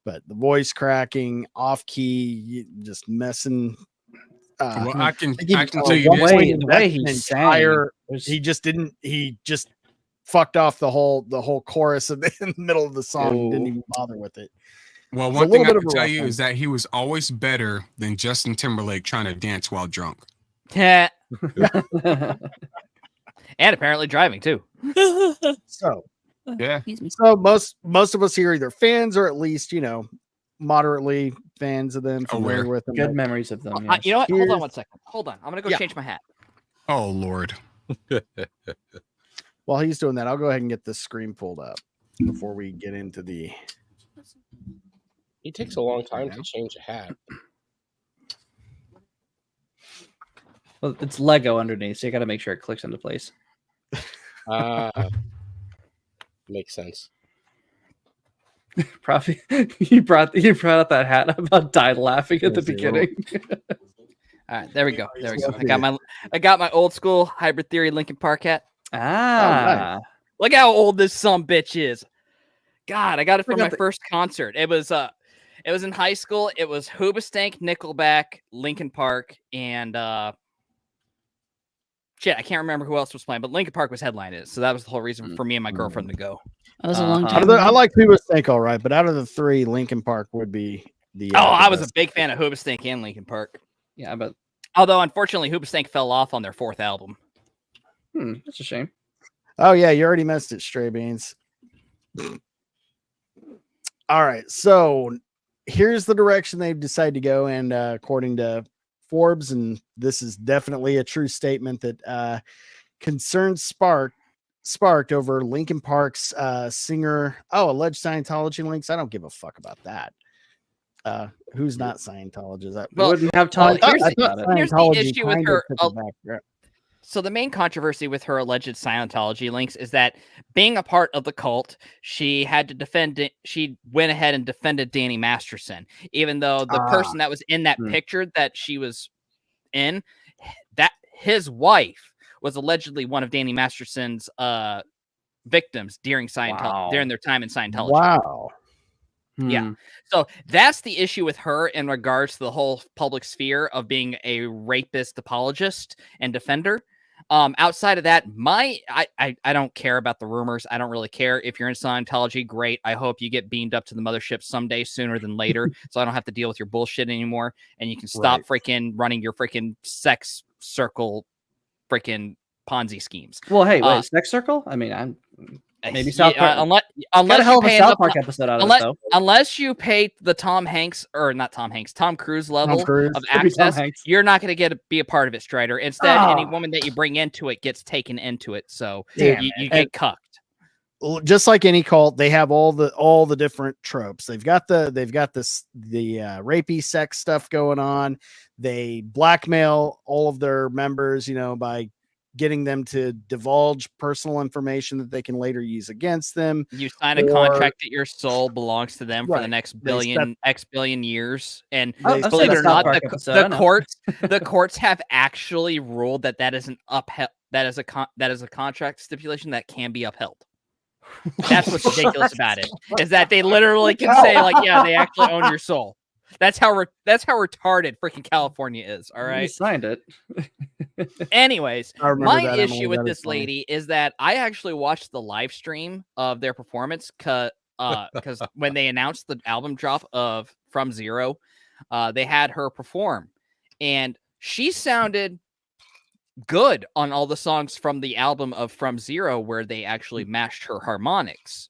but the voice cracking, off key, just messing. Well, I can think he- tell you one this. point The way an he's entire- sang, he just fucked off the whole chorus in the middle of the song. Didn't even bother with it. Well, It's a one thing I little bit can of a tell rough you one. is that he was always better than Justin Timberlake trying to dance while drunk. And apparently driving too. So Yeah. Excuse me. So most of us here are either fans or at least moderately fans of them, familiar Aware. with them. Good memories of them. You know what? Hold on Here's- one second. Hold on. I'm gonna go Yeah. change my hat. Oh Lord. While he's doing that, I'll go ahead and get this screen pulled up before we get into the. he takes a long time to change a hat. Well, it's Lego underneath, so you got to make sure it clicks into place. Makes sense. Probably you brought out that hat. I about died laughing at the Yes, you beginning. All right, there we go. There we go. I got my old school Hybrid Theory Linkin Park hat. Ah, Look how old this sumbitch is. God, I got it from got my the- first concert. It was in high school. It was Hoobastank, Nickelback, Linkin Park, and shit, I can't remember who else was playing, but Linkin Park was headlining it. So that was the whole reason for me and my girlfriend to go. That was a long Uh-huh. Out time. of the, I ago. like Hoobastank all right, but out of the three, Linkin Park would be the. Oh, I the was a best. big fan of Hoobastank and Linkin Park. yeah, but Although, unfortunately, Hoobastank fell off on their fourth album. that's a shame. Oh yeah, you already missed it, Stray Beans. All right, so here's the direction they've decided to go, and according to Forbes, and this is definitely a true statement, that concerns sparked over Linkin Park's singer. Oh, alleged Scientology links. I don't give a fuck about that. Who's not Scientology? Is that Well, wouldn't have well, time. here's the Scientology issue with kind her. of took it back. Yeah. So the main controversy with her alleged Scientology links is that being a part of the cult, she had to defend it. She went ahead and defended Danny Masterson, even though the person that was in that picture that she was in, that his wife was allegedly one of Danny Masterson's victims during during their time in Scientology. Wow. Yeah. So that's the issue with her in regards to the whole public sphere of being a rapist apologist and defender. Outside of that, I don't care about the rumors. I don't really care. If you're in Scientology, great. I hope you get beamed up to the mothership someday sooner than later, so I don't have to deal with your bullshit anymore, and you can stop freaking running your freaking sex circle freaking Ponzi schemes. Well, hey, wait, Sex Circle? I mean, I'm maybe yeah, South Park. unless got a hell you of a pay South enough Park mo- episode out of unless, it, though. unless you pay the Tom Cruise level Cruise. of Could be Tom access, Hanks. you're not going to be a part of it, Strider. Instead, any woman that you bring into it gets taken into it, so you get cucked. Just like any cult, they have all the different tropes. They've got the rapey sex stuff going on. They blackmail all of their members, by getting them to divulge personal information that they can later use against them. You sign a contract that your soul belongs to them for the next X billion years, and believe it or not, the courts have actually ruled that is an upheld. That is a contract stipulation that can be upheld. That's what's ridiculous about it, is that they literally can say, like, yeah, they actually own your soul. That's how retarded freaking California is. All right, You signed it. Anyways, my that, issue Emily. with That this is funny. lady is that I actually watched the live stream of their performance because when they announced the album drop of From Zero, they had her perform, and she sounded good on all the songs from the album of From Zero, where they actually matched her harmonics.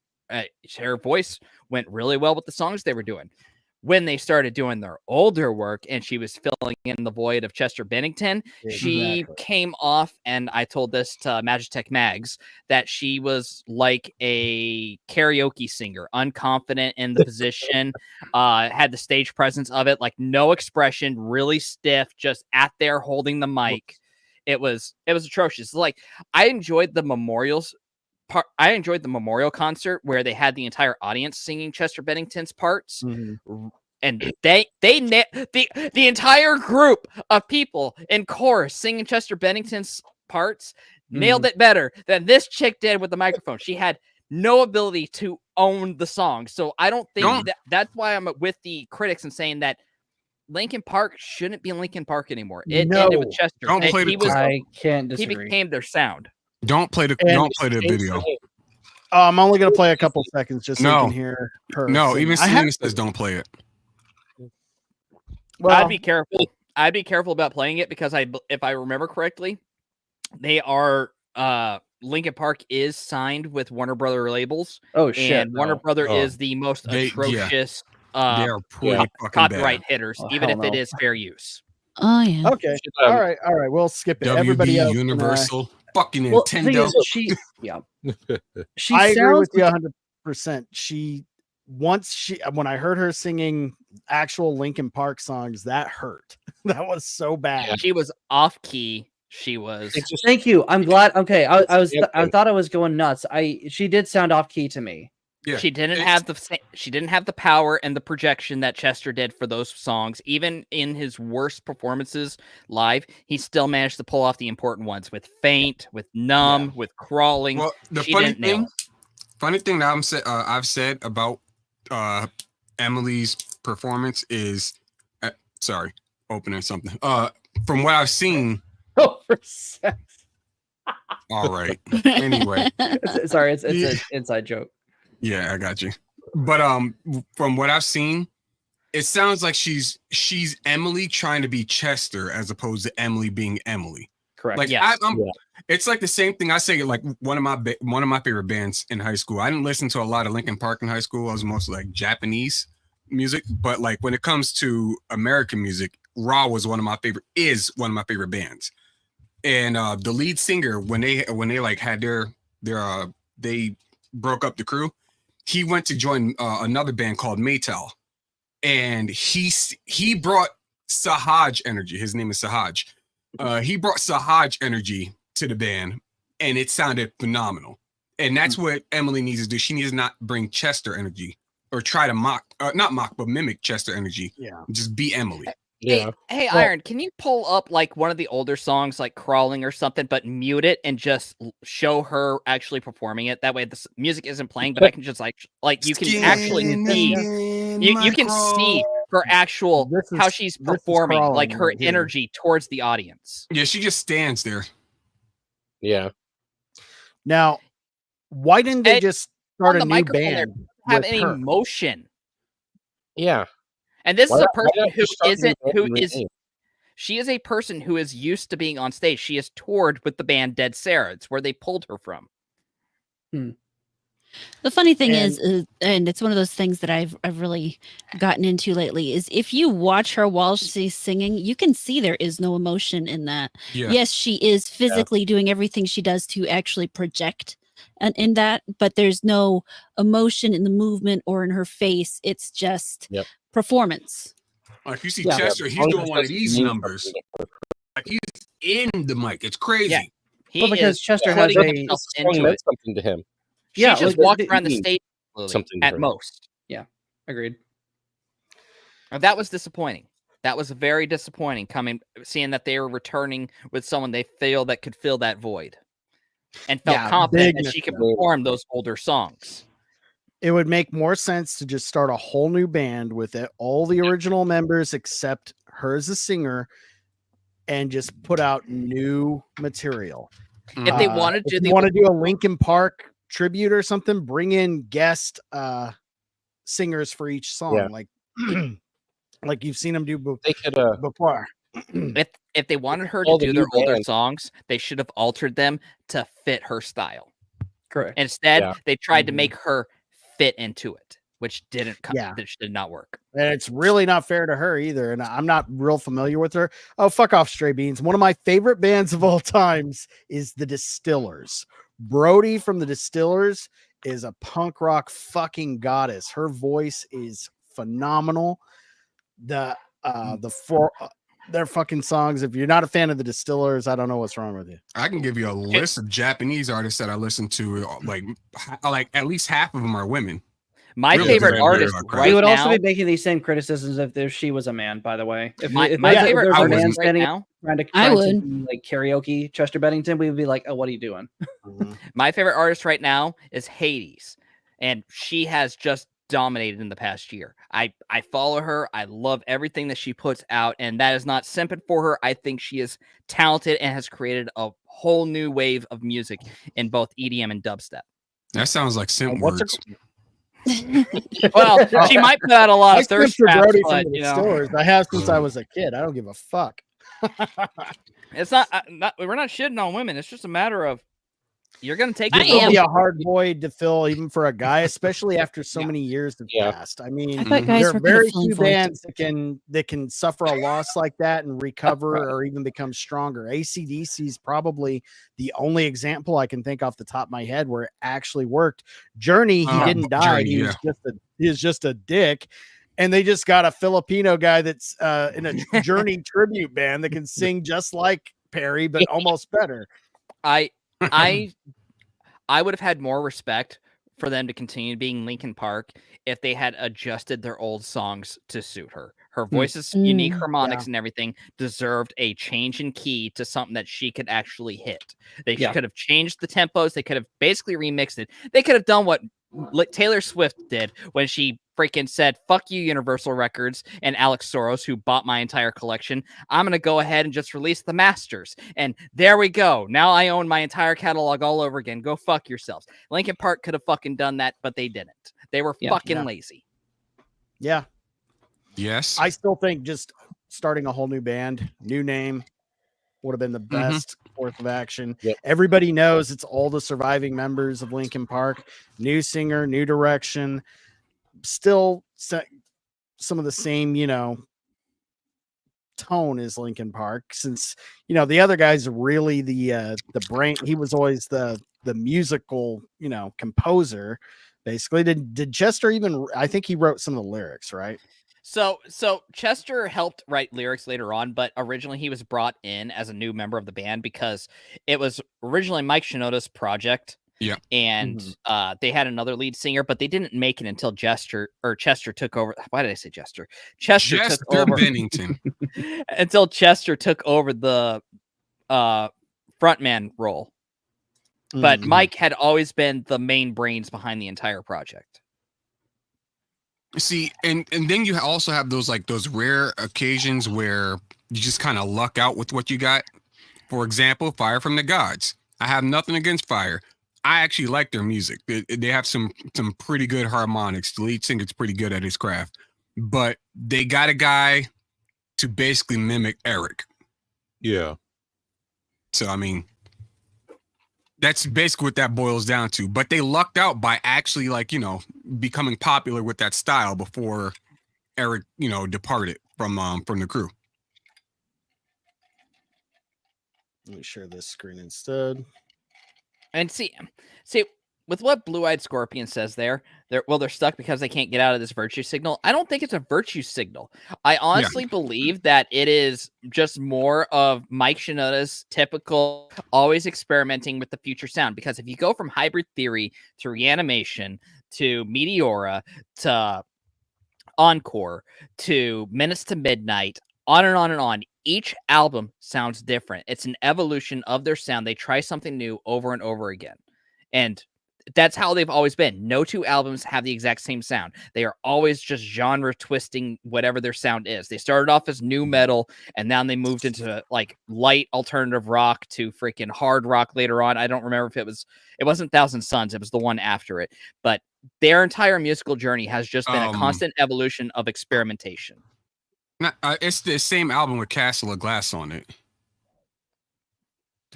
Her voice went really well with the songs they were doing. When they started doing their older work and she was filling in the void of Chester Bennington, she came off, and I told this to Magitech Mags, that she was like a karaoke singer, unconfident in the position, had the stage presence of it, like no expression, really stiff, just at there holding the mic. It was atrocious. Like, I enjoyed the memorial concert where they had the entire audience singing Chester Bennington's parts, and the entire group of people in chorus singing Chester Bennington's parts nailed it better than this chick did with the microphone. She had no ability to own the song, so I don't think that's why I'm with the critics and saying that Linkin Park shouldn't be Linkin Park anymore. It ended with Chester. I can't disagree. He became their sound. Don't play the video. I'm only going to play a couple seconds just so you can hear her. No, sing. even Selena says don't play it. Well, I'd be careful. I'd be careful about playing it because if I remember correctly, they are Linkin Park is signed with Warner Brother labels. Oh shit! And Warner Brother is the most atrocious. They are pretty fucking copyright bad. hitters, even if it is fair use. Oh yeah. Okay. All right. We'll skip it. WB, Everybody else, Universal, fucking Well, the thing Nintendo. is, she I agree sounds with you 100%. When I heard her singing actual Linkin Park songs, that hurt. That was so bad. She was off key. She was. Thank you. I'm glad. Okay, I thought I was going nuts. She did sound off key to me. Yeah, she didn't have the power and the projection that Chester did for those songs. Even in his worst performances live, he still managed to pull off the important ones with Faint, with Numb, with Crawling. Well, the funny thing that I've said about Emily's performance is, sorry, opening something. From what I've seen. For sex. All right. Anyway, sorry, it's an inside joke. Yeah, I got you. But from what I've seen, it sounds like she's Emily trying to be Chester as opposed to Emily being Emily. Correct. Like it's like the same thing I say. Like one of my favorite bands in high school. I didn't listen to a lot of Linkin Park in high school. I was mostly like Japanese music. But like when it comes to American music, Raw was one of my favorite bands. And the lead singer, when they like had they broke up the crew, he went to join another band called Maytal, and he brought Sahaj energy. His name is Sahaj. He brought Sahaj energy to the band, and it sounded phenomenal. And that's what Emily needs to do. She needs to not bring Chester energy or try to but mimic Chester energy. Yeah, just be Emily. Yeah. Hey, Iron, can you pull up like one of the older songs, like Crawling or something, but mute it and just show her actually performing it? That way the music isn't playing, but I can just like you can actually see, you can see her actual, how she's performing, like her energy towards the audience. Yeah, she just stands there. Yeah. Now, why didn't they just start a new band? Have any motion? Yeah. And this is a person She is a person who is used to being on stage. She has toured with the band Dead Sarah. It's where they pulled her from. The funny thing is, and it's one of those things that I've really gotten into lately, is if you watch her while she's singing, you can see there is no emotion in that. Yeah. Yes, she is physically doing everything she does to actually project in that, but there's no emotion in the movement or in her face. It's just performance. Like you see Chester, he's doing one of these numbers. Like he's in the mic. It's crazy. Yeah. Because Chester has something to him. She just walked around the stage at most. Yeah, agreed. That was disappointing. That was very disappointing seeing that they were returning with someone they feel that could fill that void and felt confident that she could perform those older songs. It would make more sense to just start a whole new band with all the original members except her as a singer and just put out new material. If they wanted to, want to do a Linkin Park tribute or something, bring in guest singers for each song, like you've seen them do before. If they wanted her to do their older songs, they should have altered them to fit her style. Correct. Instead, they tried to make her fit into it, which did not work. And it's really not fair to her either. And I'm not real familiar with her. Oh, fuck off, Stray Beans. One of my favorite bands of all times is the Distillers. Brody from the Distillers is a punk rock fucking goddess. Her voice is phenomenal. Their fucking songs. If you're not a fan of the Distillers, I don't know what's wrong with you. I can give you a list of Japanese artists that I listen to. Like at least half of them are women. My favorite artist right we would now, also be making these same criticisms if she was a man, by the way. If my favorite artist right now, trying to like karaoke Chester Bennington, we would be like, oh, what are you doing? My favorite artist right now is Hades, and she has just dominated in the past year. I follow her. I love everything that she puts out, and that is not simping for her. I think she is talented and has created a whole new wave of music in both EDM and dubstep. That sounds like simp words. Well, she might put out a lot of thirst traps, but I have since I was a kid. I don't give a fuck. It's not we're not shitting on women. It's just a matter of you're gonna take it. It'll be a hard void to fill, even for a guy, especially after so many years have passed. I mean, there are very few bands that can suffer a loss like that and recover or even become stronger. AC/DC is probably the only example I can think off the top of my head where it actually worked. Journey, he didn't die. He was just a dick. And they just got a Filipino guy that's in a Journey tribute band that can sing just like Perry, but almost better. I would have had more respect for them to continue being Linkin Park if they had adjusted their old songs to suit her. Her voice's unique harmonics and everything deserved a change in key to something that she could actually hit. They could have changed the tempos. They could have basically remixed it. They could have done what Taylor Swift did when she freaking said, fuck you, Universal Records and Alex Soros, who bought my entire collection. I'm going to go ahead and just release the masters. And there we go. Now I own my entire catalog all over again. Go fuck yourselves. Linkin Park could have fucking done that, but they didn't. They were fucking lazy. Yeah. Yes. I still think just starting a whole new band, new name, would have been the best course of action. Everybody knows it's all the surviving members of Linkin Park. New singer, new direction. Still some of the same, tone as Linkin Park, since the other guy's really the brain. He was always the musical, composer. Basically, did Chester even? I think he wrote some of the lyrics, right? So Chester helped write lyrics later on, but originally he was brought in as a new member of the band because it was originally Mike Shinoda's project. Yeah. And they had another lead singer, but they didn't make it until Chester took over. Why did I say Chester? Chester took over Bennington. Until Chester took over the frontman role. But Mike had always been the main brains behind the entire project. See, and then you also have those rare occasions where you just kind of luck out with what you got. For example, Fire from the Gods. I have nothing against Fire. I actually like their music. They have some pretty good harmonics. The lead singer's pretty good at his craft. But they got a guy to basically mimic Eric. Yeah. So I mean, that's basically what that boils down to. But they lucked out by actually, like, becoming popular with that style before Eric, departed from the crew. Let me share this screen instead. And see, with what Blue Eyed Scorpion says they're stuck because they can't get out of this virtue signal. I don't think it's a virtue signal. I honestly believe that it is just more of Mike Shinoda's typical always experimenting with the future sound. Because if you go from Hybrid Theory to Reanimation to Meteora to Encore to Menace to Midnight, on and on and on, each album sounds different. It's an evolution of their sound. They try something new over and over again. And that's how they've always been. No two albums have the exact same sound. They are always just genre twisting whatever their sound is. They started off as new metal, and now they moved into like light alternative rock to freaking hard rock later on. I don't remember if it wasn't Thousand Suns. It was the one after it. But their entire musical journey has just been a constant evolution of experimentation. It's the same album with Castle of Glass on it.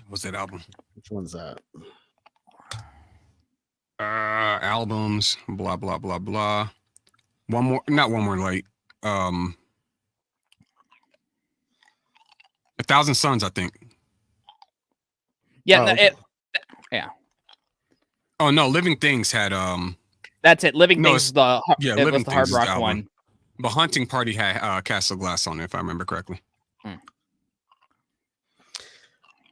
What's that album? Which one's that? Albums, blah blah blah blah. Not one more light. A Thousand Suns, I think. Yeah, yeah. Oh no, Living Things had That's it. Living Things, Living was the hard Things rock one. But Hunting Party had Castle Glass on it, if I remember correctly.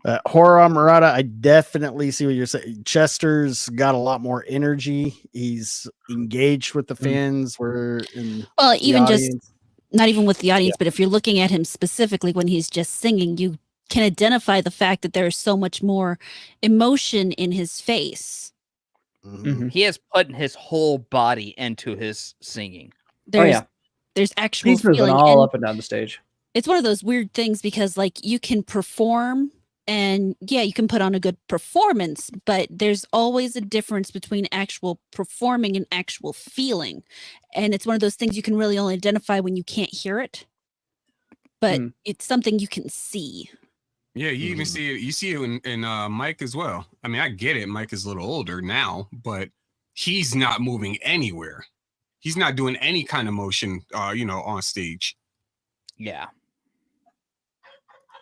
HorrorAmorata, I definitely see what you're saying. Chester's got a lot more energy. He's engaged with the fans. Even just not even with the audience, but if you're looking at him specifically when he's just singing, you can identify the fact that there's so much more emotion in his face. Mm-hmm. He has put his whole body into his singing. There's actual he's moving feeling all up and down the stage. It's one of those weird things because like you can perform and you can put on a good performance, but there's always a difference between actual performing and actual feeling. And it's one of those things you can really only identify when you can't hear it, but it's something you can see. Yeah, you even see it. You see it in Mike as well. I mean, I get it. Mike is a little older now, but he's not moving anywhere. He's not doing any kind of motion, on stage. Yeah.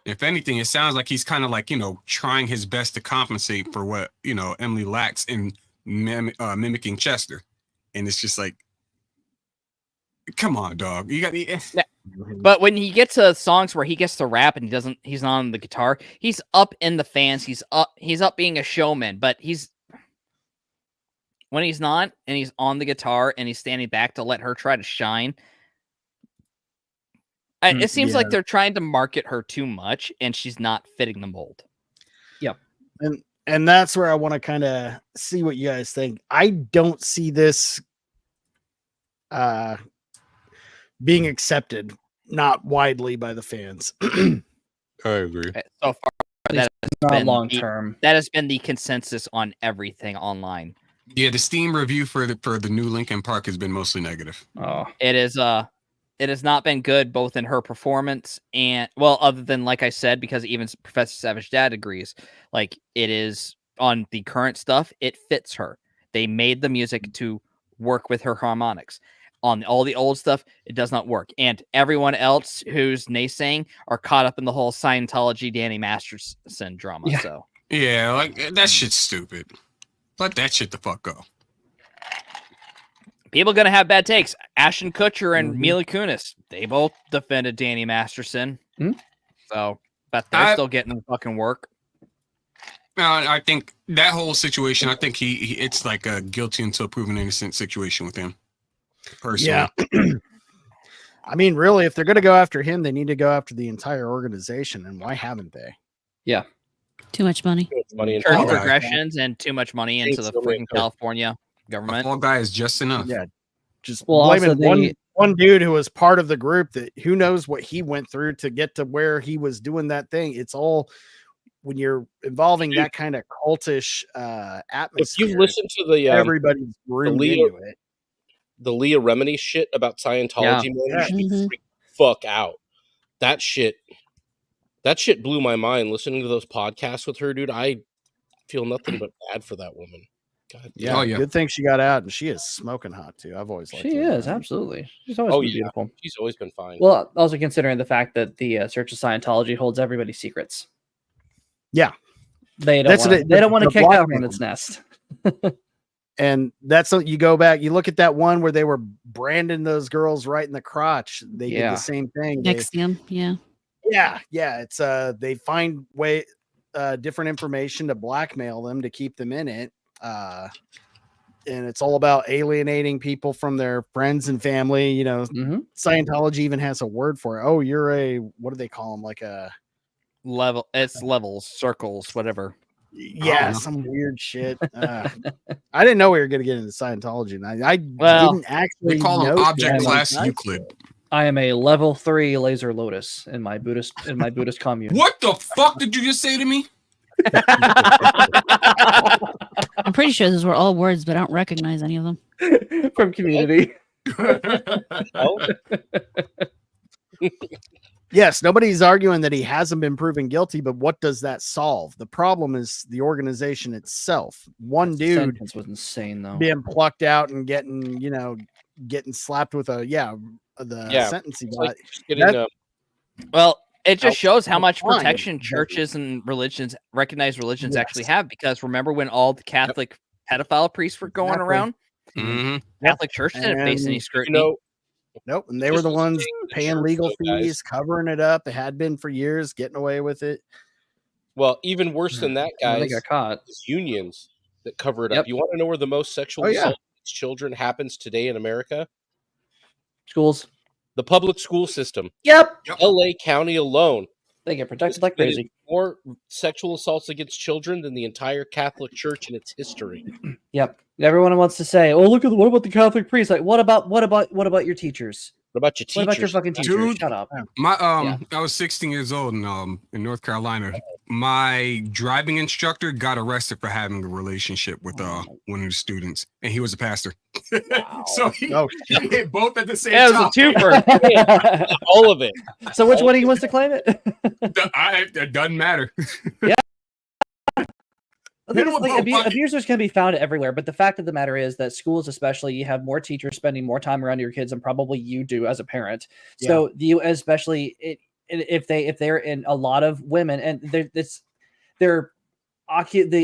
If anything, it sounds like he's kind of like, trying his best to compensate for what, Emily lacks in mimicking Chester. And it's just like, come on, dog. You got the. But when he gets to songs where he gets to rap and he's not on the guitar, he's up in the fans. He's up being a showman, but when he's not and he's on the guitar and he's standing back to let her try to shine. It seems like they're trying to market her too much and she's not fitting the mold. Yep. And that's where I want to kind of see what you guys think. I don't see this being accepted, not widely by the fans. I agree. So far, that has been the consensus on everything online. Yeah, the Steam review for the new Linkin Park has been mostly negative. Oh, it has not been good, both in her performance and, well, other than, like I said, because even Professor Savage Dad agrees, like, it is on the current stuff, it fits her. They made the music to work with her harmonics. On all the old stuff, it does not work. And everyone else who's naysaying are caught up in the whole Scientology Danny Masterson drama. Yeah. So yeah, like, that shit's stupid. Let that shit the fuck go. People gonna have bad takes. Ashton Kutcher and Mila Kunis, they both defended Danny Masterson. So, but they're still getting the fucking work. I think that whole situation, I think it's like a guilty until proven innocent situation with him. Personally. Yeah. I mean, really, if they're going to go after him, they need to go after the entire organization. And why haven't they? Yeah. Too much money. Church progressions and too much money into the freaking California government. All guy is just enough. Yeah. Just blaming one dude who was part of the group that who knows what he went through to get to where he was doing that thing. It's all when you're involving that kind of cultish atmosphere. If you listen to the everybody's groomed into it. The Leah Remini shit about Scientology, man, you should be freaked fuck out. That shit. That shit blew my mind. Listening to those podcasts with her, dude, I feel nothing but bad for that woman. God, yeah, good thing she got out, and she is smoking hot too. I've always liked She her. is, absolutely. She's always been beautiful. She's always been fine. Well, also considering the fact that the Church of Scientology holds everybody's secrets. Yeah. They don't want to kick that hornet's nest. And that's what you go back, you look at that one where they were branding those girls right in the crotch. They did the same thing. Nexium, yeah. It's they find different information to blackmail them to keep them in it. And it's all about alienating people from their friends and family. You know, Scientology even has a word for it. Oh, you're a, what do they call them? Like a level. It's levels, circles, whatever. Yeah, some weird shit. I didn't know we were going to get into Scientology, and I didn't actually. They call them object class Euclid. I am a level 3 laser lotus in my Buddhist commune. What the fuck did you just say to me? I'm pretty sure those were all words, but I don't recognize any of them. From Community. Yes, nobody's arguing that he hasn't been proven guilty, but what does that solve? The problem is the organization itself. One dude was insane, though. Being plucked out and getting slapped with the sentence he got. Well, it just shows how much protection churches and recognized religions actually have. Because remember when all the Catholic pedophile priests were going around? Catholic Church didn't face any scrutiny. Nope, and they were the ones paying legal fees, covering it up. They had been for years, getting away with it. Well, even worse than that, guys, they got caught. Is unions that cover it up. You want to know where the most sexual assault against children happens today in America? Schools. The public school system. Yep. LA County alone. They get protected like crazy. More sexual assaults against children than the entire Catholic Church in its history. Yep. Everyone wants to say, "Oh, look at what about the Catholic priests? Like, what about your teachers? What about your teachers? What about your fucking teachers? Dude, Shut up." I was 16 years old in North Carolina. My driving instructor got arrested for having a relationship with one of the students, and he was a pastor. So he hit both at the same time. It was a twofer. All of it. So which one he wants to claim it? It doesn't matter. Yeah. Abusers can be found everywhere, but the fact of the matter is that schools, especially, you have more teachers spending more time around your kids than probably you do as a parent. So you, especially if they're in a lot of women, and a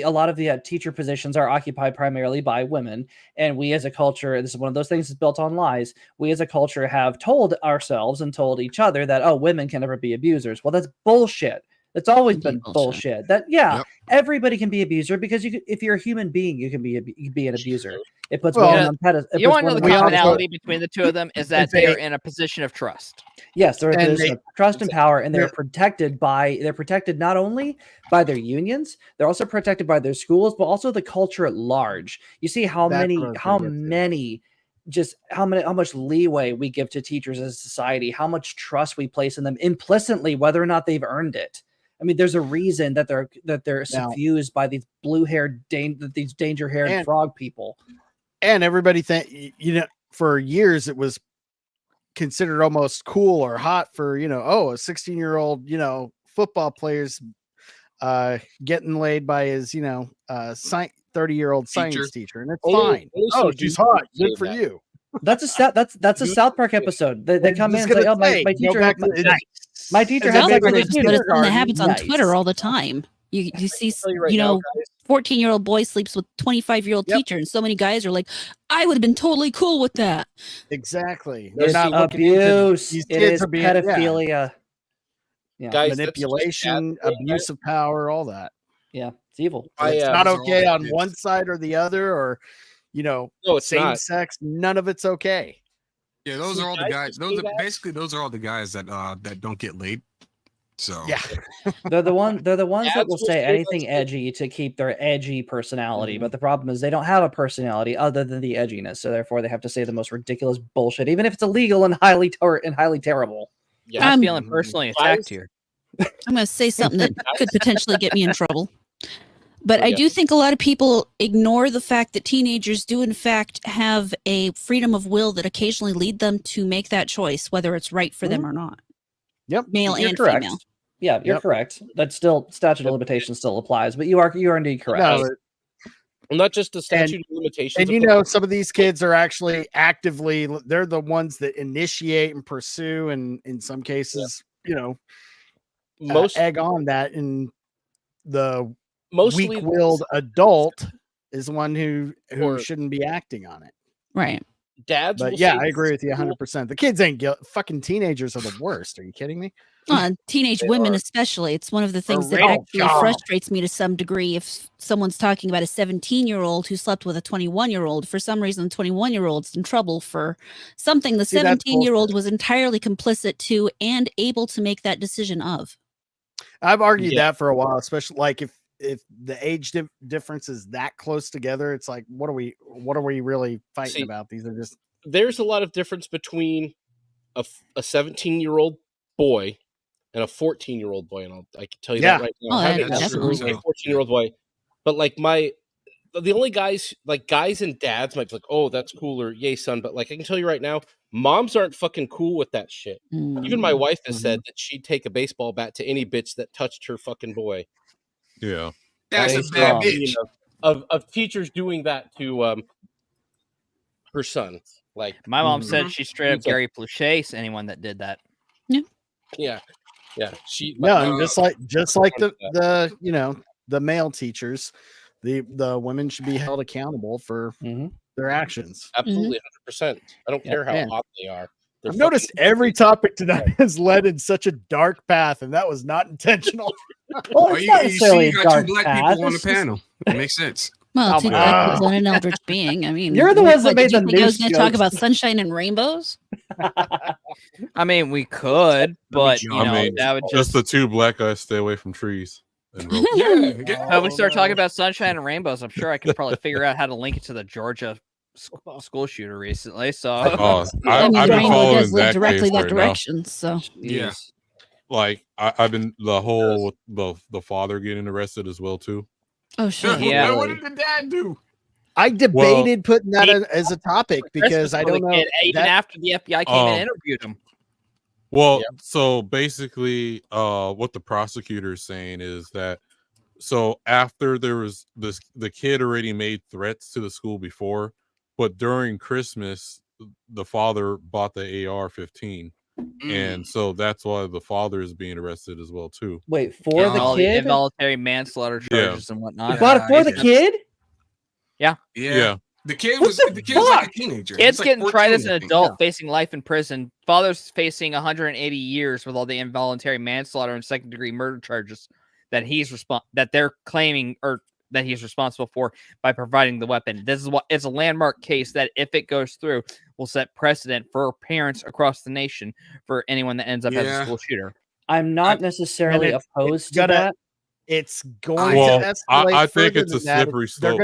lot of the teacher positions are occupied primarily by women, and we as a culture, this is one of those things that's built on lies. We as a culture have told ourselves and told each other that women can never be abusers. Well, that's bullshit. It's always been bullshit. Everybody can be abuser because if you're a human being, you can be an abuser. It puts one on pedestal. You want to know the commonality between the two of them is that they're in a position of trust. Yes, they're in a position of trust and power, and they're protected not only by their unions, they're also protected by their schools, but also the culture at large. You see how much leeway we give to teachers as a society, how much trust we place in them implicitly, whether or not they've earned it. I mean, there's a reason that they're suffused by these blue-haired, these danger-haired frog people. And everybody for years it was considered almost cool or hot for a 16-year-old football player's getting laid by his 30-year-old science teacher, and it's fine. Oh, she's hot. Good for you. That's a South Park episode. They come in and say, "Oh, my teacher has sex with his student." That happens on Twitter all the time. You see, 14-year-old boy sleeps with 25-year-old teacher, and so many guys are like, "I would have been totally cool with that." Exactly. It's abuse. It is pedophilia. Yeah. Guys, manipulation, abuse of power, all that. Yeah, it's evil. It's not okay on one side or the other, or same sex. None of it's okay. Yeah, those are all the guys. Those are all the guys that don't get laid. So yeah, they're the ones that will say anything edgy to keep their edgy personality. But the problem is they don't have a personality other than the edginess. So therefore, they have to say the most ridiculous bullshit, even if it's illegal and highly terrible. Yeah, I'm feeling personally attacked here. I'm going to say something that could potentially get me in trouble. But I do think a lot of people ignore the fact that teenagers do, in fact, have a freedom of will that occasionally lead them to make that choice, whether it's right for them or not. Yep. Male and female. Yeah, you're correct. That's still statute of limitations still applies, but you are indeed correct. No, not just the statute of limitations. And some of these kids are actually actively, they're the ones that initiate and pursue, and in some cases, egg on that. And the weak-willed adult is one who shouldn't be acting on it. Right. Dads, but I agree with you 100%. The kids ain't fucking teenagers are the worst. Are you kidding me? Teenage women, especially. It's one of the things that actually frustrates me to some degree. If someone's talking about a 17-year-old who slept with a 21-year-old, for some reason, the 21-year-old's in trouble for something the 17-year-old was entirely complicit to and able to make that decision of. I've argued that for a while, especially like if the age difference is that close together, it's like, what are we really fighting about? These are just, there's a lot of difference between a 17-year-old boy and a 14-year-old boy, and I can tell you that right now. Oh, I have a 14-year-old boy, but like the only guys and dads might be like, oh, that's cool, or yay, son. But like, I can tell you right now, moms aren't fucking cool with that shit. Even my wife has said that she'd take a baseball bat to any bitch that touched her fucking boy. Yeah, that's a bad bitch. Of teachers doing that to her son. Like my mom said, she straight up Gary Pluchet anyone that did that. Yeah. Just like the male teachers, the women should be held accountable for their actions. Absolutely, 100%. I don't care how hot they are. I've noticed every topic tonight has led in such a dark path, and that was not intentional. Well, it's not necessarily you got two black people on the panel. It makes sense. Well, two black people and an eldritch being. I mean, you're the ones that made the news. I was going to talk about sunshine and rainbows. I mean, we could, but that would just the two black guys stay away from trees. When we start talking about sunshine and rainbows, I'm sure I can probably figure out how to link it to the Georgia school shooter recently. So I've been following that directly that right direction. Now. So yeah, like I've been the whole the father getting arrested as well too. Oh shit! Yeah. What did the dad do? I debated putting that as a topic because I don't know. Even after the FBI came in and interviewed him. Well, so basically, what the prosecutor is saying is that after there was the kid already made threats to the school before, but during Christmas, the father bought the AR-15. And so that's why the father is being arrested as well too. Wait, for the kid? The involuntary manslaughter charges and whatnot. You bought it for the kid? Yeah. The kid was like a teenager. Kid's like getting tried as an 14, adult, facing life in prison. Father's facing 180 years with all the involuntary manslaughter and second-degree murder charges that they're claiming or that he's responsible for by providing the weapon. This is it's a landmark case that, if it goes through, will set precedent for parents across the nation for anyone that ends up as a school shooter. I'm not necessarily opposed to that. It's going to escalate. I think it's a slippery slope.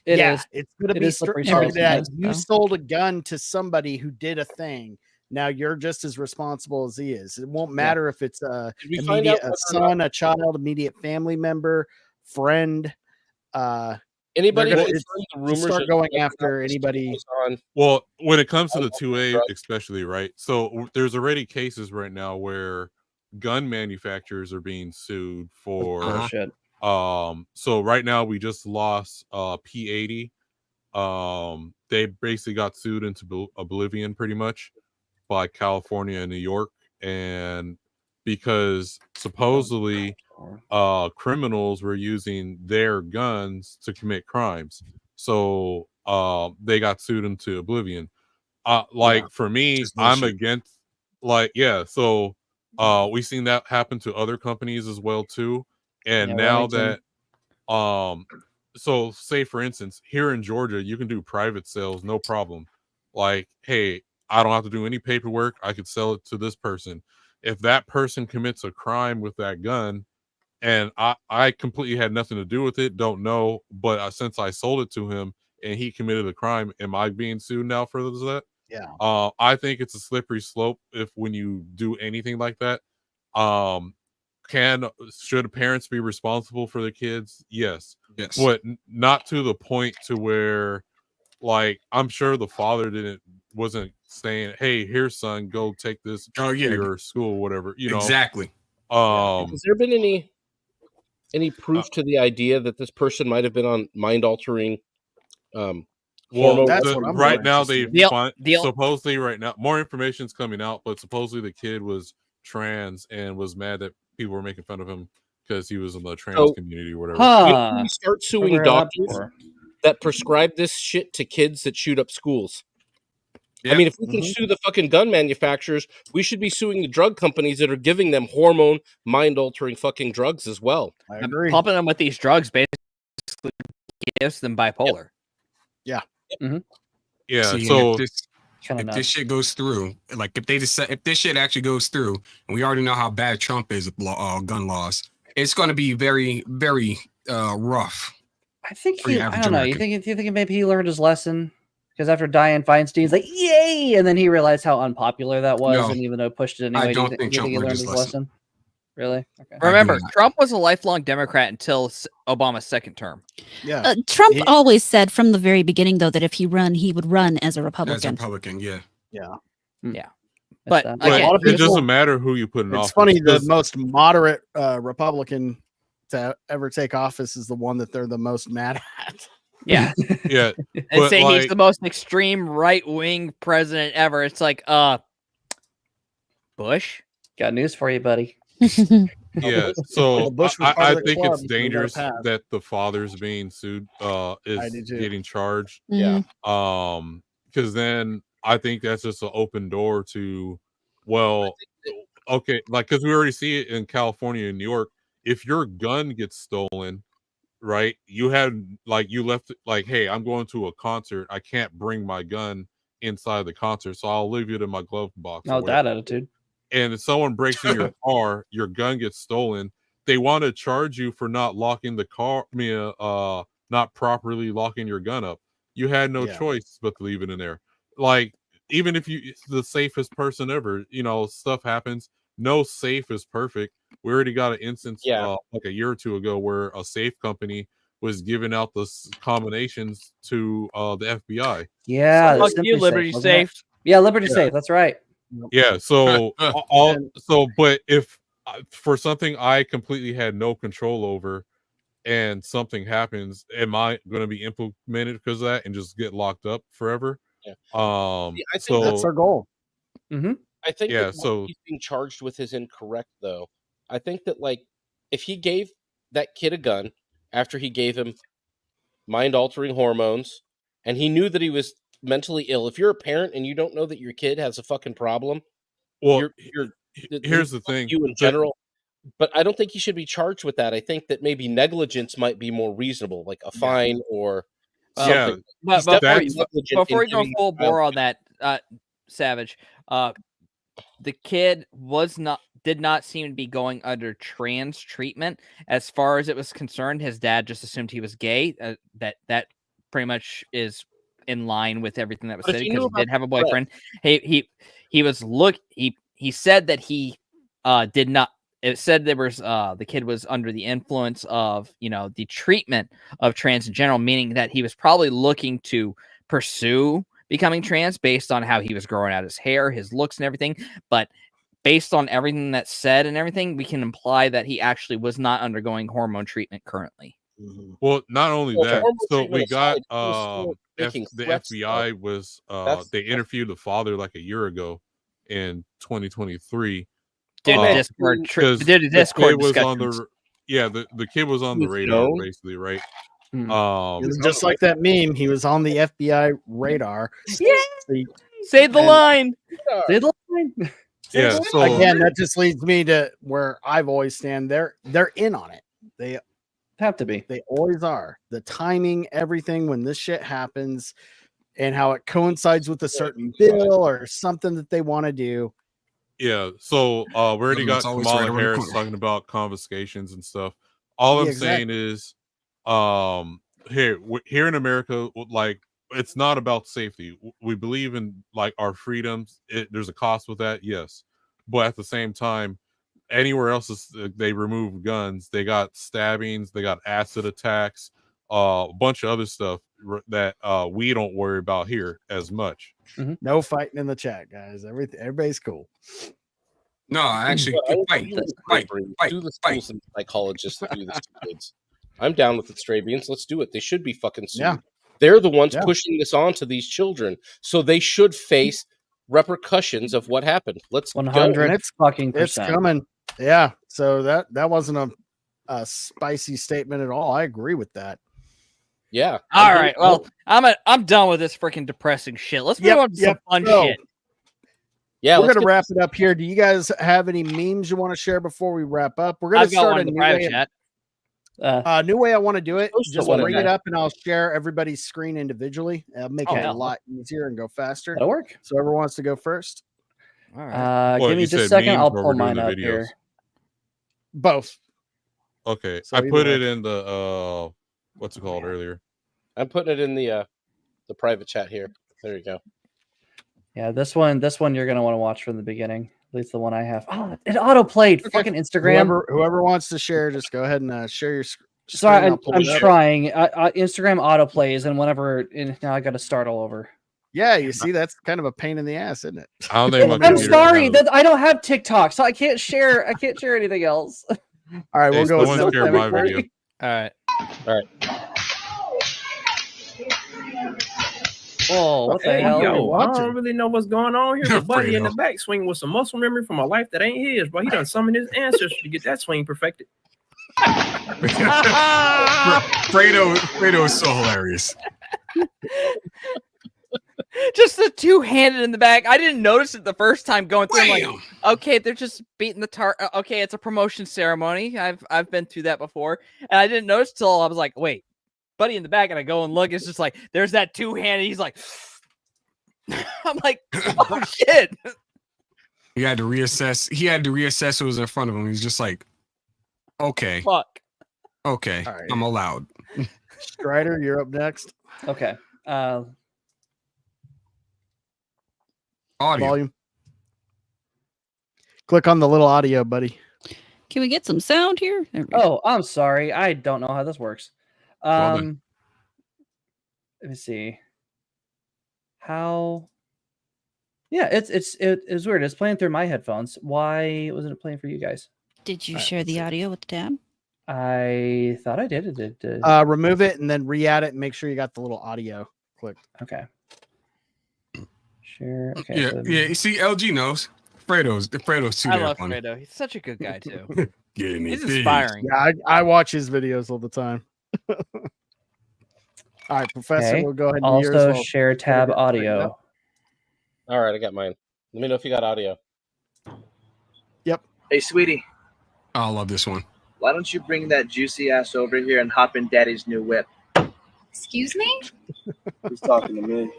It's going to be slippery slope. You sold a gun to somebody who did a thing. Now you're just as responsible as he is. It won't matter if it's a son, a child, immediate family member, friend. Anybody start going after anybody. Well, when it comes to the 2A, especially, right? So there's already cases right now where gun manufacturers are being sued for. So right now we just lost P80. They basically got sued into oblivion pretty much by California and New York, and because supposedly criminals were using their guns to commit crimes, so they got sued into oblivion. For me, I'm against so we've seen that happen to other companies as well too, and now that so say for instance here in Georgia you can do private sales no problem. Like, hey, I don't have to do any paperwork, I could sell it to this person. If that person commits a crime with that gun and I completely had nothing to do with it, don't know, but since I sold it to him and he committed a crime, am I being sued now for that? Yeah. I think it's a slippery slope when you do anything like that. Should parents be responsible for their kids? Yes. But not to the point to where, like, I'm sure the father wasn't saying, hey, here son, go take this to your school, whatever, you know. Exactly. Has there been any proof to the idea that this person might have been on mind-altering well, that's what I'm right now interested they in. find supposedly right now more information's coming out, but supposedly the kid was trans and was mad that people were making fun of him because he was in the trans community or whatever. Maybe we start suing doctors that prescribe this shit to kids that shoot up schools. I mean, if we can sue the fucking gun manufacturers, we should be suing the drug companies that are giving them hormone, mind-altering fucking drugs as well. I agree. Pumping them with these drugs basically gives them bipolar. Yeah. Yeah. See, so if this shit goes through, like if this shit actually goes through, and we already know how bad Trump is with gun laws, it's going to be very, very rough. I think I don't know. You think maybe he learned his lesson? Because after Dianne Feinstein's like, yay! And then he realized how unpopular that was, and even though pushed it anyway. I don't do you think think Trump he learned learned his his lesson. lesson? Really? Okay. Remember, Trump was a lifelong Democrat until Obama's second term. Yeah. Trump always said from the very beginning, though, that if he would run as a Republican. As a Republican, yeah. Yeah. But a lot of it people, doesn't matter who you put in office. It's funny, the most moderate Republican to ever take office is the one that they're the most mad at. Yeah. Yeah. And say he's the most extreme right-wing president ever. It's like, Bush? Got news for you, buddy. Yeah, so I think it's dangerous that the father's being sued, is getting charged. Yeah. Because then I think that's just an open door to, well, okay, like because we already see it in California and New York. If your gun gets stolen, right? You left like, hey, I'm going to a concert. I can't bring my gun inside the concert, so I'll leave it in my glove box. Oh, that attitude. And if someone breaks in your car, your gun gets stolen, they want to charge you for not locking the car, not properly locking your gun up. You had no choice but to leave it in there. Like, even if it's the safest person ever, stuff happens. No safe is perfect. We already got an instance like a year or two ago where a safe company was giving out the combinations to the FBI. Yeah. Fuck you, Liberty Safe. Yeah, Liberty Safe. That's right. Yeah, so but if for something I completely had no control over and something happens, am I going to be implemented because of that and just get locked up forever? Yeah. I think that's our goal. I think yeah, that so he's being charged with is incorrect, though. I think that, like, if he gave that kid a gun after he gave him mind-altering hormones and he knew that he was mentally ill, if you're a parent and you don't know that your kid has a fucking problem, well, here's the thing. You in general, but I don't think he should be charged with that. I think that maybe negligence might be more reasonable, like a fine or something. But before we go full bore on that, Savage, the kid did not seem to be going under trans treatment. As far as it was concerned, his dad just assumed he was gay. That pretty much is in line with everything that was said because he did have a boyfriend. He said that he did not. It said there was the kid was under the influence of the treatment of trans in general, meaning that he was probably looking to pursue becoming trans based on how he was growing out his hair, his looks, and everything. But based on everything that's said and everything, we can imply that he actually was not undergoing hormone treatment currently. Well, not only that, so we got the FBI was they interviewed the father like a year ago in 2023. Did a Discord discussion. The kid was on the radar basically, right? It was just like that meme. He was on the FBI radar. Yeah. Say the line. Say the line. Yeah. So again, that just leads me to where I've always stand. They're in on it. They have to be. They always are. The timing, everything when this shit happens, and how it coincides with a certain bill or something that they want to do. Yeah. So we already got Kamala Harris talking about confiscations and stuff. All I'm saying is, here in America, like, it's not about safety. We believe in like our freedoms. There's a cost with that, yes, but at the same time, anywhere else they remove guns. They got stabbings, they got acid attacks, a bunch of other stuff that we don't worry about here as much. No fighting in the chat, guys. Everybody's cool. No, actually, fight. Do the schools and psychologists that do this to kids. I'm down with it, Stray Beans. Let's do it. They should be fucking sued. Yeah. They're the ones pushing this on to these children, so they should face repercussions of what happened. Let's 100 fucking It's percent. coming. Yeah. So that wasn't a spicy statement at all. I agree with that. Yeah. All right. Well, I'm done with this freaking depressing shit. Let's move on to some fun shit. Yeah, we're gonna wrap it up here. Do you guys have any memes you want to share before we wrap up? We're gonna start a new way. New way I want to do it. Just bring it up, and I'll share everybody's screen individually. I'll make it a lot easier and go faster. That'll work. So whoever wants to go first. All right. Give me just a second. I'll pull mine up here. Both. Okay, So I either put way. it in the what's it called earlier. I'm putting it in the private chat here. There you go. Yeah, this one you're gonna want to watch from the beginning. At least the one I have. Oh, it auto played. Fucking Instagram. Whoever wants to share, just go ahead and share your screen. Sorry, I'll pull I'm it up. trying. Instagram auto plays, and now I got to start all over. Yeah, you see, that's kind of a pain in the ass, isn't it? I don't think my I'm computer sorry has that I don't have TikTok, so I can't share. I can't share anything else. All right, we'll go with someone share my video. All right. Oh, what the Hey, hell? yo, I don't really know what's going on here. The buddy in the back swing with some muscle memory from a life that ain't his, but he done summoned his ancestors to get that swing perfected. Fredo is so hilarious. Just the two-handed in the back. I didn't notice it the first time going through. I'm like, okay, they're just beating the tar. Okay, it's a promotion ceremony. I've been through that before, and I didn't notice till I was like, wait, buddy in the back, and I go and look. It's just like there's that two-handed. He's like, I'm like, oh shit. He had to reassess who was in front of him. He's just like, okay, fuck, okay, right. I'm allowed. Strider, you're up next. Okay. Audio. Volume. Click on the little audio, buddy. Can we get some sound here? There we go. Oh, I'm sorry. I don't know how this works. Let me see. How? Yeah, it's weird. It's playing through my headphones. Why wasn't it playing for you guys? Did you share the audio with the tab? I thought I did. It did. Remove it and then re-add it and make sure you got the little audio clicked. Okay. Share. Okay. Yeah, yeah. You see, LG knows. Fredo's too I damn love funny. Fredo. He's such a good guy too. Give me He's these. inspiring. Yeah, I watch his videos all the time. All right, Professor, Okay. we'll go ahead and do yours Also while- share tab audio. All right, I got mine. Let me know if you got audio. Yep. Hey, sweetie, I love this one. why don't you bring that juicy ass over here and hop in Daddy's new whip? Excuse me? He's talking to me.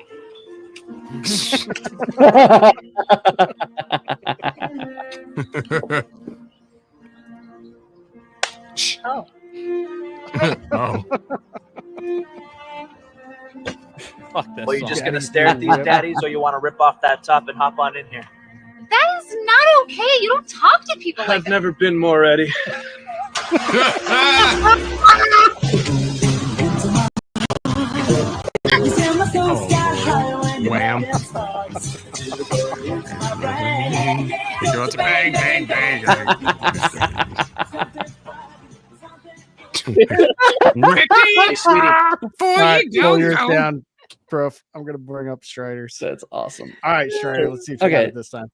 Oh. Oh. Fuck this Well, you song. just gonna stare at these daddies, or you want to rip off that top and hop on in here? That is not okay. You don't talk to people like I've never been more ready. Wham. It goes bang, bang, bang. Hey, sweetie. Before All right, you pull go, yours go. down, Prof. I'm gonna bring up Strider's. That's awesome. All right, Strider, let's see if you got Okay. it this time.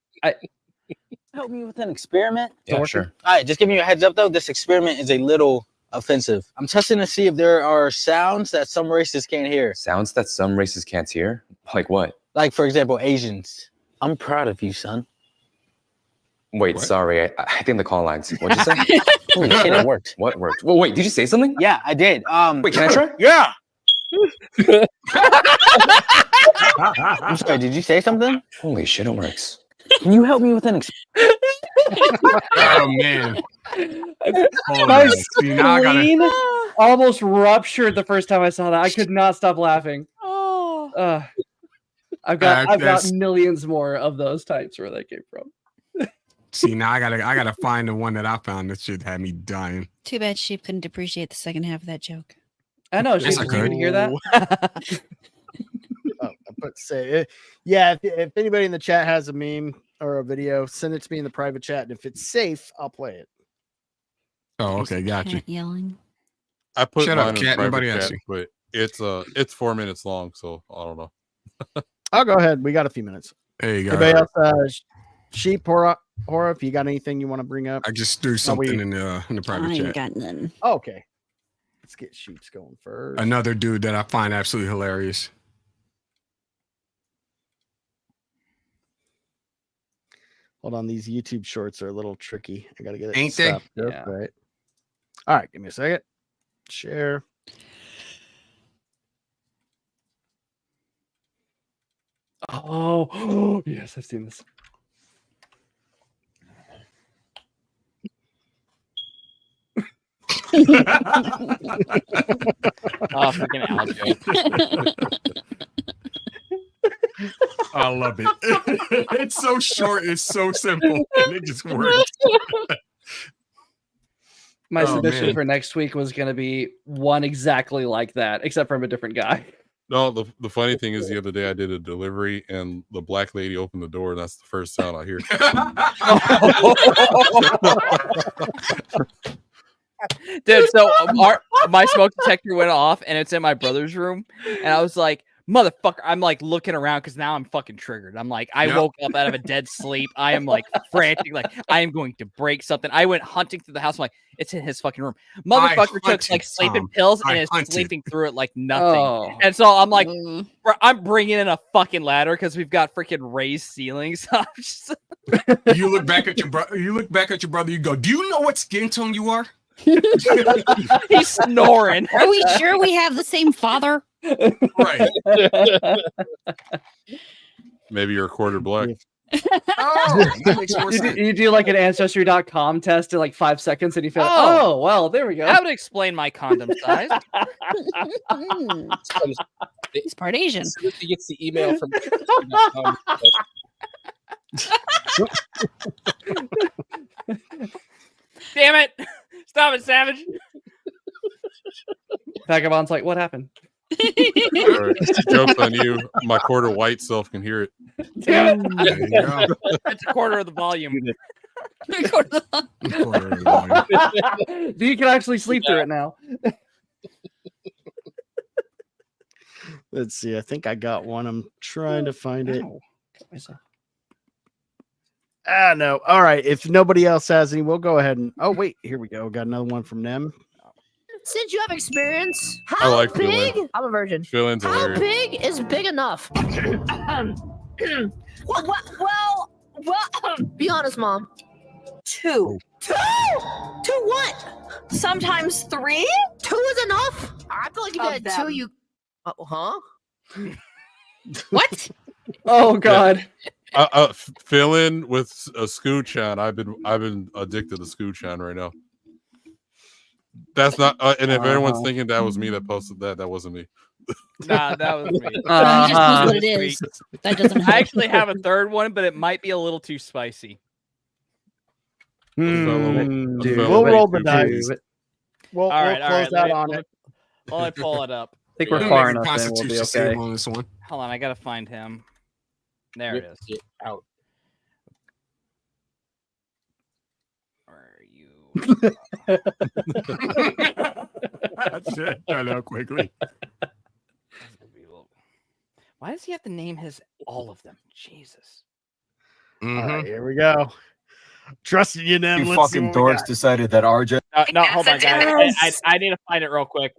Help me with an experiment? Yeah, sure. All right, just giving you a heads up though, this experiment is a little offensive. I'm testing to see if there are sounds that some races can't hear. Sounds that some races can't hear? Like what? Like, for example, Asians. I'm proud of you, son. Wait, sorry. I think the call lines. What'd you say? Holy shit, it worked. What worked? Well, wait, did you say something? Yeah, I did. Wait, can I try? Yeah. I'm sorry, did you say something? Holy shit, it works. Can you help me with an Oh, man. My See, now I gotta- spleen almost ruptured the first time I saw that. I could not stop laughing. Oh. I've got That's- millions more of those types where they came from. See, now I gotta find the one that I found that should have me dying. Too bad she couldn't appreciate the second half of that joke. I know. Yes, She I was here could. to hear that. Oh, but say, yeah. If anybody in the chat has a meme, or a video, send it to me in the private chat, and if it's safe, I'll play it. Oh, okay, got you. Yelling. I put Shut mine up, in cat. private Nobody chat, asked you. but it's 4 minutes long, so I don't know. I'll go ahead. We got a few minutes. Hey, guys. Anybody else? Sheep, horror, if you got anything you want to bring up? I just threw something in the private I chat. ain't got none. Oh, okay. Let's get Sheeps going first. Another dude that I find absolutely hilarious. Hold on, these YouTube shorts are a little tricky. I gotta get it. Ain't they? stopped just Yeah. right. All right, give me a second. Share. Oh, yes, I've seen this. Oh, freaking aljo. I love it. It's so short, it's so simple, and it just works. My Oh, submission man. for next week was going to be one exactly like that, except from a different guy. No, the funny thing is the other day I did a delivery and the black lady opened the door and that's the first sound I hear. Dude, so my smoke detector went off and it's in my brother's room, and I was like, motherfucker, I'm like looking around because now I'm fucking triggered. I'm like, I woke up out of a dead sleep. I am like frantic, like I am going to break something. I went hunting through the house. I'm like, it's in his fucking room. Motherfucker took like sleeping pills and is sleeping through it like nothing. Oh. And so I'm like, I'm bringing in a fucking ladder because we've got freaking raised ceilings. I'm just... You look back at your brother. You look back at your brother. You go, "Do you know what skin tone you are?" He's snoring. Are we sure we have the same father? Right. Maybe you're a quarter black. Oh, that makes more sense. You do like an Ancestry.com test in like 5 seconds, and you feel, oh, well, there we go. That would explain my condom size. It's part Asian. As soon as he gets the email from Damn it! Stop it, Savage. Vagabond's like, what happened? Right. Joke's on you. My quarter white self can hear it. Damn it. There you go. That's a quarter of the volume. You can actually sleep through it now. Let's see. I think I got one. I'm trying to find it. No. All right. If nobody else has any, we'll go ahead and. Oh wait, here we go. Got another one from them. Since you have experience, I how like big? Philin. I'm a virgin. Philin's How hilarious. big is big enough? well, be honest, Mom. 2. 2? 2 what? Sometimes 3? 2 is enough? I feel like if you Of had them. 2, you. Huh? What? Oh God. Philin with a scooch on. I've been addicted to scooch on right now. That's not. And if everyone's thinking that was me that posted that, that wasn't me. Nah, that was me. Just knows what it is. That doesn't I help. actually have a third one, but it might be a little too spicy. We'll roll the dice. We'll close out on it. While I pull it up. I think we're far enough in. We'll be okay. On this one. Hold on, I gotta find him. There it is. Get out. Where are you? That's it. I know quickly. Why does he have to name all of them? Jesus. All right, here we go. Trusting you, them. You Let's see fucking what we dorks got. decided that RJ. No, hold on, guys. I need to find it real quick.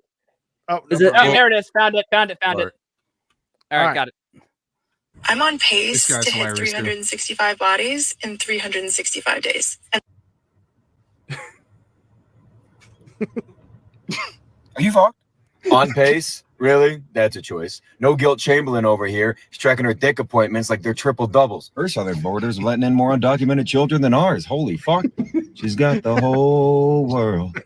Oh, Is it? Oh, there it is. Found it. All right. right, got it. I'm on pace This guy's to hit hilarious, too. 365 bodies in 365 days. And Are you fucked? On pace? Really? That's a choice. No guilt Chamberlain over here. She's tracking her dick appointments like they're triple doubles. Her southern borders are letting in more undocumented children than ours. Holy fuck. She's got the whole world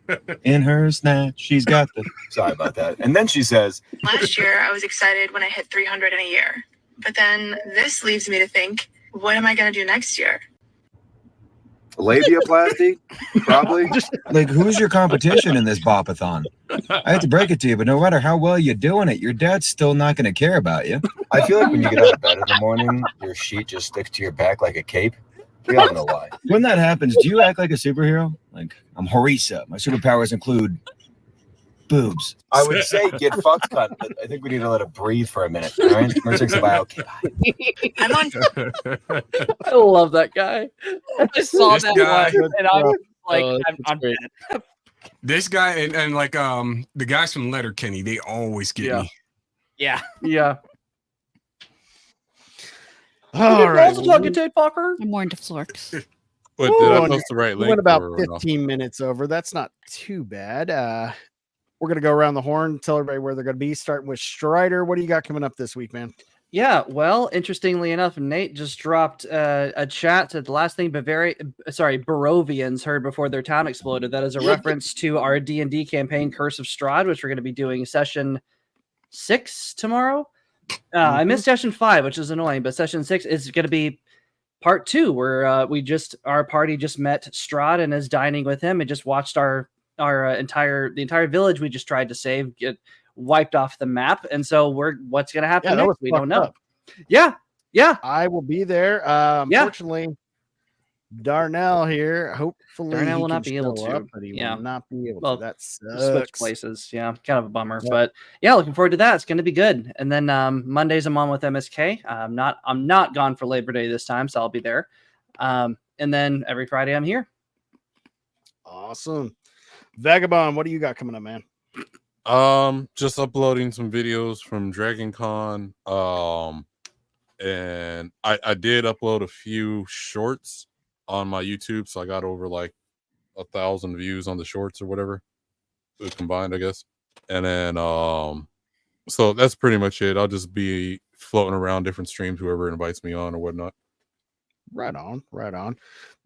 in her snatch. She's got the... Sorry about that. And then she says... last year, I was excited when I hit 300 in a year. But then this leaves me to think, what am I going to do next year? Labiaplasty? Probably. Like, who's your competition in this bopathon? I hate to break it to you, but no matter how well you're doing it, your dad's still not going to care about you. I feel like when you get out of bed in the morning, your sheet just sticks to your back like a cape. We all know why. When that happens, do you act like a superhero? Like, I'm Horisa. My superpowers include boobs. I would say get fucked, cunt, but I think we need to let it breathe for a minute. All right? Merchant's about, okay, bye. I'm on. I love that guy. I saw This that guy- one, and I'm like, Oh, I'm great. dead. This guy and like the guys from Letterkenny, they always get me. Yeah. Yeah. All right. Tate Parker. I'm more into florks. What, did I Woo. post the right We link? went about or no? 15 minutes over. That's not too bad. We're going to go around the horn, tell everybody where they're going to be, starting with Strider. What do you got coming up this week, man? Yeah, well, interestingly enough, Nate just dropped a chat to the last thing Barovians heard before their town exploded. That is a reference to our D&D campaign, Curse of Strahd, which we're going to be doing session 6 tomorrow. I missed session 5, which is annoying, but session 6 is going to be part 2, where our party just met Strahd and is dining with him and just watched the entire village we just tried to save get wiped off the map. And so what's going to happen that was next? We don't fucked know. up. Yeah. I will be there. Unfortunately, Darnell here. Hopefully, Darnell he will not can be able show to. up, but he will not be able to. That Switch sucks. places. Yeah, kind of a bummer. Yep. But yeah, looking forward to that. It's going to be good. And then Mondays I'm on with MSK. I'm not gone for Labor Day this time, so I'll be there. And then every Friday I'm here. Awesome. Vagabond, what do you got coming up, man? Just uploading some videos from Dragon Con. And I did upload a few shorts on my YouTube, so I got over like 1,000 views on the shorts or whatever combined, I guess. And then so that's pretty much it. I'll just be floating around different streams, whoever invites me on or whatnot. Right on.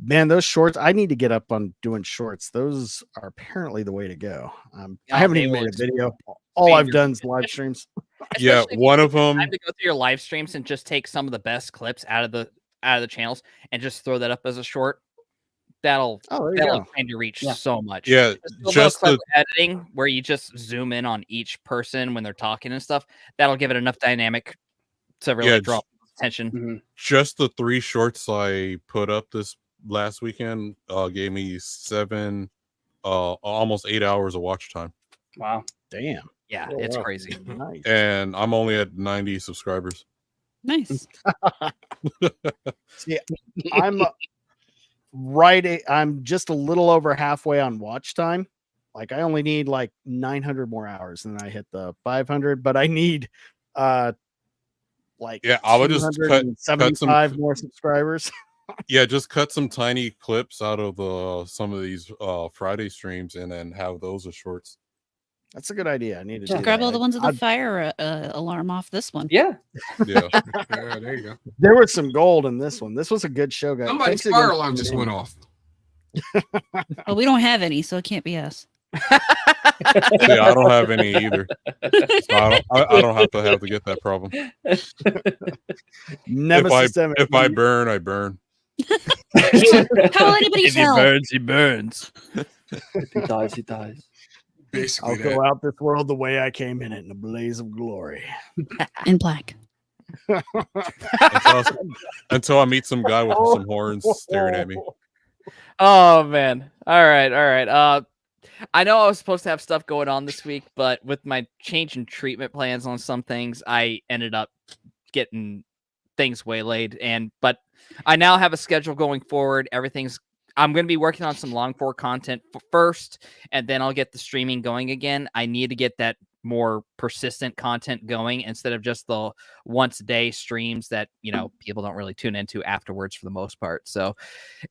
Man, those shorts, I need to get up on doing shorts. Those are apparently the way to go. I haven't even made a video. All I've done is live streams. Yeah, Especially if one you of them. have to go through your live streams and just take some of the best clips out of the channels and just throw that up as a short. That'll expand your reach so much. Yeah, just the editing where you just zoom in on each person when they're talking and stuff. That'll give it enough dynamic to really draw attention. Mm-hmm. Just the 3 shorts I put up this last weekend gave me 7 almost 8 hours of watch time. Wow. Damn. Yeah, it's crazy. Nice. And I'm only at 90 subscribers. Nice. See, I'm just a little over halfway on watch time. Like I only need like 900 more hours and then I hit the 500, but I need I would just cut 75 more subscribers. Yeah, just cut some tiny clips out of some of these Friday streams and then have those as shorts. That's a good idea. I need to do grab that. all the ones with the fire alarm off this one. Yeah. Yeah. There you go. There was some gold in this one. This was a good show, guys. Somebody's Thanks fire again alarm for just tuning went in. off. Well, we don't have any, so it can't be us. Yeah, I don't have any either. So I don't have to get that problem. Nemesystemic. If I burn, I burn. How will anybody If he tell? burns, he burns. If he dies, he dies. Basically, I'll go out this world the way I came in it, in a blaze of glory. In black. Until I meet some guy with some horns staring at me. Oh man. All right. I know I was supposed to have stuff going on this week, but with my change in treatment plans on some things, I ended up getting things waylaid. But I now have a schedule going forward. I'm going to be working on some long form content first, and then I'll get the streaming going again. I need to get that more persistent content going instead of just the once a day streams that, people don't really tune into afterwards for the most part. So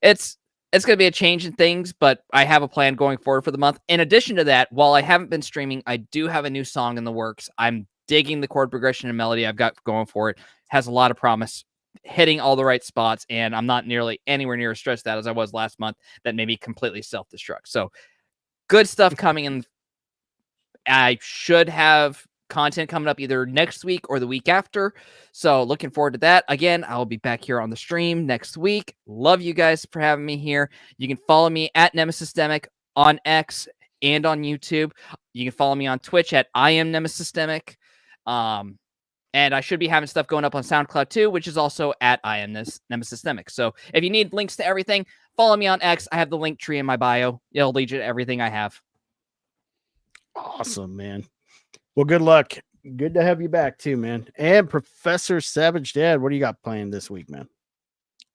it's going to be a change in things, but I have a plan going forward for the month. In addition to that, while I haven't been streaming, I do have a new song in the works. I'm digging the chord progression and melody I've got going for it. Has a lot of promise, hitting all the right spots, and I'm not anywhere near as stressed out as I was last month. That made me completely self-destruct. So good stuff coming in. I should have content coming up either next week or the week after. So looking forward to that. Again, I'll be back here on the stream next week. Love you guys for having me here. You can follow me at Nemesystemic on X and on YouTube. You can follow me on Twitch at I am Nemesystemic. And I should be having stuff going up on SoundCloud too, which is also at I am Nemesystemic. So if you need links to everything, follow me on X. I have the link tree in my bio. It'll lead you to everything I have. Awesome, man. Well, good luck. Good to have you back too, man. And Professor Savage Dad, what do you got planned this week, man?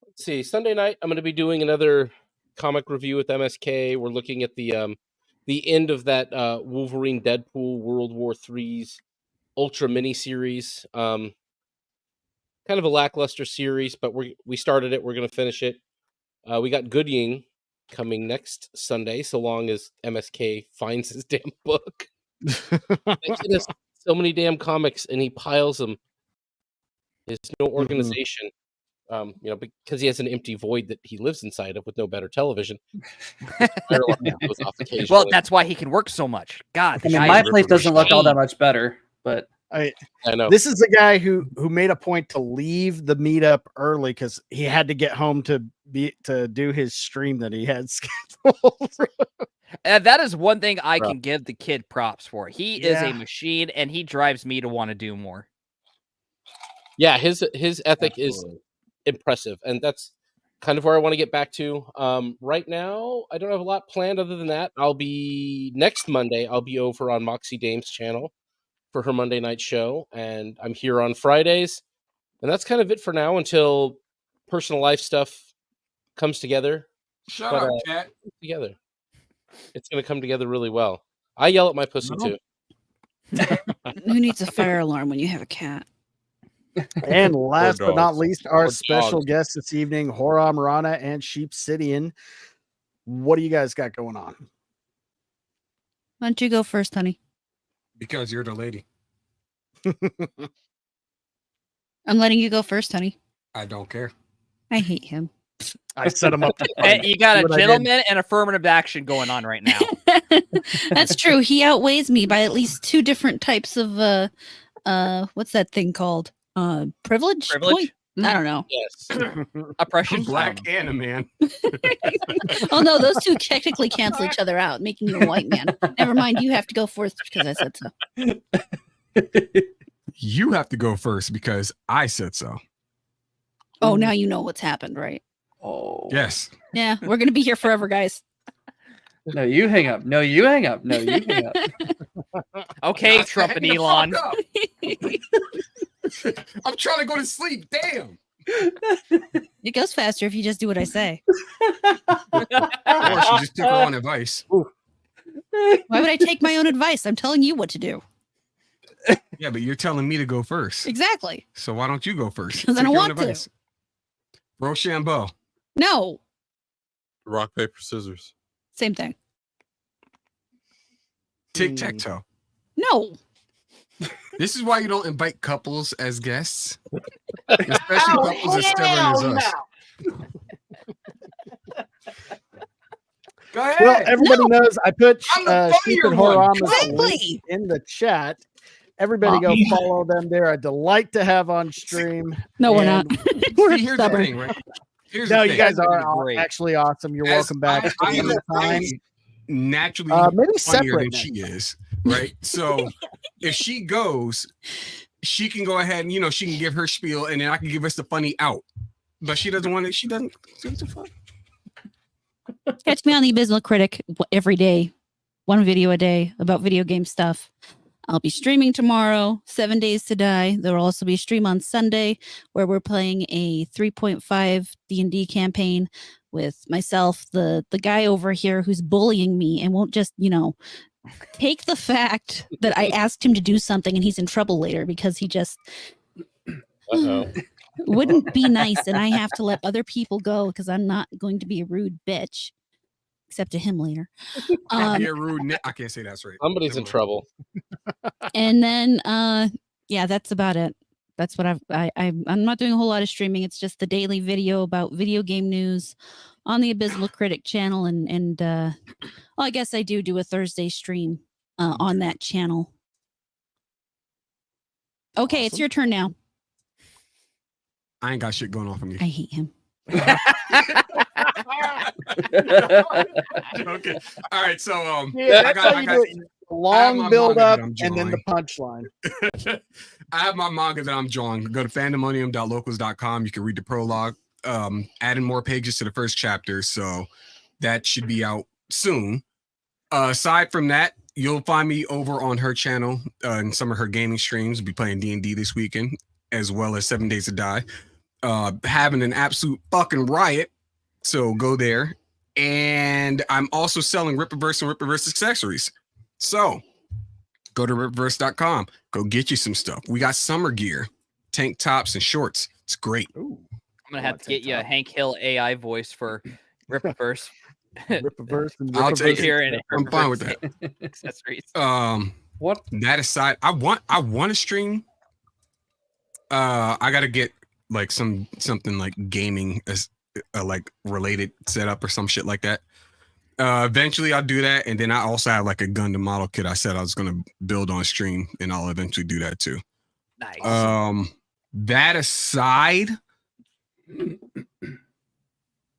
Let's see. Sunday night, I'm going to be doing another comic review with MSK. We're looking at the end of that Wolverine Deadpool World War III's Ultra mini series. Kind of a lackluster series, but we started it. We're going to finish it. We got Gooding coming next Sunday, so long as MSK finds his damn book. That kid has so many damn comics, and he piles them. There's no organization, because he has an empty void that he lives inside of with no better television. Well, that's why he can work so much. God, I mean, my place doesn't look all that much better, but I know this is the guy who made a point to leave the meetup early because he had to get home to do his stream that he had scheduled. And that is one thing I can give the kid props for. He is a machine, and he drives me to want to do more. Yeah, his ethic is impressive, and that's kind of where I want to get back to. Right now, I don't have a lot planned other than that. Next Monday, I'll be over on Moxie Dame's channel for her Monday night show, and I'm here on Fridays, and that's kind of it for now until personal life stuff comes together. Shut up, cat. Together. It's going to come together really well. I yell at my pussy too. Who needs a fire alarm when you have a cat? And last but not least, our Or special dogs. guest this evening, HorrorAmorata and Sheepsidian. What do you guys got going on? Why don't you go first, honey? Because you're the lady. I'm letting you go first, honey. I don't care. I hate him. I set him up. You got a gentleman and affirmative action going on right now. That's true. He outweighs me by at least 2 different types of what's that thing called? Privilege? Point? I don't know. Yes. Oppression. Black and a man. Oh no, those 2 technically cancel each other out, making you a white man. Never mind, you have to go first because I said so. You have to go first because I said so. Oh, now you know what's happened, right? Oh. Yes. Yeah, we're gonna be here forever, guys. No, you hang up. No, you hang up. No, you hang up. Okay, Trump and Elon. I'm trying to go to sleep. Damn. It goes faster if you just do what I say. Or she just took her own advice. Why would I take my own advice? I'm telling you what to do. Yeah, but you're telling me to go first. Exactly. So why don't you go first? Because I don't Take your own want to. advice. Rochambeau. No. Rock, paper, scissors. Same thing. Tic-tac-toe. No. This is why you don't invite couples as guests. Especially couples as stubborn as us. Go ahead. Well, everybody knows I put I'm the Sheep funnier and one. Horrorama's link in the chat. Everybody go follow them. They're a delight to have on stream. No, we're not. See, here's the thing, right? Here's No, the you thing. guys are actually awesome. You're welcome back. I am naturally maybe funnier separate than she is, right? So if she goes, she can go ahead and she can give her spiel, and then I can give us the funny out. But she doesn't want it. She doesn't. It's fun. Catch me on the Abysmal Critic every day, 1 video a day about video game stuff. I'll be streaming tomorrow, 7 Days to Die. There will also be a stream on Sunday where we're playing a 3.5 D&D campaign with myself, the guy over here who's bullying me and won't just, take the fact that I asked him to do something and he's in trouble later because he just wouldn't be nice, and I have to let other people go because I'm not going to be a rude bitch. Except to him later. Be a rude. I can't say that's right. Somebody's in trouble. And then, that's about it. That's what I'm not doing a whole lot of streaming. It's just the daily video about video game news on the Abysmal Critic channel, and I guess I do a Thursday stream on that channel. Okay, it's your turn now. I ain't got shit going on for me. I hate him. Okay. All right. So Yeah, that's how you do it. Long build up and then the punchline. I have my manga that I'm drawing. Go to fandomonium.locals.com. You can read the prologue. Adding more pages to the first chapter, so that should be out soon. Aside from that, you'll find me over on her channel in some of her gaming streams. I'll be playing D&D this weekend, as well as 7 Days to Die. Having an absolute fucking riot, so go there. And I'm also selling Rippaverse and Rippaverse accessories. So go to rippaverse.com. Go get you some stuff. We got summer gear, tank tops and shorts. It's great. I'm gonna have to get you a Hank Hill AI voice for Rippaverse. Rippaverse and I'll take here it. and I'm fine with that. Accessories. What? That aside, I want to stream. I gotta get like something like gaming as like related setup or some shit like that. Eventually I'll do that, and then I also have like a Gundam model kit I said I was gonna build on stream, and I'll eventually do that too. Nice. That aside,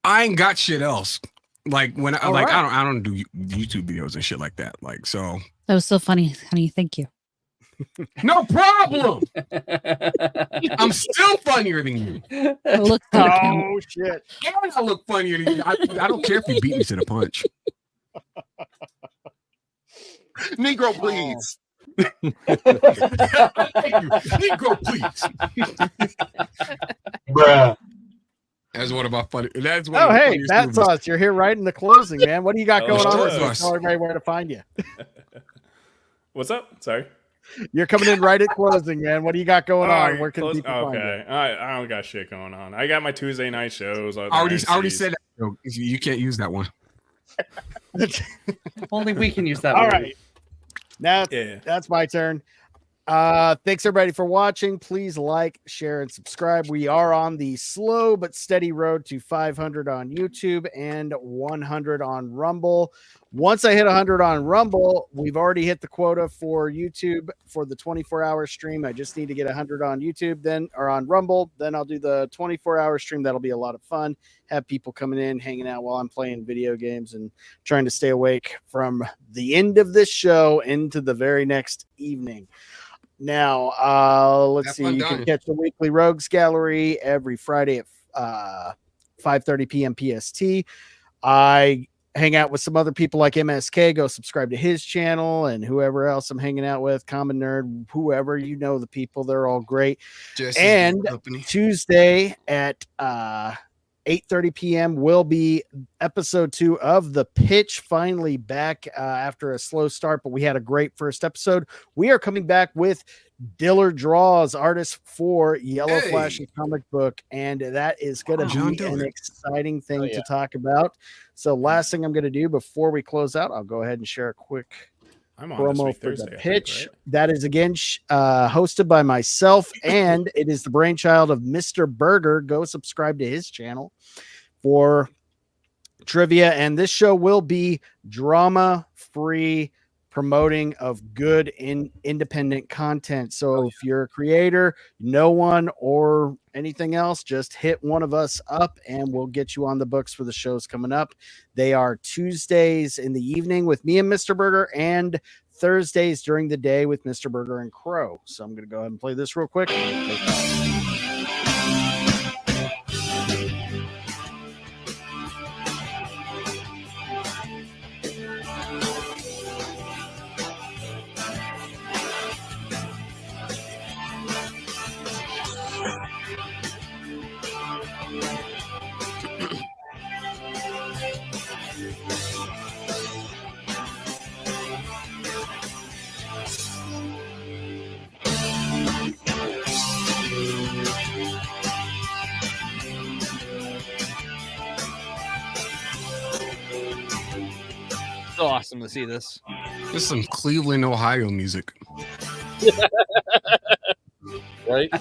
I ain't got shit else. Like when I like right. I don't do YouTube videos and shit like that. Like so. That was so funny, honey. Thank you. No problem. I'm still funnier than you. Look, oh shit! And I look funnier than you. I don't care if you beat me to the punch. Negro, please. Negro, please. Bruh. That's one of my funny. That's one. Oh, hey, Battsauce, you're here right in the closing, man. What do you got going on? Tell everybody where to find you. What's up? Sorry. You're coming in right at closing, man. What do you got going on? Where can people find you? Okay, I don't got shit going on. I got my Tuesday night shows. I already said that. You can't use that one. Only we can use that. All right. Now that's my turn. Thanks everybody for watching. Please like, share, and subscribe. We are on the slow but steady road to 500 on YouTube and 100 on Rumble. Once I hit 100 on Rumble, we've already hit the quota for YouTube for the 24-hour stream. I just need to get 100 on YouTube, then or on Rumble. Then I'll do the 24-hour stream. That'll be a lot of fun. Have people coming in, hanging out while I'm playing video games and trying to stay awake from the end of this show into the very next evening. Now, let's see. You can catch the weekly Rogues Gallery every Friday at 5:30 p.m. PST. I hang out with some other people like MSK. Go subscribe to his channel and whoever else I'm hanging out with, Common Nerd, whoever, you know the people. They're all great. And Tuesday at 8:30 p.m. will be episode 2 of The Pitch, finally back after a slow start, but we had a great first episode. We are coming back with Diller Draws, artist for Yellow Flash's comic book, and that is going to be an exciting thing to talk about. So last thing I'm going to do before we close out, I'll go ahead and share a quick promo for The Pitch. That is again hosted by myself, and it is the brainchild of Mr. Burger. Go subscribe to his channel for trivia, and this show will be drama-free promoting of good independent content. So if you're a creator, no one or anything else, just hit one of us up and we'll get you on the books for the shows coming up. They are Tuesdays in the evening with me and Mr. Burger, and Thursdays during the day with Mr. Burger and Crow. So I'm going to go ahead and play this real quick. So awesome to see this. This is some Cleveland, Ohio music. Right?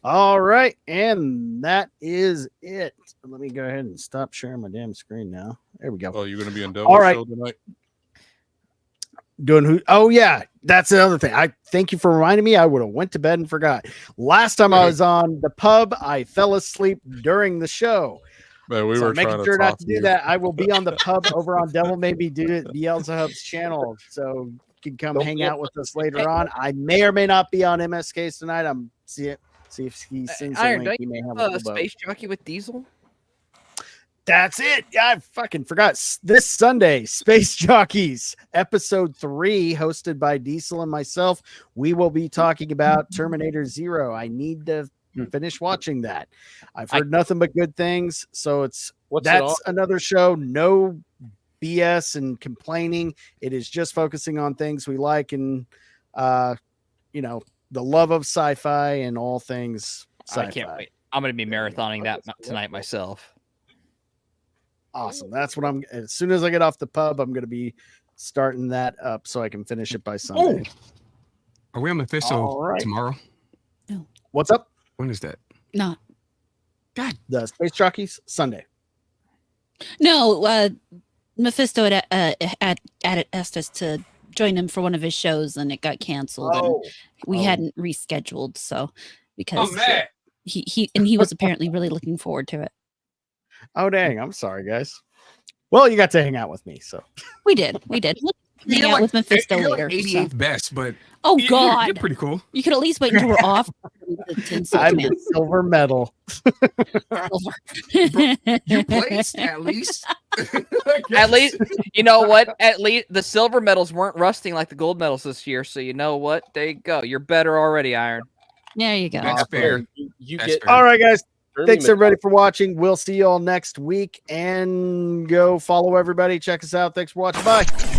All right, and that is it. Let me go ahead and stop sharing my damn screen now. There we go. Oh, you're going to be on All right. Show tonight? Doing who? Oh, yeah. That's the other thing. I thank you for reminding me. I would have went to bed and forgot. Last time I was on the pub, I fell asleep during the show. Man, we So were I'm making trying sure to not talk to to do you. that. I will be on the pub over on Devil Made Me Do It, Beelzebub's channel. So you can come hang out with us later on. I may or may not be on MSK's tonight. I'm see if he sends a Iron, link. don't He may you have have a a space jockey with Diesel? That's it. Yeah, I fucking forgot. This Sunday, Space Jockeys, episode 3, hosted by Diesel and myself. We will be talking about Terminator Zero. I need to finish watching that. I've heard nothing but good things. So that's another show. No BS and complaining. It is just focusing on things we like and, the love of sci-fi and all things sci-fi. I can't wait. I'm going to be marathoning that tonight myself. Awesome. That's what as soon as I get off the pub, I'm going to be starting that up so I can finish it by Sunday. Are we on Mephisto tomorrow? No. What's up? When is that? Not. God, the Space Jockeys Sunday. No, Mephisto had asked us to join him for one of his shows and it got canceled and we hadn't rescheduled. So because he was apparently really looking forward to it. Oh, dang. I'm sorry, guys. Well, you got to hang out with me. So we did. We'll hang out with Mephisto later. 88th best, but God, you're pretty cool. You could at least wait until we're off. I'm a silver medal. You placed at least. At least, you know what? At least the silver medals weren't rusting like the gold medals this year. So you know what? There you go. You're better already, Iron. There you go. That's fair. All right, guys. Thanks everybody for watching. We'll see you all next week and go follow everybody. Check us out. Thanks for watching. Bye.